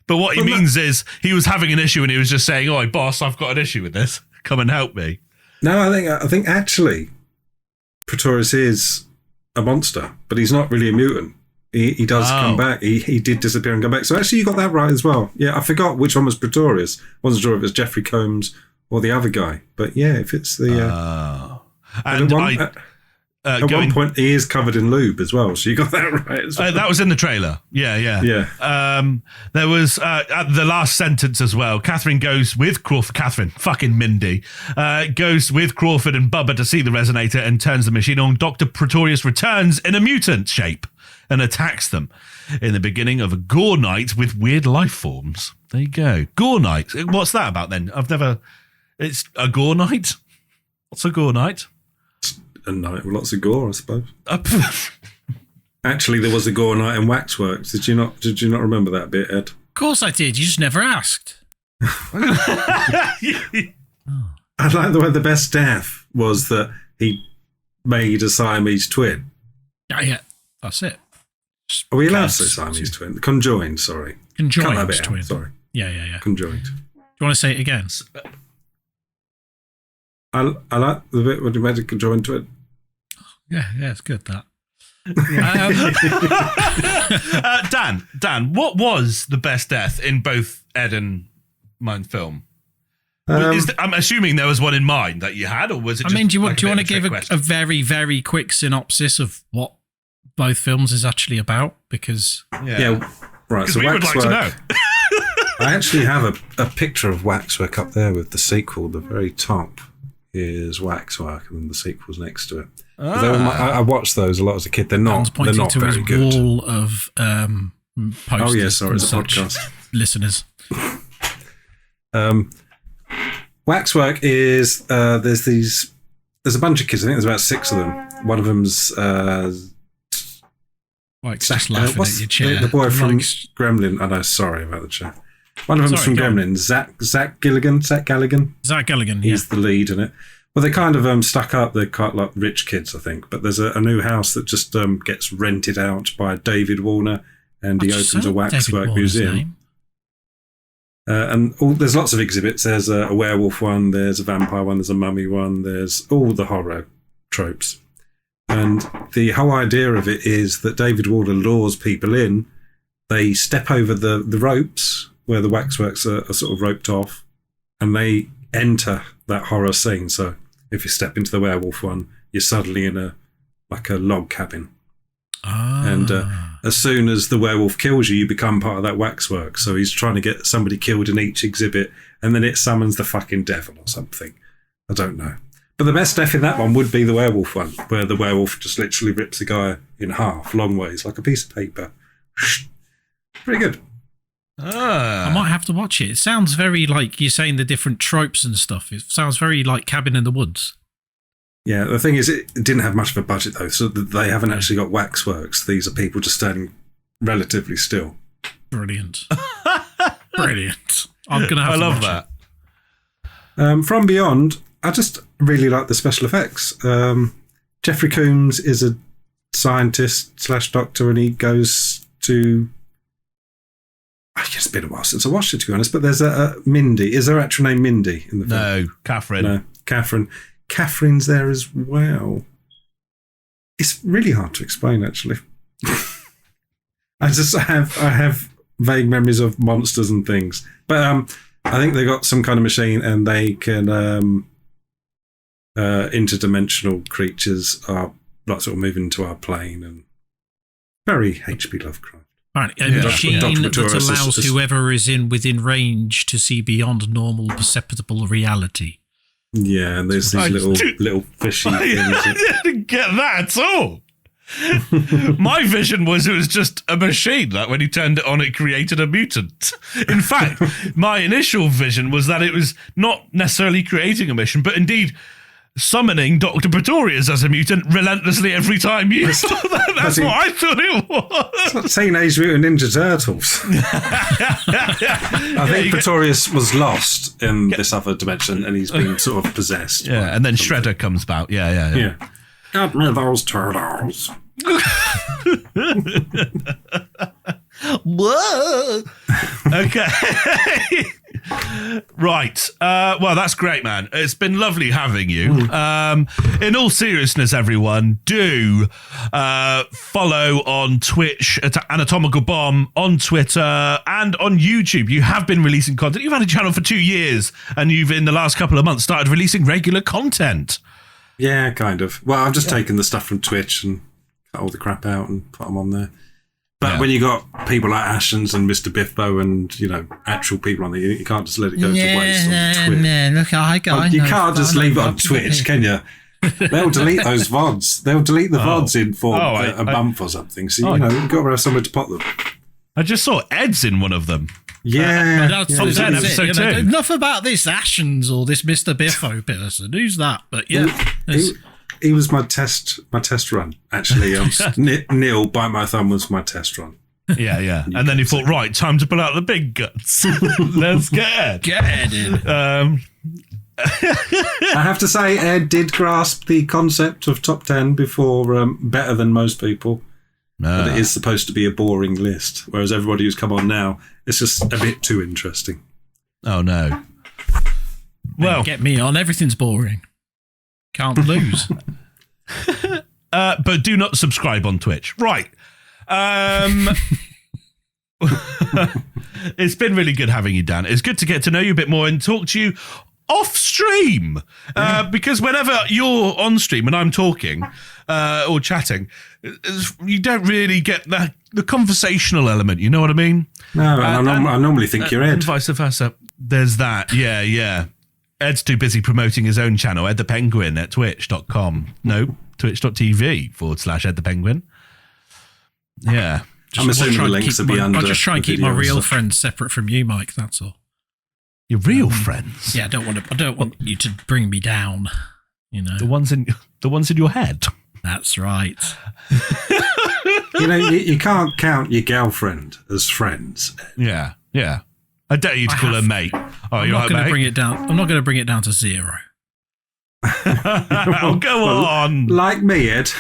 But what he means is he was having an issue, and he was just saying, "Oh, boss, I've got an issue with this. Come and help me." No, I think actually Pretorius is a monster, but he's not really a mutant. He does come back. He did disappear and come back. So actually you got that right as well. Yeah, I forgot which one was Pretorius. Wasn't sure if it was Jeffrey Combs or the other guy. But yeah, if it's the... At one point, he is covered in lube as well, so you got that right as well. That was in the trailer. Yeah. There was at the last sentence as well. Catherine goes with Crawford. Fucking Mindy. Goes with Crawford and Bubba to see the resonator and turns the machine on. Dr. Pretorius returns in a mutant shape and attacks them in the beginning of a gore night with weird life forms. There you go. Gore night. What's that about then? It's a gore night? What's a gore night? a night with lots of gore, I suppose. Actually, there was a gore night in Waxworks. Did you not remember that bit, Ed? Of course I did. You just never asked. I like the way the best death was that he made a Siamese twin. Yeah, that's it. Are we allowed to say Siamese twin? Conjoined, sorry. Conjoined Cut that bit twin. out, sorry. Yeah. Conjoined. Do you want to say it again? I like the bit when you made a conjoined twin. Yeah, it's good, that. Dan, what was the best death in both Ed and mine film? I'm assuming there was one in mind that you had, or was it? Do you want to give a very, very quick synopsis of what both films is actually about? Because right. So we would like to know. I actually have a picture of Waxwork up there with the sequel. The very top is Waxwork, and then the sequel's next to it. I watched those a lot as a kid. They're not to very his good. Wall of posters. Sorry, it's a podcast. Listeners. Waxwork is there's a bunch of kids. I think there's about 6 of them. One of them's just laughing at your chair. The boy from Gremlin. I know. Sorry about the chair. One of them's from Gremlin. Zach Galligan. He's the lead in it. Well, they're kind of stuck up. They're quite like rich kids, I think. But there's a new house that just gets rented out by David Warner, and he opens a Waxwork museum. And there's lots of exhibits. There's a werewolf one, there's a vampire one, there's a mummy one, there's all the horror tropes. And the whole idea of it is that David Warner lures people in. They step over the ropes where the waxworks are sort of roped off, and they enter that horror scene. So if you step into the werewolf one, you're suddenly in a log cabin. And as soon as the werewolf kills you, you become part of that waxwork. So he's trying to get somebody killed in each exhibit, and then it summons the fucking devil or something. I don't know. But the best death in that one would be the werewolf one, where the werewolf just literally rips the guy in half, long ways, like a piece of paper. Pretty good. I might have to watch it. It sounds very like you're saying the different tropes and stuff. It sounds very like Cabin in the Woods. Yeah, the thing is, it didn't have much of a budget, though, so they haven't actually got waxworks. These are people just standing relatively still. Brilliant. Brilliant. I'm going to have to watch that. From Beyond, I just really like the special effects. Jeffrey Combs is a scientist / doctor, and he goes to... I guess it's been a while since I watched it, to be honest, but there's a Mindy. Is there an actual name Mindy in the film? No, Catherine. No, Catherine. Catherine's there as well. It's really hard to explain, actually. I have vague memories of monsters and things, but I think they got some kind of machine, and they can interdimensional creatures are like sort of moving into our plane, and very H.P. Lovecraft. Right, a machine that allows whoever is within range to see beyond normal perceptible reality. Yeah, and there's these little fishy things. I didn't get that at all. My vision was it was just a machine, like when you turned it on, it created a mutant. In fact, my initial vision was that it was not necessarily creating a mission, but indeed summoning Dr. Pretorius as a mutant relentlessly every time you... That's what I thought it was. It's like Teenage Mutant Ninja Turtles. I think Pretorius was lost in this other dimension, and he's been sort of possessed. Yeah, and then Shredder comes about. Yeah. Get me those turtles. Whoa. Okay. Right. Well, that's great, man. It's been lovely having you. In all seriousness, everyone, do follow on Twitch at Anatomical Bomb, on Twitter, and on YouTube. You have been releasing content. You've had a channel for 2 years, and you've, in the last couple of months, started releasing regular content. Yeah, kind of. Well, I've just taken the stuff from Twitch and cut all the crap out and put them on there. But when you got people like Ashens and Mr. Biffbo and, actual people on there, you can't just let it go to waste on Twitch. You can't just leave it on Twitch, can you? They'll delete those VODs. They'll delete the VODs in for a month or something. So, you've got to have somewhere to put them. I just saw Ed's in one of them. Yeah. That's episode 2. Enough about this Ashens or this Mr. Biffo person. Who's that? But yeah. He was my test run. Actually, Neil Bite My Thumb was my test run. Yeah. And then he thought, right, time to pull out the big guts. Let's get it. I have to say, Ed did grasp the concept of top 10 before better than most people. But it is supposed to be a boring list, whereas everybody who's come on now, it's just a bit too interesting. Oh, no. Well, get me on. Everything's boring. Can't lose. But do not subscribe on Twitch. Right. It's been really good having you, Dan. It's good to get to know you a bit more and talk to you off stream. Because whenever you're on stream and I'm talking or chatting, you don't really get the conversational element. You know what I mean? No, I normally think you're Ed. And vice versa. There's that. Yeah. Ed's too busy promoting his own channel, Ed the Penguin, at twitch.com. No, twitch.tv/Ed the Penguin. Yeah. I'm assuming the links will be under. I'll just try and keep my real friends separate from you, Mike. That's all. Your real friends? Yeah, I don't want you to bring me down. You know, the ones in your head. That's right. You can't count your girlfriend as friends. Yeah. I dare you to call her mate. Oh, I'm not going to bring it down. I'm not going to bring it down to 0. Oh, go on. Like me, Ed.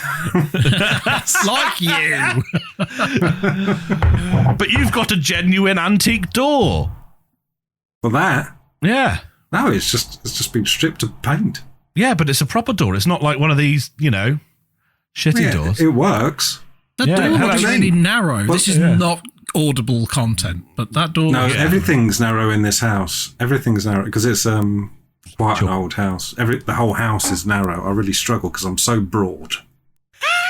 Like you. But you've got a genuine antique door. Well, that? Yeah. No, it's just been stripped of paint. Yeah, but it's a proper door. It's not like one of these, shitty doors. It works. The door looks really narrow. This is not audible content, but that door. No, everything's narrow in this house. Everything's narrow because it's quite an old house. The whole house is narrow. I really struggle because I'm so broad.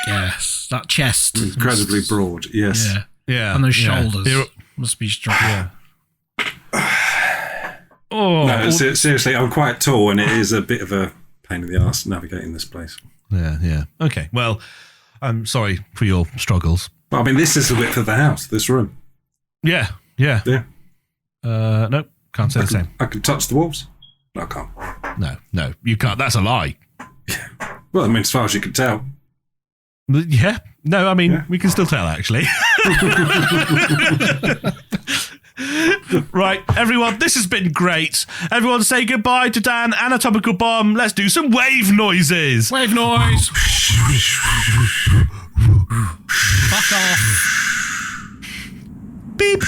Yes, that chest incredibly broad. Yes, yeah, and those shoulders must be strong. Yeah. No, seriously, I'm quite tall, and it is a bit of a pain in the arse navigating this place. Yeah. Okay, well, I'm sorry for your struggles. But I mean, this is the width of the house. This room. Yeah. No, can't say the same. I can touch the walls. No, I can't. No, you can't. That's a lie. Well, I mean, as far as you can tell. Yeah. No, I mean, we can still tell, actually. Right, everyone, this has been great. Everyone say goodbye to Dan, Anatomical Bomb. Let's do some wave noises. Wave noise. Fuck off. Beep.